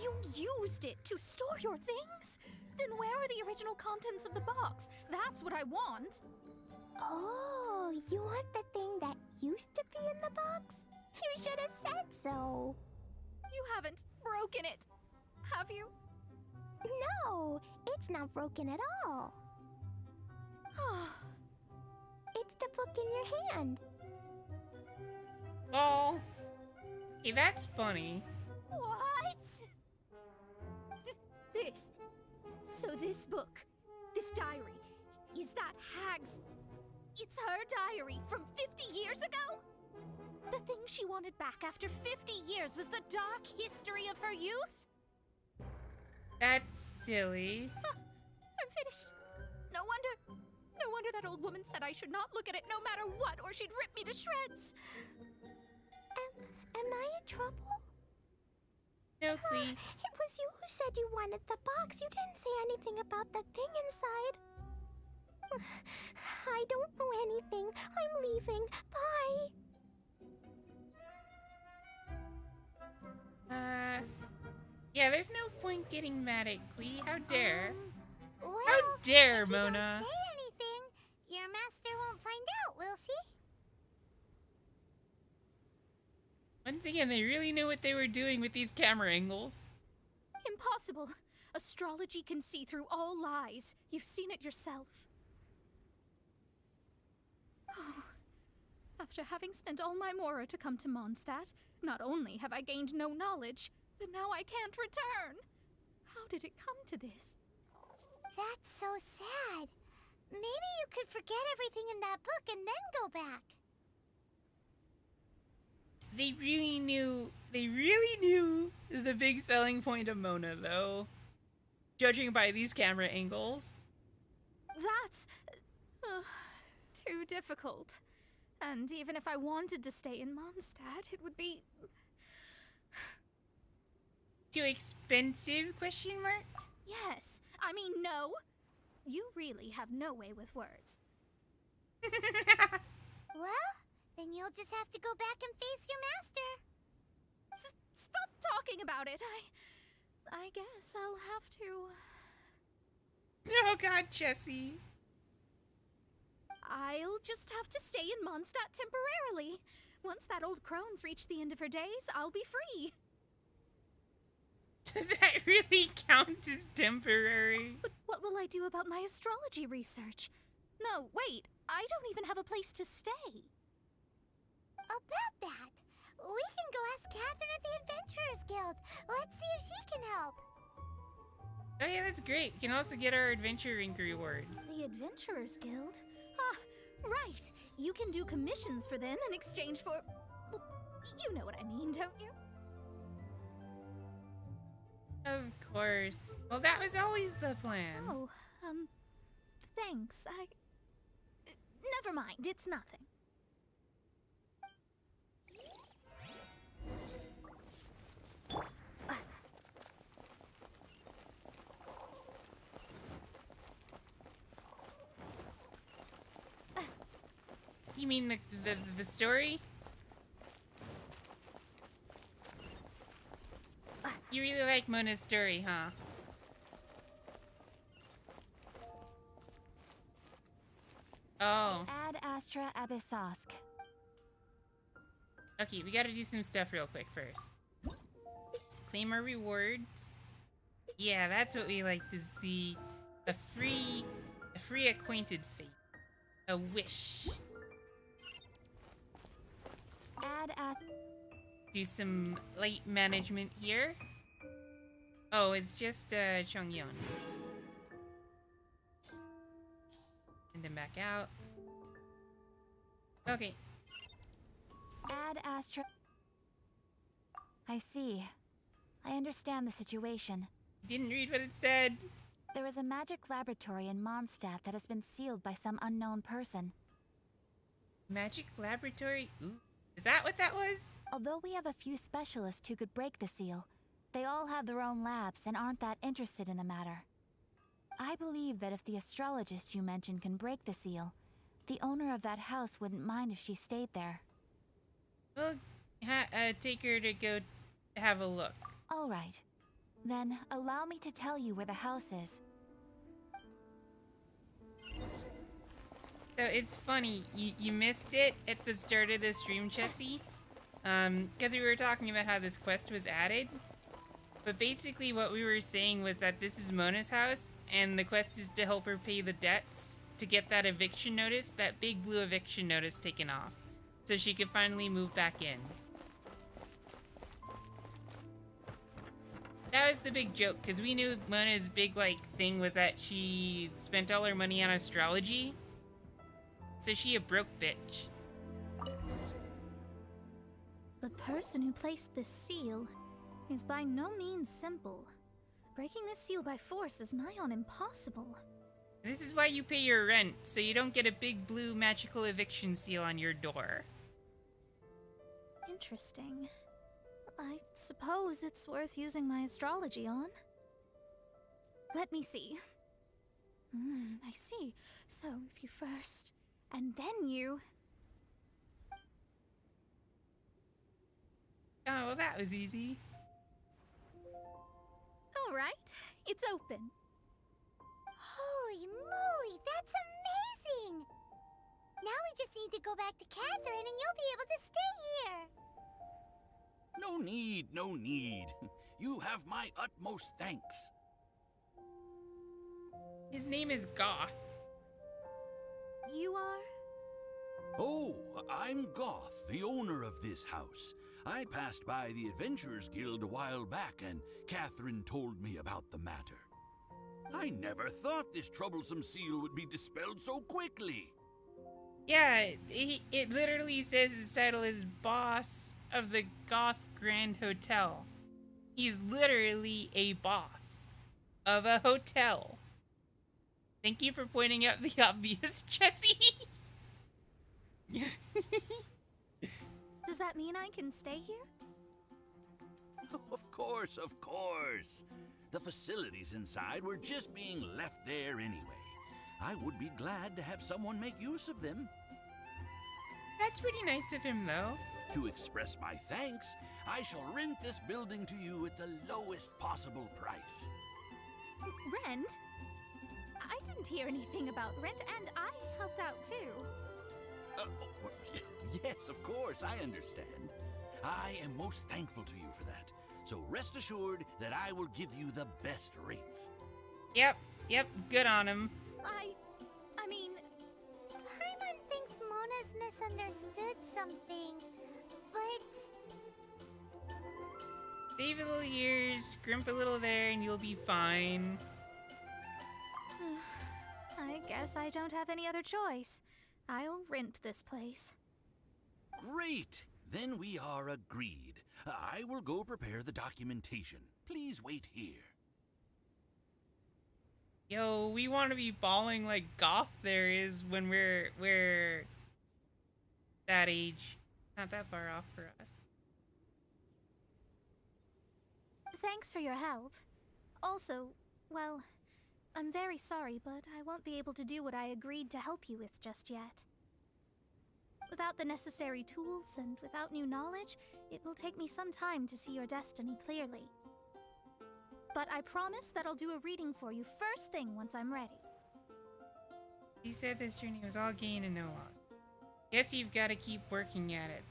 You used it to store your things? Then where are the original contents of the box? That's what I want. Oh, you want the thing that used to be in the box? You should have said so. You haven't broken it, have you? No, it's not broken at all. It's the book in your hand. Oh. Hey, that's funny. What? This. So this book, this diary, is that hag's... It's her diary from 50 years ago? The thing she wanted back after 50 years was the dark history of her youth? That's silly. I'm finished. No wonder that old woman said I should not look at it no matter what, or she'd rip me to shreds. Am I in trouble? No, Klee. It was you who said you wanted the box. You didn't say anything about the thing inside. I don't know anything. I'm leaving. Bye. Yeah, there's no point getting mad at Klee. How dare? Well, How dare, if you Mona? don't say anything, your master won't find out, will she? Once again, they really knew what they were doing with these camera angles. Impossible. Astrology can see through all lies. You've seen it yourself. After having spent all my mora to come to Mondstadt, not only have I gained no knowledge, but now I can't return. How did it come to this? That's so sad. Maybe you could forget everything in that book and then go back. They really knew the big selling point of Mona, though. Judging by these camera angles. That's... too difficult. And even if I wanted to stay in Mondstadt, it would be... Too expensive, question mark? Yes. I mean, no. You really have no way with words. Well, then you'll just have to go back and face your master. Stop talking about it. I guess I'll have to... Oh god, Jessie. I'll just have to stay in Mondstadt temporarily. Once that old crone's reached the end of her days, I'll be free. Does that really count as temporary? But what will I do about my astrology research? No, wait. I don't even have a place to stay. About that, we can go ask Catherine at the Adventurers Guild. Let's see if she can help. Oh yeah, that's great. We can also get our adventure ink rewards. The Adventurers Guild? Ah, right. You can do commissions for them in exchange for... Well, you know what I mean, don't you? Of course. Well, that was always the plan. Oh, thanks. Never mind, it's nothing. You mean the story? You really like Mona's story, huh? Oh. Ad Astra Abyssosk. Okay, we gotta do some stuff real quick first. Claim our rewards. Yeah, that's what we like to see. A free acquainted fate. A wish. Do some light management here. Oh, it's just Chongyeon. And then back out. Okay. Ad Astra. I see. I understand the situation. Didn't read what it said. There is a magic laboratory in Mondstadt that has been sealed by some unknown person. Magic laboratory? Ooh. Is that what that was? Although we have a few specialists who could break the seal, they all have their own labs and aren't that interested in the matter. I believe that if the astrologist you mentioned can break the seal, the owner of that house wouldn't mind if she stayed there. Well, take her to go have a look. All right. Then allow me to tell you where the house is. So it's funny, you missed it at the start of the stream, Chessie. Because we were talking about how this quest was added. But basically what we were saying was that this is Mona's house, and the quest is to help her pay the debts to get that eviction notice, that big blue eviction notice taken off. So she could finally move back in. That was the big joke, because we knew Mona's big, thing was that she spent all her money on astrology. So she a broke bitch. The person who placed this seal is by no means simple. Breaking this seal by force is nigh on impossible. This is why you pay your rent, so you don't get a big blue magical eviction seal on your door. Interesting. I suppose it's worth using my astrology on. Let me see. I see. So, if you first, and then you... Oh, well that was easy. Alright, it's open. Holy moly, that's amazing! Now we just need to go back to Catherine and you'll be able to stay here! No need, no need. You have my utmost thanks. His name is Goth. You are? Oh, I'm Goth, the owner of this house. I passed by the Adventurers Guild a while back, and Catherine told me about the matter. I never thought this troublesome seal would be dispelled so quickly. Yeah, it literally says his title is Boss of the Goth Grand Hotel. He's literally a boss of a hotel. Thank you for pointing out the obvious, Jessie. Does that mean I can stay here? Of course, of course. The facilities inside were just being left there anyway. I would be glad to have someone make use of them. That's pretty nice of him, though. To express my thanks, I shall rent this building to you at the lowest possible price. Rent? I didn't hear anything about rent, and I helped out too. Yes, of course, I understand. I am most thankful to you for that. So rest assured that I will give you the best rates. Yep, good on him. I mean... Paimon thinks Mona's misunderstood something, but... Save a little here, scrimp a little there, and you'll be fine. I guess I don't have any other choice. I'll rent this place. Great! Then we are agreed. I will go prepare the documentation. Please wait here. Yo, we want to be bawling like Goth there is when we're that age. Not that far off for us. Thanks for your help. Also, well, I'm very sorry, but I won't be able to do what I agreed to help you with just yet. Without the necessary tools and without new knowledge, it will take me some time to see your destiny clearly. But I promise that I'll do a reading for you first thing once I'm ready. He said this journey was all gain and no loss. Guess you've got to keep working at it.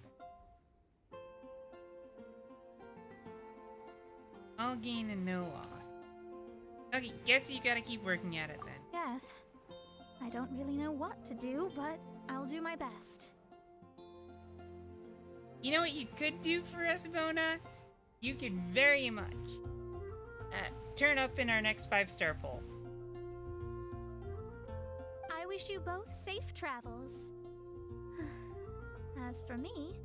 All gain and no loss. Okay, guess you gotta keep working at it then. Yes. I don't really know what to do, but I'll do my best. You know what you could do for us, Mona? You could very much turn up in our next 5-star poll. I wish you both safe travels. As for me,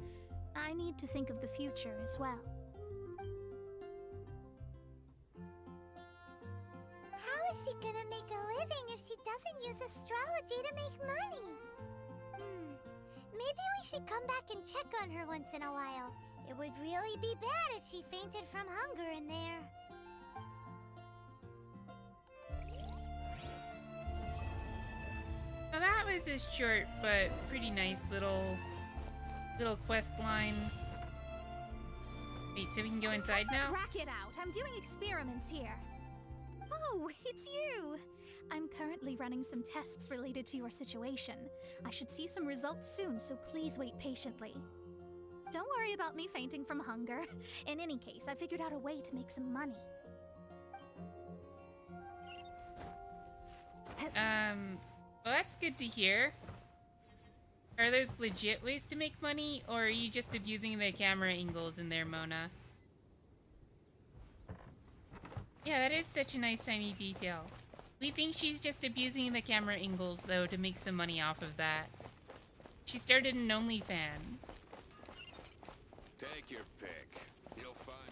I need to think of the future as well. How is she gonna make a living if she doesn't use astrology to make money? Maybe we should come back and check on her once in a while. It would really be bad if she fainted from hunger in there. Now that was a short but pretty nice little quest line. Wait, so we can go inside now? Crack it out! I'm doing experiments here. Oh, it's you! I'm currently running some tests related to your situation. I should see some results soon, so please wait patiently. Don't worry about me fainting from hunger. In any case, I figured out a way to make some money. Well, that's good to hear. Are those legit ways to make money, or are you just abusing the camera angles in there, Mona? Yeah, that is such a nice tiny detail. We think she's just abusing the camera angles, though, to make some money off of that. She started an OnlyFans. Take your pick. You'll find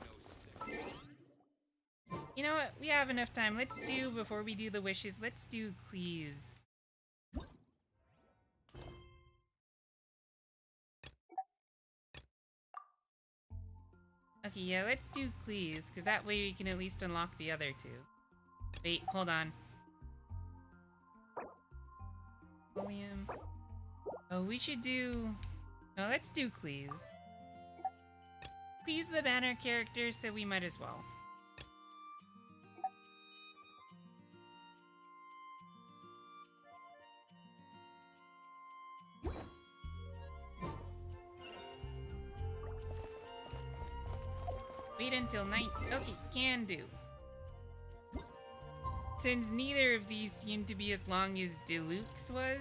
no... You know what? We have enough time. Let's do, before we do the wishes, let's do Cleese. Okay, yeah, let's do Cleese, because that way we can at least unlock the other two. Wait, hold on. William. Oh, we should do... No, let's do Cleese. Cleese the banner character, so we might as well. Wait until night. Okay, can do. Since neither of these seem to be as long as Deluxe was.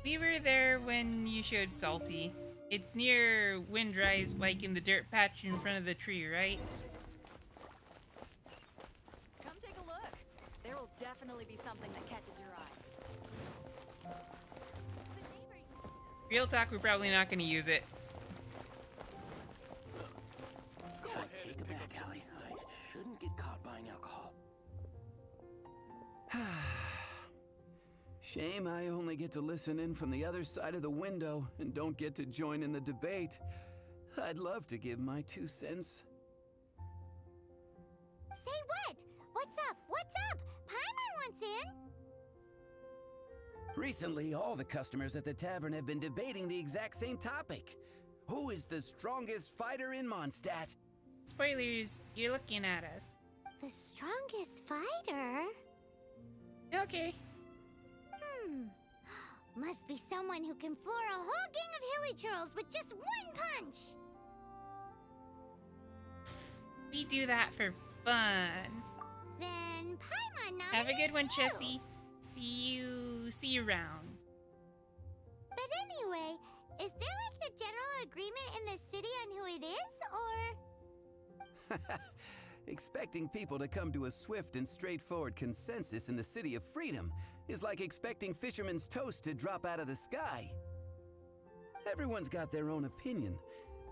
We were there when you showed Salty. It's near Windrise, like in the dirt patch in front of the tree, right? Come take a look. There will definitely be something that catches your eye. Real talk, we're probably not going to use it. If I take it back, Allie, I shouldn't get caught buying alcohol. Shame I only get to listen in from the other side of the window and don't get to join in the debate. I'd love to give my 2 cents. Say what? What's up? What's up? Paimon wants in. Recently, all the customers at the tavern have been debating the exact same topic. Who is the strongest fighter in Mondstadt? Spoilers, you're looking at us. The strongest fighter? Okay. Must be someone who can floor a whole gang of hilly churls with just one punch. We do that for fun. Then Paimon nominates Have a good one, you. Jessie. See you around. But anyway, is there like a general agreement in the city on who it is, or? Expecting people to come to a swift and straightforward consensus in the City of Freedom is like expecting fisherman's toast to drop out of the sky. Everyone's got their own opinion,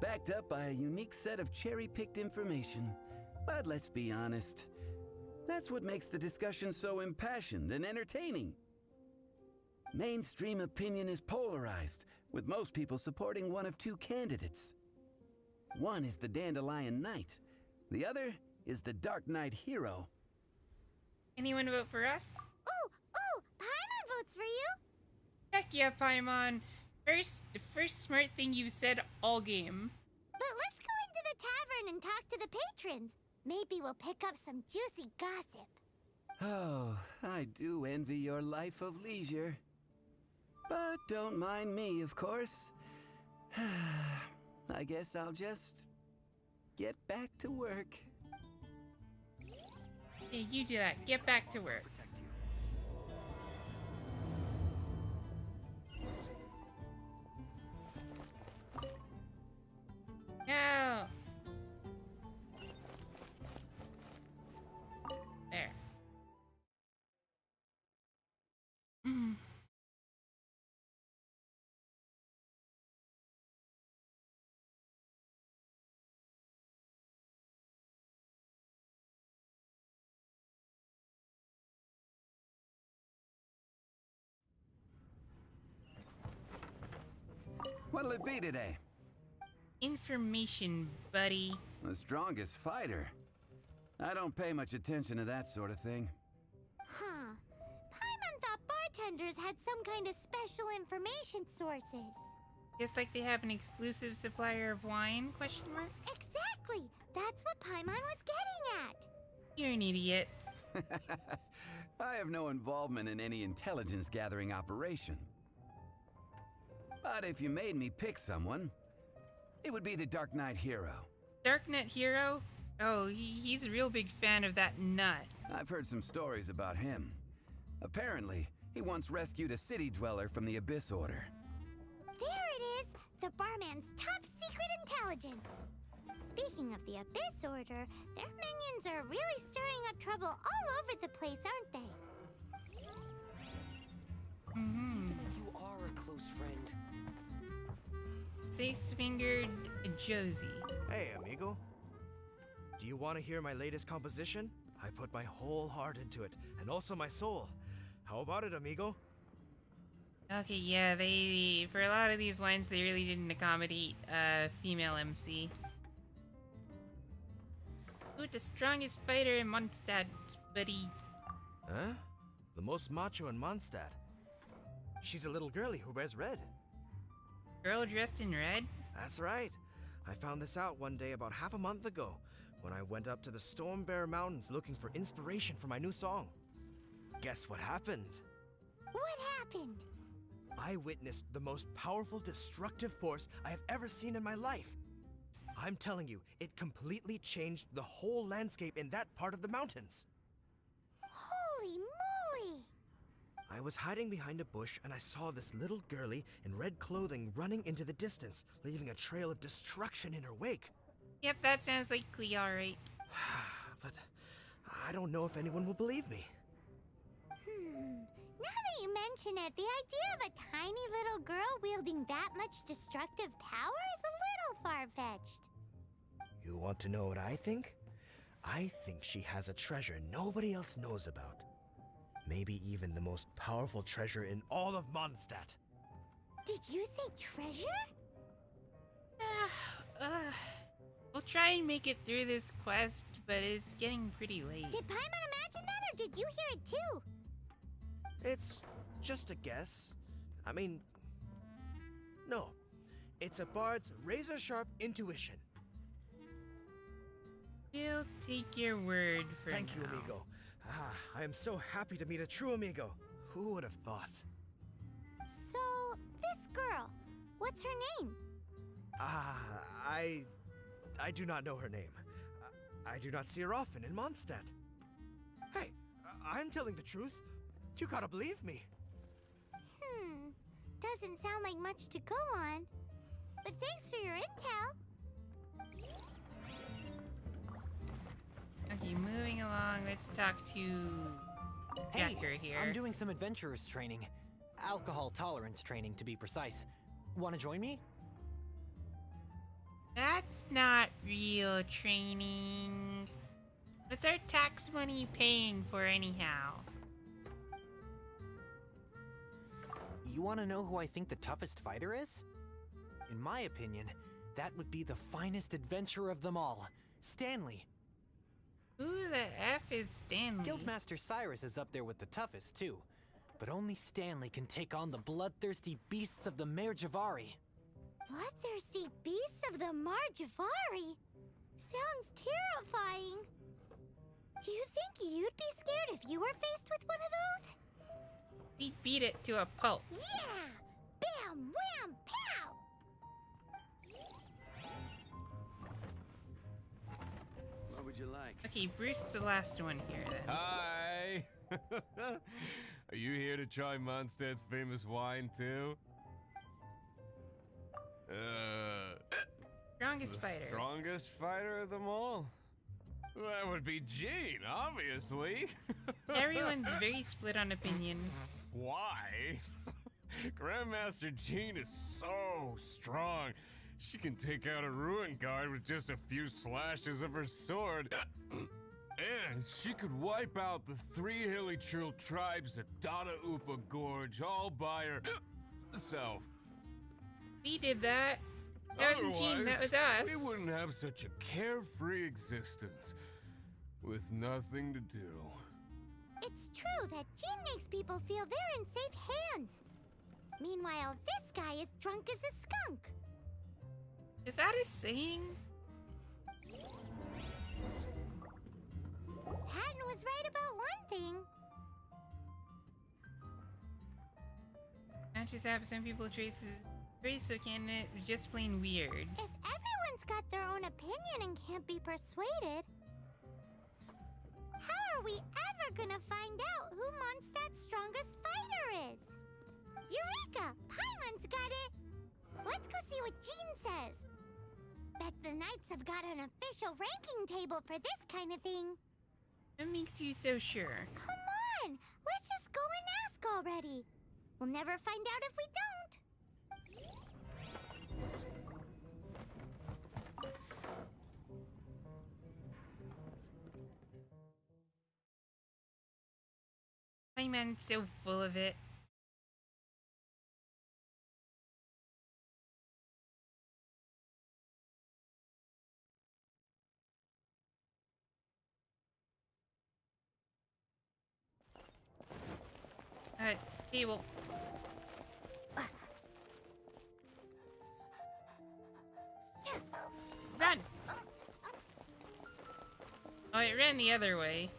backed up by a unique set of cherry-picked information. But let's be honest, that's what makes the discussion so impassioned and entertaining. Mainstream opinion is polarized, with most people supporting one of 2 candidates. One is the Dandelion Knight, the other is the Dark Knight Hero. Anyone vote for us? Ooh, Paimon votes for you. Heck yeah, Paimon. First smart thing you've said all game. But let's go into the tavern and talk to the patrons. Maybe we'll pick up some juicy gossip. Oh, I do envy your life of leisure. But don't mind me, of course. I guess I'll just get back to work. Yeah, you do that. Get back to work. No. There. What'll it be today? Information, buddy. The strongest fighter. I don't pay much attention to that sort of thing. Huh. Paimon thought bartenders had some kind of special information sources. Just like they have an exclusive supplier of wine, question mark? Exactly! That's what Paimon was getting at! You're an idiot. I have no involvement in any intelligence gathering operation. But if you made me pick someone, it would be the Dark Knight Hero. Dark Knight Hero? Oh, he's a real big fan of that nut. I've heard some stories about him. Apparently, he once rescued a city dweller from the Abyss Order. There it is! The barman's top secret intelligence! Speaking of the Abyss Order, their minions are really stirring up trouble all over the place, aren't they? Mm-hmm. You are a close friend. Six-fingered Josie. Hey, amigo. Do you want to hear my latest composition? I put my whole heart into it, and also my soul. How about it, amigo? Okay, yeah, for a lot of these lines, they really didn't accommodate female MC. Who's the strongest fighter in Mondstadt, buddy? Huh? The most macho in Mondstadt. She's a little girlie who wears red. Girl dressed in red? That's right. I found this out one day about half a month ago when I went up to the Storm Bear Mountains looking for inspiration for my new song. Guess what happened? What happened? I witnessed the most powerful destructive force I have ever seen in my life. I'm telling you, it completely changed the whole landscape in that part of the mountains. Holy moly! I was hiding behind a bush and I saw this little girlie in red clothing running into the distance, leaving a trail of destruction in her wake. Yep, that sounds likely alright. But I don't know if anyone will believe me. Now that you mention it, the idea of a tiny little girl wielding that much destructive power is a little far-fetched. You want to know what I think? I think she has a treasure nobody else knows about. Maybe even the most powerful treasure in all of Mondstadt. Did you say treasure? We'll try and make it through this quest, but it's getting pretty late. Did Paimon imagine that, or did you hear it too? It's just a guess. I mean, no. It's a bard's razor-sharp intuition. We'll take your word for Thank now. you, amigo. I am so happy to meet a true amigo. Who would have thought? So, this girl, what's her name? I do not know her name. I do not see her often in Mondstadt. Hey, I'm telling the truth. You gotta believe me. Doesn't sound like much to go on. But thanks for your intel. Okay, moving along, let's talk to Jacker here. I'm doing some adventurers training. Alcohol tolerance training, to be precise. Want to join me? That's not real training. What's our tax money paying for anyhow? You want to know who I think the toughest fighter is? In my opinion, that would be the finest adventurer of them all, Stanley. Who the F is Stanley? Guildmaster Cyrus is up there with the toughest, too. But only Stanley can take on the bloodthirsty beasts of the Mare Javari. Bloodthirsty beasts of the Marjavari? Sounds terrifying. Do you think you'd be scared if you were faced with one of those? We beat it to a pulp. Yeah! Bam! Wham! Pow! What would you like? Okay, Bruce is the last one here then. Hi! Are you here to try Mondstadt's famous wine too? Strongest fighter. Strongest fighter of them all? That would be Jean, obviously. Everyone's very split on opinion. Why? Grandmaster Jean is so strong. She can take out a ruin guard with just a few slashes of her sword. And she could wipe out the 3 hilly trill tribes at Dada Upa Gorge all by herself. We did that. That wasn't Jean, that was us. We wouldn't have such a carefree existence with nothing to do. It's true that Jean makes people feel they're in safe hands. Meanwhile, this guy is drunk as a skunk. Is that a saying? Patton was right about one thing. Not just have some people trace so candidate, just plain weird. If everyone's got their own opinion and can't be persuaded, how are we ever gonna find out who Mondstadt's strongest fighter is? Eureka! Paimon's got it! Let's go see what Jean says. Bet the Knights have got an official ranking table for this kind of thing. What makes you so sure? Come on! Let's just go and ask already. We'll never find out if we don't. My man's so full of it. Table. Run! Oh, it ran the other way.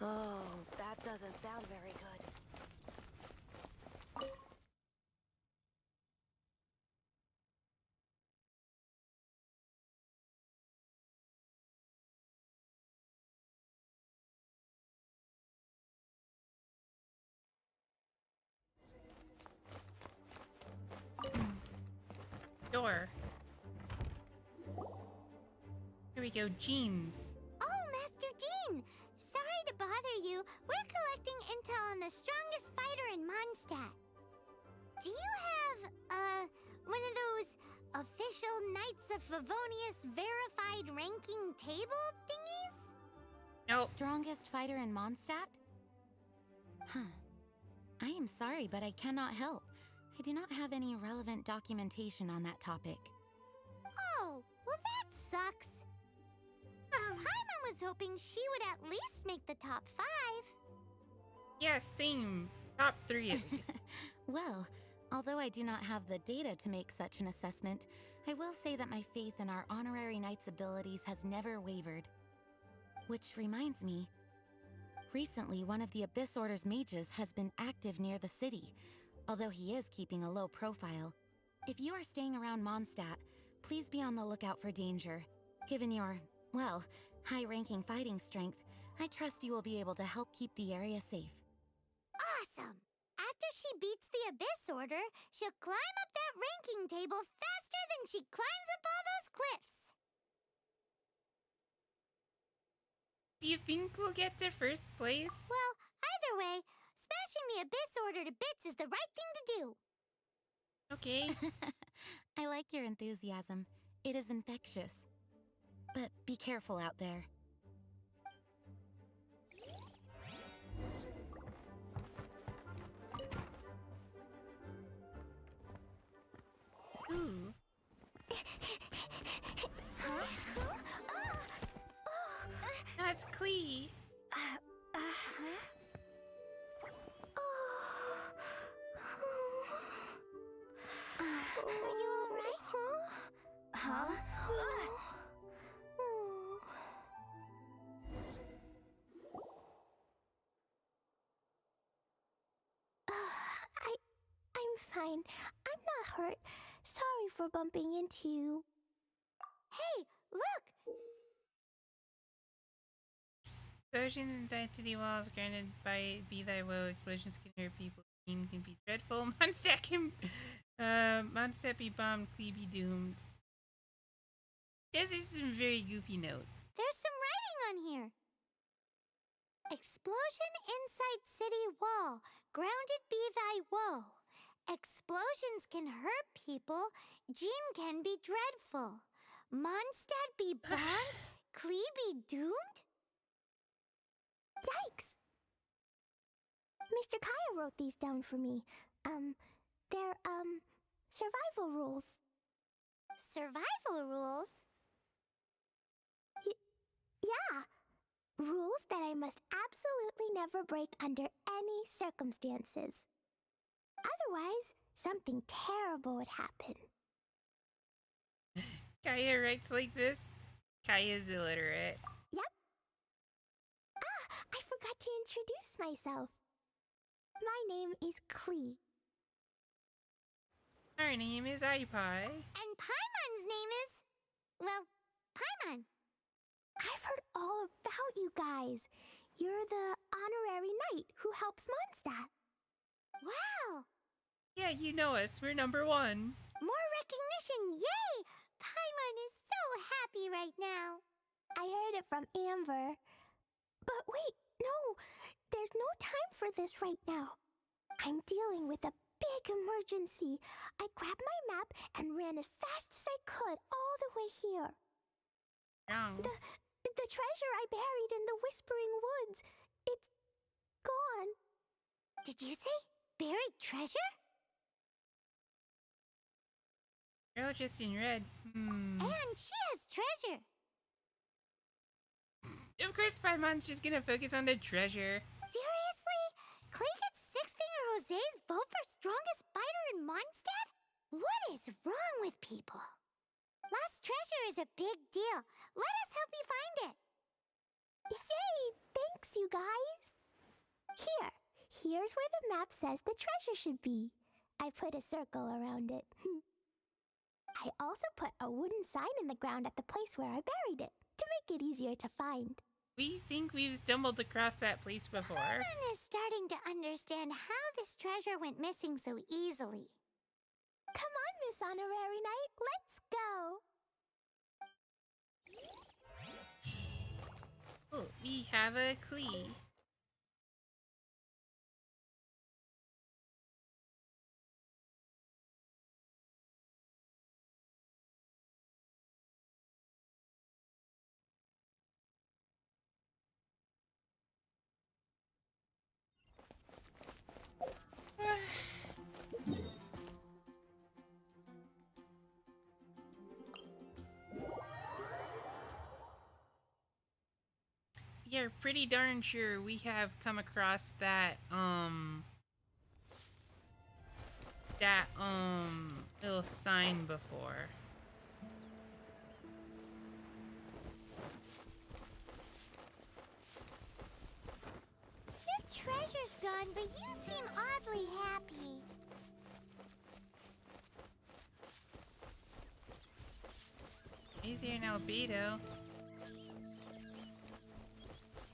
Oh, that doesn't sound very good. Sure. Here we go, jeans. Oh, Master Jean! Sorry to bother you. We're collecting intel on the strongest fighter in Mondstadt. Do you have, one of those official Knights of Favonius verified ranking table thingies? Nope. Strongest fighter in Mondstadt? Huh. I am sorry, but I cannot help. I do not have any relevant documentation on that topic. Oh, well that sucks. Paimon was hoping she would at least make the top 5. Yes, same. Top 3 at least. Well, although I do not have the data to make such an assessment, I will say that my faith in our honorary knight's abilities has never wavered. Which reminds me, recently one of the Abyss Order's mages has been active near the city, although he is keeping a low profile. If you are staying around Mondstadt, please be on the lookout for danger. Given your, well, high-ranking fighting strength, I trust you will be able to help keep the area safe. Awesome! After she beats the Abyss Order, she'll climb up that ranking table faster than she climbs up all those cliffs. Do you think we'll get to first place? Well, either way, smashing the Abyss Order to bits is the right thing to do. Okay. I like your enthusiasm. It is infectious. But be careful out there. Ooh. That's Klee. Are you alright? Huh? I'm fine. I'm not hurt. Sorry for bumping into you. Hey, look! Explosions inside city walls granted by Be Thy Woe. Explosions can hurt people. Pain can be dreadful. Mondstadt be bombed. Klee be doomed. This is some very goofy notes. There's some writing on here. Explosion inside city wall. Grounded be thy woe. Explosions can hurt people. Jean can be dreadful. Mondstadt be bombed. Klee be doomed? Yikes! Mr. Kaya wrote these down for me. They're, survival rules. Survival rules? Yeah. Rules that I must absolutely never break under any circumstances. Otherwise, something terrible would happen. Kaya writes like this. Kaya's illiterate. Yep. I forgot to introduce myself. My name is Klee. Our name is iPie. And Paimon's name is... well, Paimon. I've heard all about you guys. You're the honorary knight who helps Mondstadt. Wow! Yeah, you know us. We're #1. More recognition, yay! Paimon is so happy right now. I heard it from Amber. But wait, no. There's no time for this right now. I'm dealing with a big emergency. I grabbed my map and ran as fast as I could all the way here. The treasure I buried in the Whispering Woods, it's gone. Did you say buried treasure? Girl just in red. And she has treasure. Of course, Paimon's just gonna focus on the treasure. Seriously? Klee gets Six-Finger Jose's vote for strongest fighter in Mondstadt? What is wrong with people? Lost treasure is a big deal. Let us help you find it. Yay! Thanks, you guys. Here's where the map says the treasure should be. I put a circle around it. I also put a wooden sign in the ground at the place where I buried it, to make it easier to find. We think we've stumbled across that place before. Paimon is starting to understand how this treasure went missing so easily. Come on, Miss Honorary Knight. Let's go. Oh, we have a Klee. Yeah, pretty darn sure we have come across that little sign before. Your treasure's gone, but you seem oddly happy. Easier in albedo.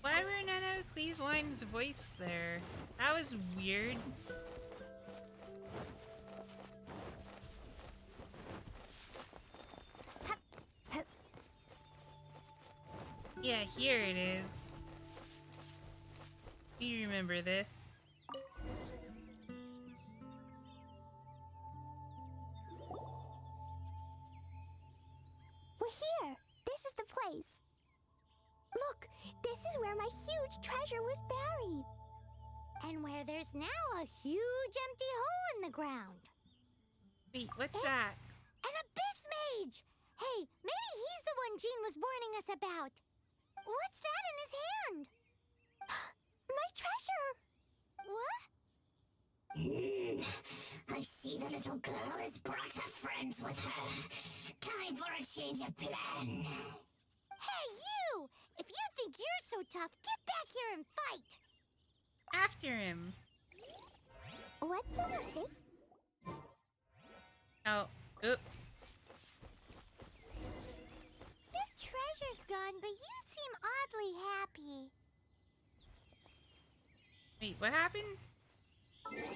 Why were none of Klee's lines voiced there? That was weird. Yeah, here it is. We remember this. We're here. This is the place. Look, this is where my huge treasure was buried. And where there's now a huge empty hole in the ground. Wait, what's that? An abyss mage! Hey, maybe he's the one Jean was warning us about. What's that in his hand? My treasure! What? I see the little girl has brought her friends with her. Time for a change of plan. Hey, you! If you think you're so tough, get back here and fight! After him. What's all of this? Oh, oops. Your treasure's gone, but you seem oddly happy. Wait, what happened?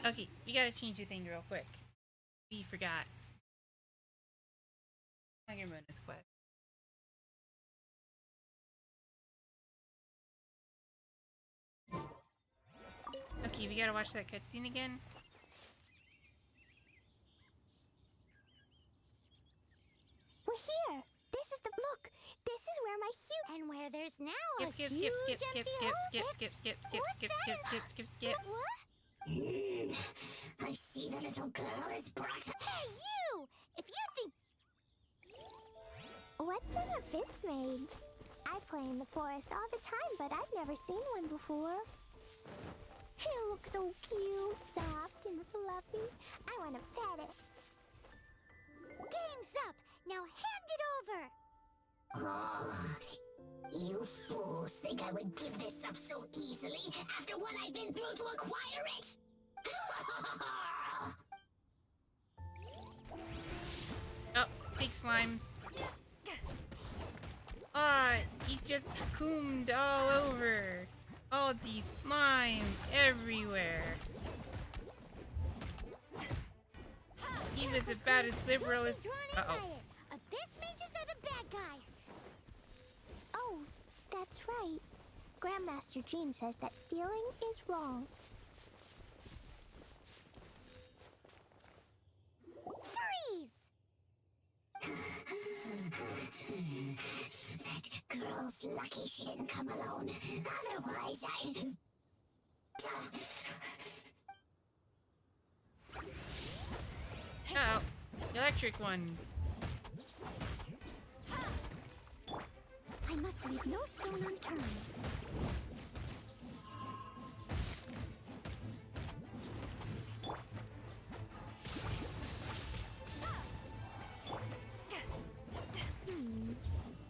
Okay, we gotta change the thing real quick. We forgot. Tiger bonus quest. Okay, we gotta watch that cutscene again. We're here. This is the look. This is where my huge and where there's now a skip, huge skip, skip, empty skip, hole. skip, skip, skip, skip, skip, skip, skip, skip, skip. What? I see the little girl has brought her. Hey, you! If you think What's an abyss mage? I play in the forest all the time, but I've never seen one before. He looks so cute, soft, and fluffy. I want to pet it. Game's up! Now hand it over! Oh, you fools think I would give this up so easily after what I've been through to acquire it? Oh, big slimes. Ah, he just coomed all over. All these slime everywhere. He was about as liberal as. Uh-oh. Abyss mages are the bad guys. Oh, that's right. Grandmaster Jean says that stealing is wrong. Freeze! That girl's lucky she didn't come alone. Otherwise, I'd... Uh-oh. Electric ones. I must leave no stone unturned.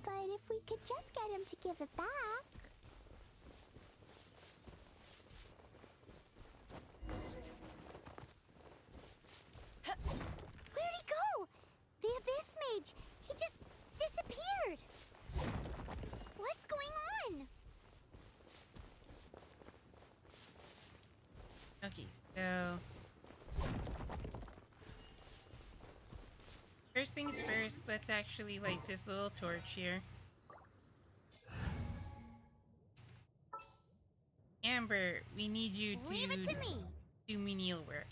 But if we could just get him to give it back. Where'd he go? The abyss mage. He just disappeared. What's going on? Okay, so. first things first, let's actually light this little torch here. Amber, we need you to Leave it to me. do menial work.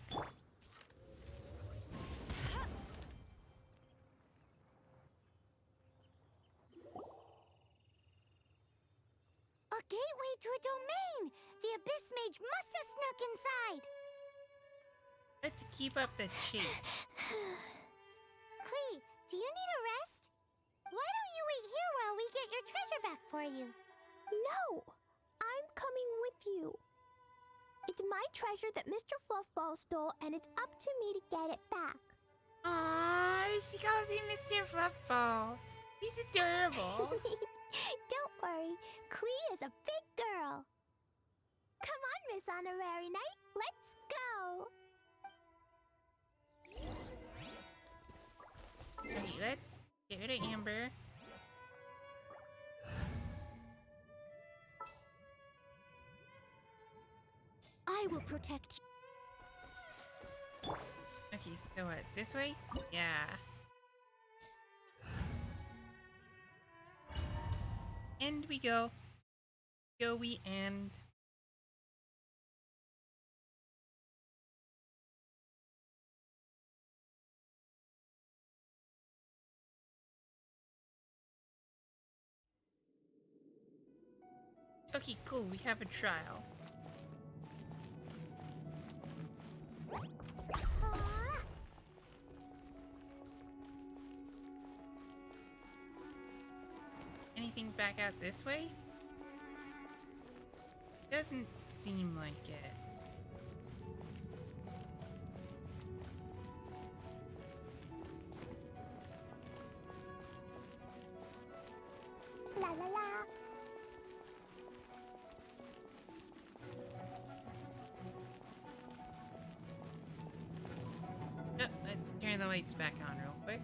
A gateway to a domain! The Abyss Mage must have snuck inside! Let's keep up the chase. Klee, do you need a rest? Why don't you wait here while we get your treasure back for you? No! I'm coming with you. It's my treasure that Mr. Fluffball stole, and it's up to me to get it back. Aww, she calls him Mr. Fluffball. He's adorable. Don't worry, Klee is a big girl. Come on, Miss Honorary Knight, let's go! Okay, let's get rid of Amber. I will protect you. Okay, so what? This way? Yeah. And we go. Go we and. Okay, cool. We have a trial. Anything back out this way? Doesn't seem like it. La la la. Oh, let's turn the lights back on real quick.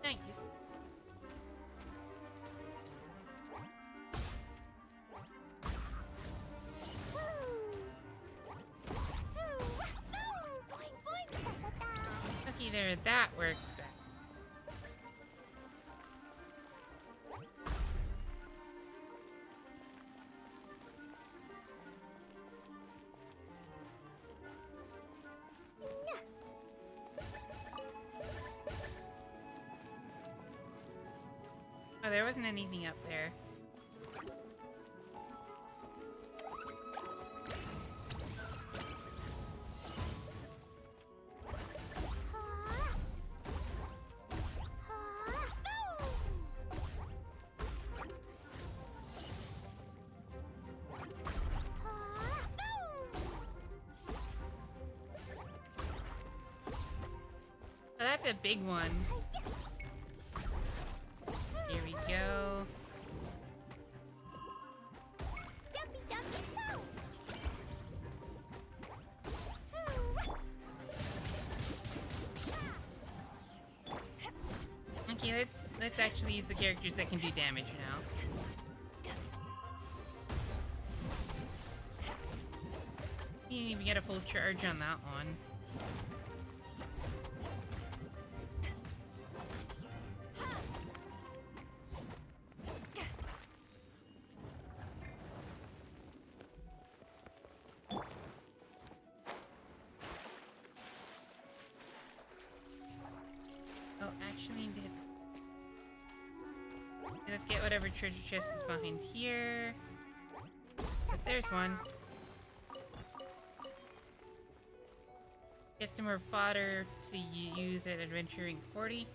Nice. Okay, there, that worked better. Oh, there wasn't anything up there. Oh, that's a big one. Here we go. Okay, let's actually use the characters that can do damage now. You didn't even get a full charge on that one. Oh, actually did. Let's get whatever treasure chest is behind here. But there's one. Get some more fodder to use at Adventuring 40.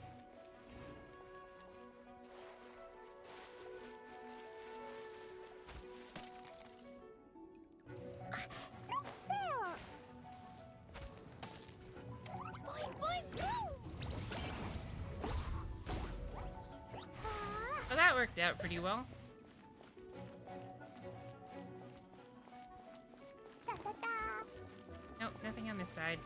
Well, that worked out pretty well. Nope, nothing on this side.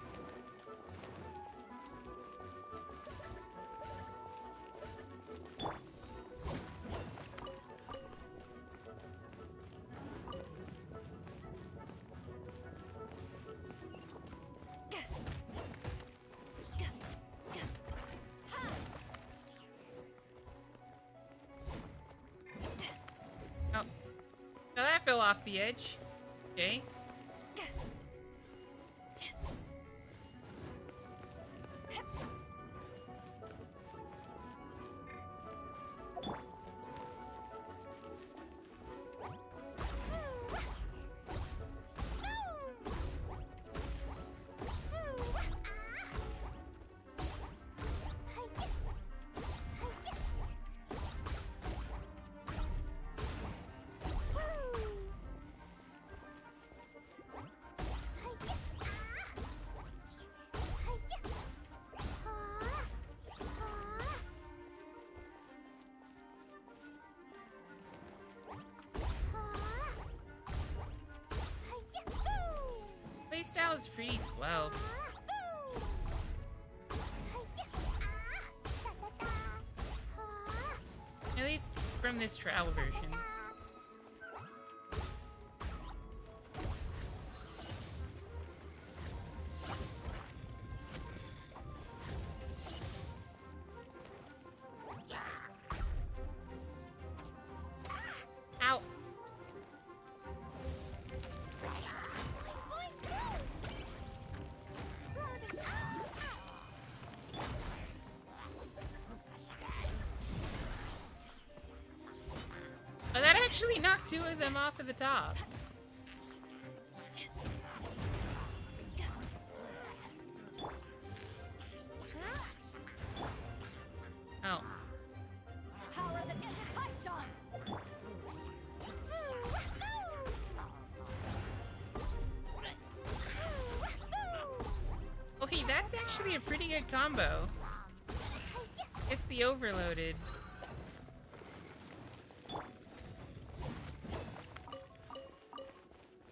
Oh. Now that fell off the edge. Okay. Playstyle is pretty slow. At least from this trial version. Ow. Oh, that actually knocked two of them off of the top. Oh. Okay, that's actually a pretty good combo. It's the overloaded.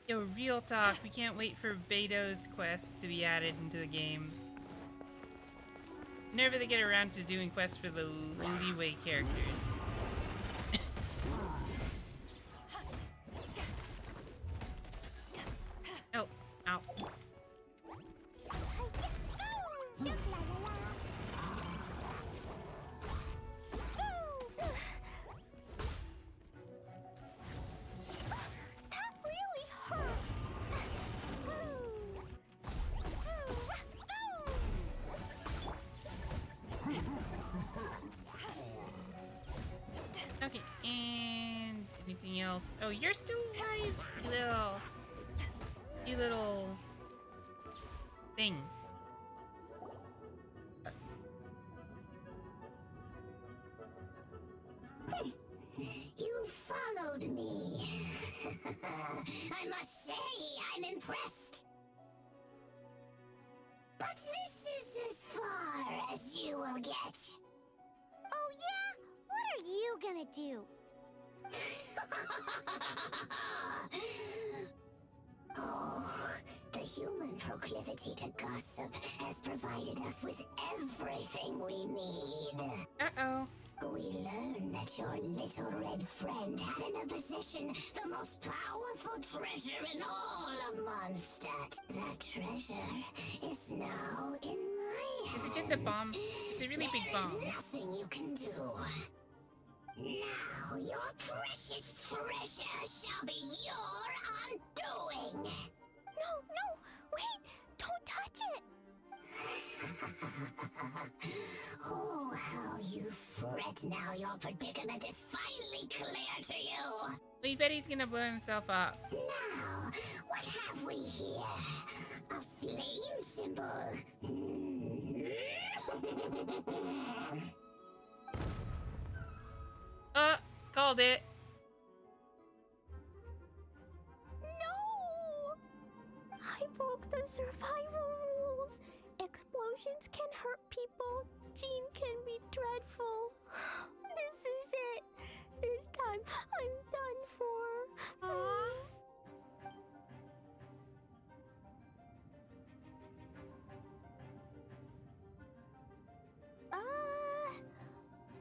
Yo, real talk, we can't wait for Beto's quest to be added into the game. Whenever they get around to doing quests for the leeway characters. Oh, ow. Okay, and anything else? Oh, you're still alive, you little thing. You followed me. I must say, I'm impressed. But this is as far as you will get. Oh yeah? What are you gonna do? Oh, the human proclivity to gossip has provided us with everything we need. Uh-oh. We learned that your little red friend had in a possession the most powerful treasure in all of Mondstadt. That treasure is now in my hands. Is it just a bomb? It's a really big bomb. There's nothing you can do. Now your precious treasure shall be your undoing. No, wait! Don't touch it! Oh, how you fret now your predicament is finally clear to you. We bet he's gonna blow himself up. Now, what have we here? A flame symbol. Called it. No! I broke the survival rules. Explosions can hurt people. Jean can be dreadful. This is it. This time, I'm done for.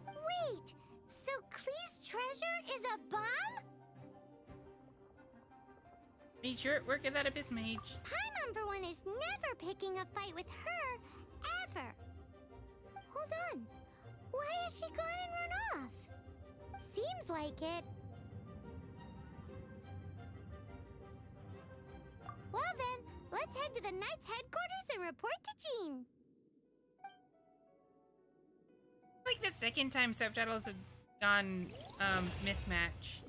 Wait! So Klee's treasure is a bomb? Be sure it work at that Abyss Mage. Paimon, for one, is never picking a fight with her, ever. Hold on. Why has she gone and run off? Seems like it. Well then, let's head to the Knight's headquarters and report to Jean. Like the second time subtitles have gone mismatch.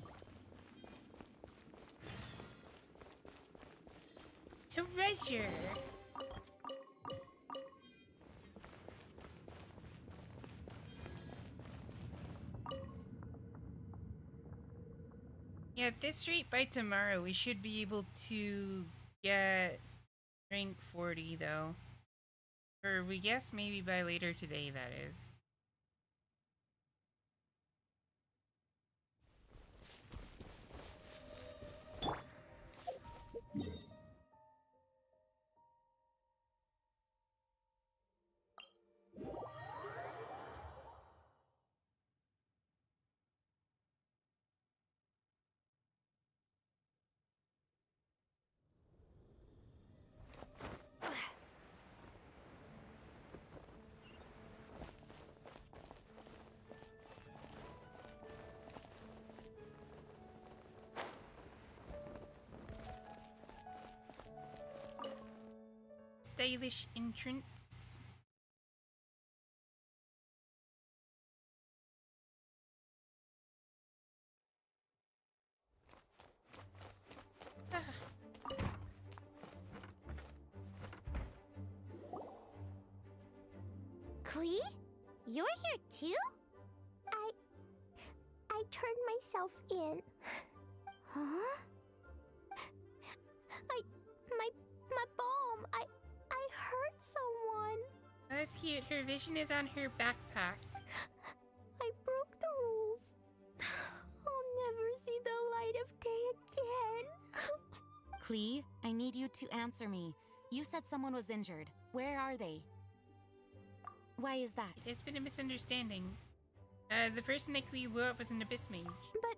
Treasure. Yeah, at this rate, by tomorrow we should be able to get rank 40 though. Or we guess maybe by later today, that is. Stylish entrance. Klee? You're here too? I turned myself in. Huh? My bomb. I hurt someone. That's cute. Her vision is on her backpack. I broke the rules. I'll never see the light of day again. Klee, I need you to answer me. You said someone was injured. Where are they? Why is that? There's been a misunderstanding. The person that Klee blew up was an Abyss Mage. But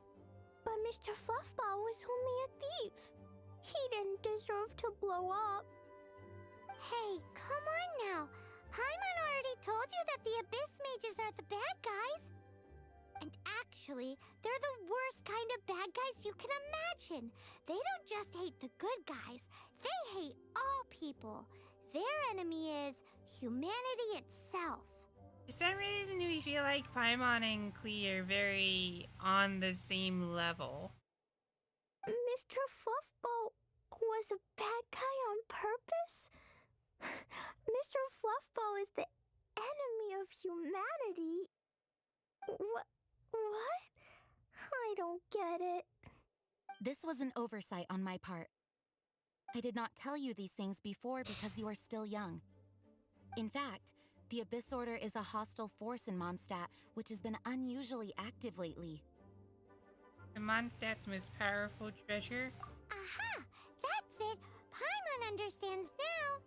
Mr. Fluffball was only a thief. He didn't deserve to blow up. Hey, come on now. Paimon already told you that the Abyss Mages are the bad guys. And actually, they're the worst kind of bad guys you can imagine. They don't just hate the good guys. They hate all people. Their enemy is humanity itself. For some reason, we feel like Paimon and Klee are very on the same level. Mr. Fluffball was a bad guy on purpose? Mr. Fluffball is the enemy of humanity. What? I don't get it. This was an oversight on my part. I did not tell you these things before because you are still young. In fact, the Abyss Order is a hostile force in Mondstadt, which has been unusually active lately. The Mondstadt's most powerful treasure? Aha! That's it! Paimon understands now!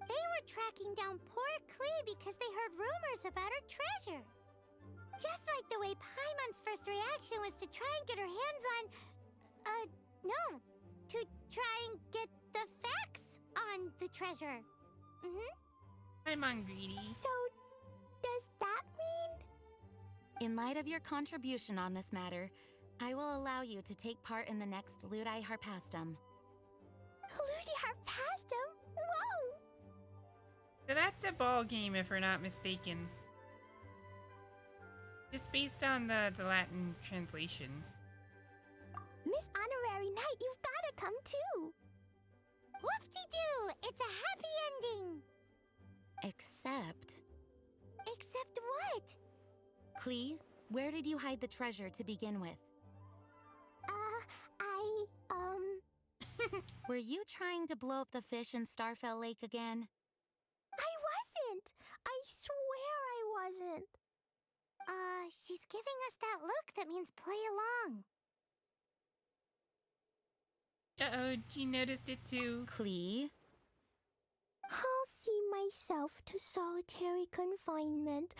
They were tracking down poor Klee because they heard rumors about her treasure. Just like the way Paimon's first reaction was to try and get her hands on... no. To try and get the facts on the treasure. Paimon greedy. So, does that mean? In light of your contribution on this matter, I will allow you to take part in the next Ludi Harpastum. Ludi Harpastum? Whoa! So that's a ball game, if we're not mistaken. Just based on the Latin translation. Miss Honorary Knight, you've gotta come too. Whoop-de-doo! It's a happy ending. Except... Except what? Klee, where did you hide the treasure to begin with? Were you trying to blow up the fish in Starfell Lake again? I wasn't! I swear I wasn't. She's giving us that look that means play along. Uh-oh, you noticed it too. Klee? I'll see myself to solitary confinement.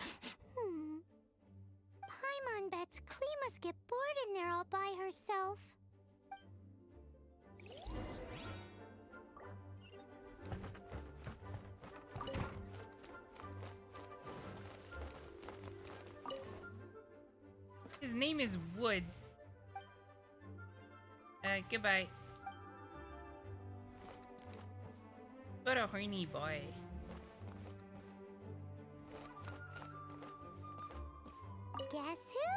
Paimon bets Klee must get bored in there all by herself. His name is Wood. Goodbye. What a horny boy. Guess who?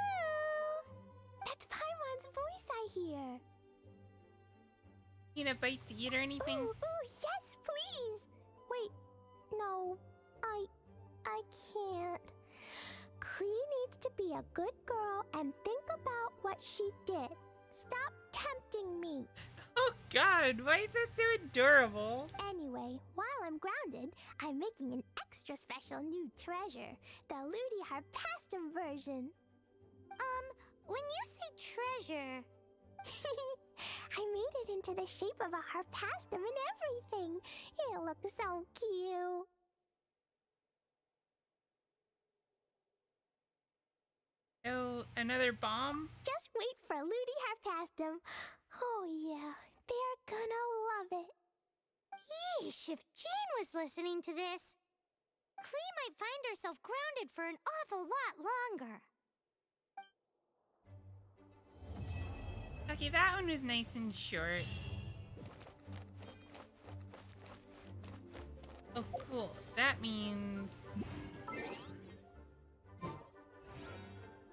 That's Paimon's voice I hear. Need a bite to eat or anything? Ooh, yes, please. Wait, no, I can't. Klee needs to be a good girl and think about what she did. Stop tempting me. Oh god, why is that so adorable? Anyway, while I'm grounded, I'm making an extra special new treasure, the Ludi Harpastum version. When you say treasure... I made it into the shape of a harpastum and everything. It looks so cute. Oh, another bomb? Just wait for Ludi Harpastum. Oh yeah, they're gonna love it. Yeesh, if Jean was listening to this, Klee might find herself grounded for an awful lot longer. Okay, that one was nice and short. Oh, cool. That means...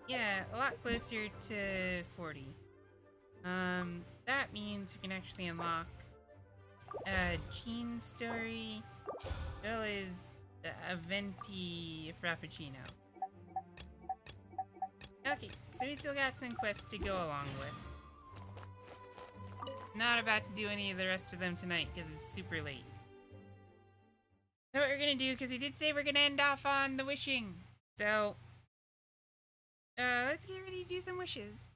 yeah, a lot closer to 40. That means we can actually unlock Jean's story, as well as a venti frappuccino. Okay, so we still got some quests to go along with. Not about to do any of the rest of them tonight because it's super late. So what we're gonna do, because we did say we're gonna end off on the wishing. So let's get ready to do some wishes.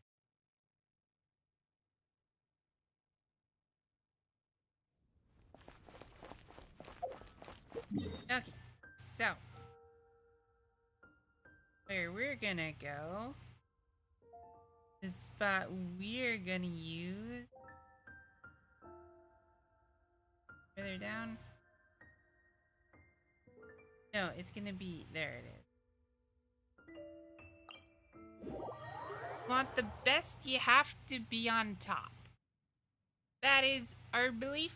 Okay, so where we're gonna go, the spot we're gonna use, further down. No, it's gonna be, there it is. Want the best, you have to be on top. That is our belief.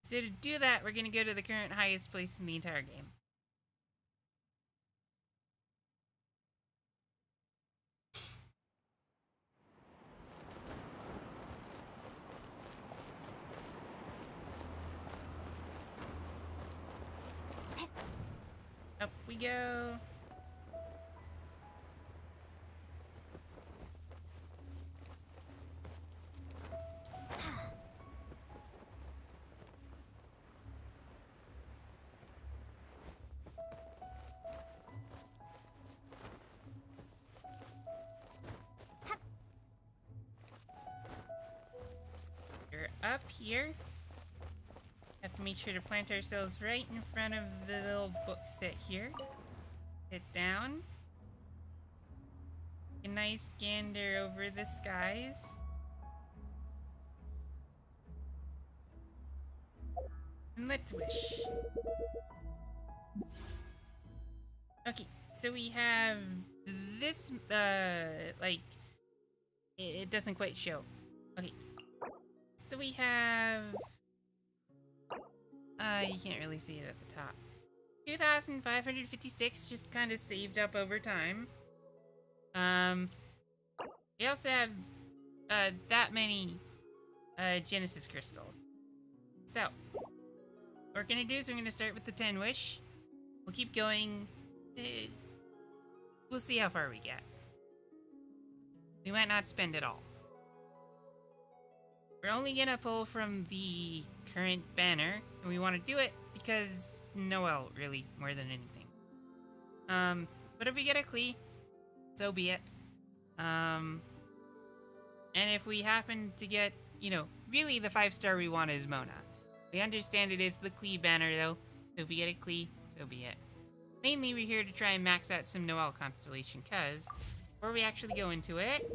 So to do that, we're gonna go to the current highest place in the entire game. Up we go. We're up here. Have to make sure to plant ourselves right in front of the little book set here. Sit down. A nice gander over the skies. And let's wish. Okay, so we have this, like, it doesn't quite show. Okay. so we have... you can't really see it at the top. 2,556 just kind of saved up over time. We also have that many Genesis crystals. So, what we're gonna do is we're gonna start with the 10 wish. We'll keep going. We'll see how far we get. We might not spend it all. We're only gonna pull from the current banner, and we want to do it because Noel, really, more than anything. But if we get a Klee, so be it. And if we happen to get, you know, really the 5-star we want is Mona. We understand it is the Klee banner, though, so if we get a Klee, so be it. Mainly, we're here to try and max out some Noel constellation, cause before we actually go into it,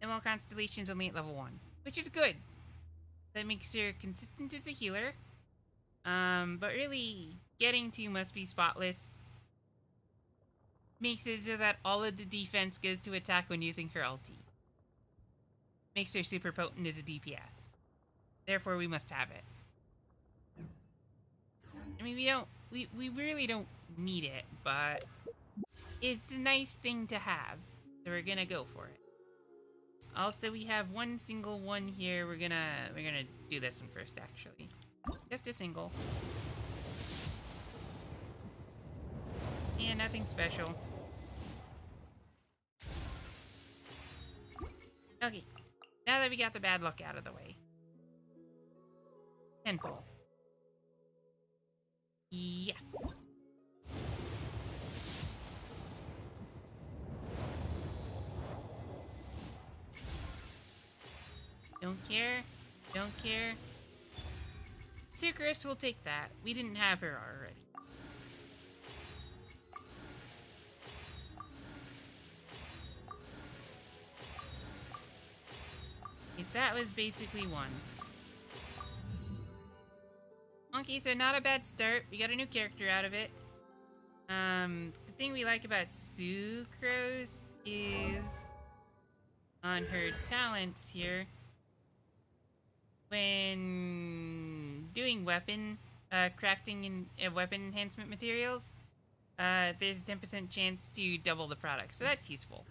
Noel constellation's only at level 1, which is good. That makes her consistent as a healer. But really, getting to must be spotless. Makes it so that all of the defense goes to attack when using her ulti. Makes her super potent as a DPS. Therefore, we must have it. I mean, we really don't need it, but it's a nice thing to have. So we're gonna go for it. Also, we have one single one here. We're gonna do this one first, actually. Just a single. Yeah, nothing special. Okay, now that we got the bad luck out of the way. 10 pull. Yes. Don't care. Don't care. Sucrose will take that. We didn't have her already. Yes, that was basically one. Okay, so not a bad start. We got a new character out of it. The thing we like about Sucrose is on her talents here. When doing weapon crafting and weapon enhancement materials, there's a 10% chance to double the product, so that's useful.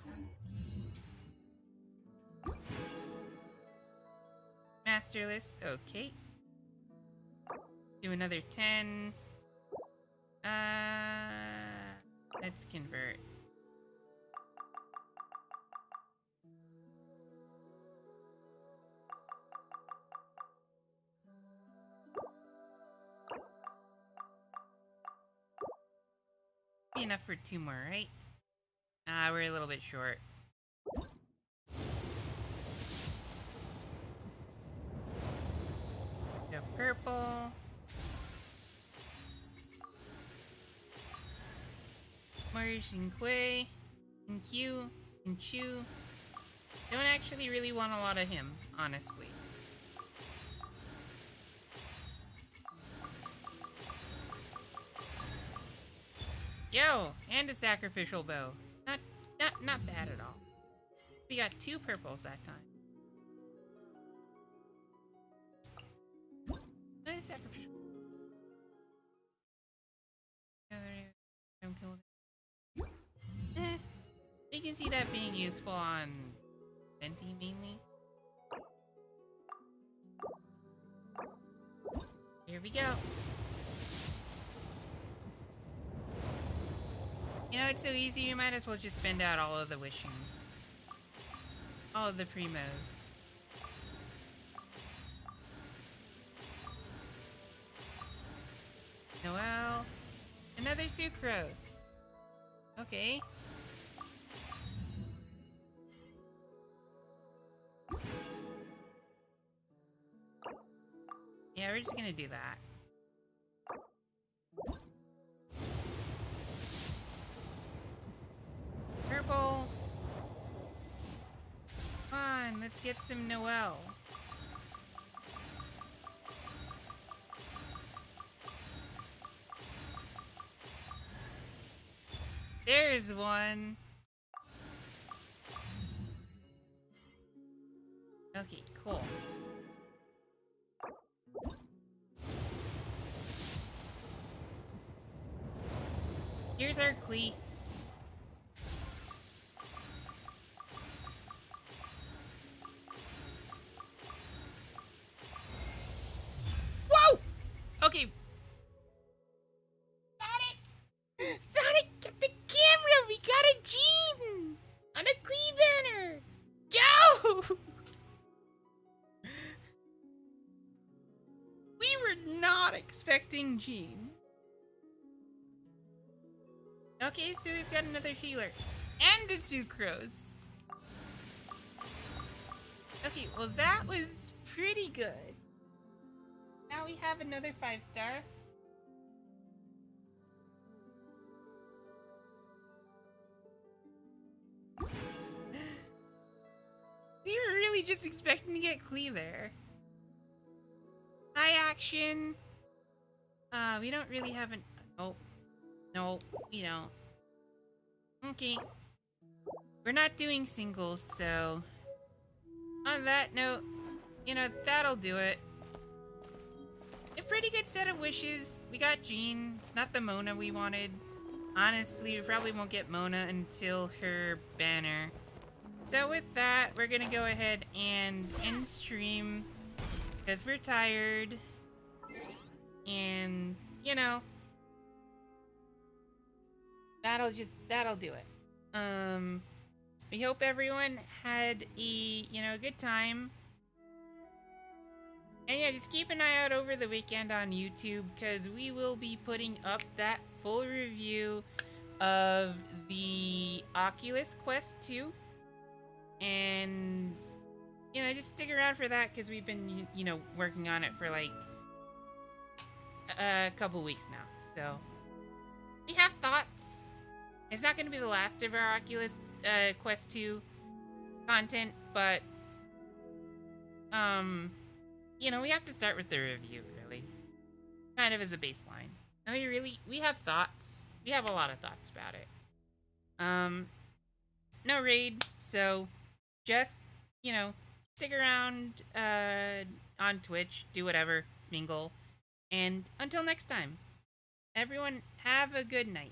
Masterless, okay. Do another 10. Let's convert. Be enough for 2 more, right? We're a little bit short. The purple. Mori Shinkui. Shinkyu. Shinchu. Don't actually really want a lot of him, honestly. Yo, and a sacrificial bow. Not bad at all. We got 2 purples that time. What is sacrificial? We can see that being useful on Venti mainly. Here we go. You know, it's so easy, you might as well just spend out all of the wishing. All of the primos. Noel. Another Sucrose. Okay. Yeah, we're just gonna do that. Purple. Come on, let's get some Noel. There's one. Okay, cool. Here's our Klee. Whoa! Okay. Sonic! Sonic, get the camera! We got a Jean! On a Klee banner! Go! We were not expecting Jean. Okay, so we've got another healer. And a Sucrose. Okay, well that was pretty good. Now we have another 5-star. We were really just expecting to get Klee there. High action. We don't really have an... Oh. No, we don't. Okay. We're not doing singles, so... On that note, you know, that'll do it. A pretty good set of wishes. We got Jean. It's not the Mona we wanted. Honestly, we probably won't get Mona until her banner. So with that, we're gonna go ahead and end stream. Because we're tired. And, you know... That'll do it. We hope everyone had a, good time. And yeah, just keep an eye out over the weekend on YouTube, because we will be putting up that full review of the Oculus Quest 2. And, just stick around for that, because we've been, working on it for like a couple weeks now. So, we have thoughts. It's not going to be the last of our Oculus Quest 2 content, but, we have to start with the review, really. Kind of as a baseline. I mean, we have thoughts. We have a lot of thoughts about it. No raid, so just, stick around on Twitch, do whatever, mingle, and until next time, everyone have a good night.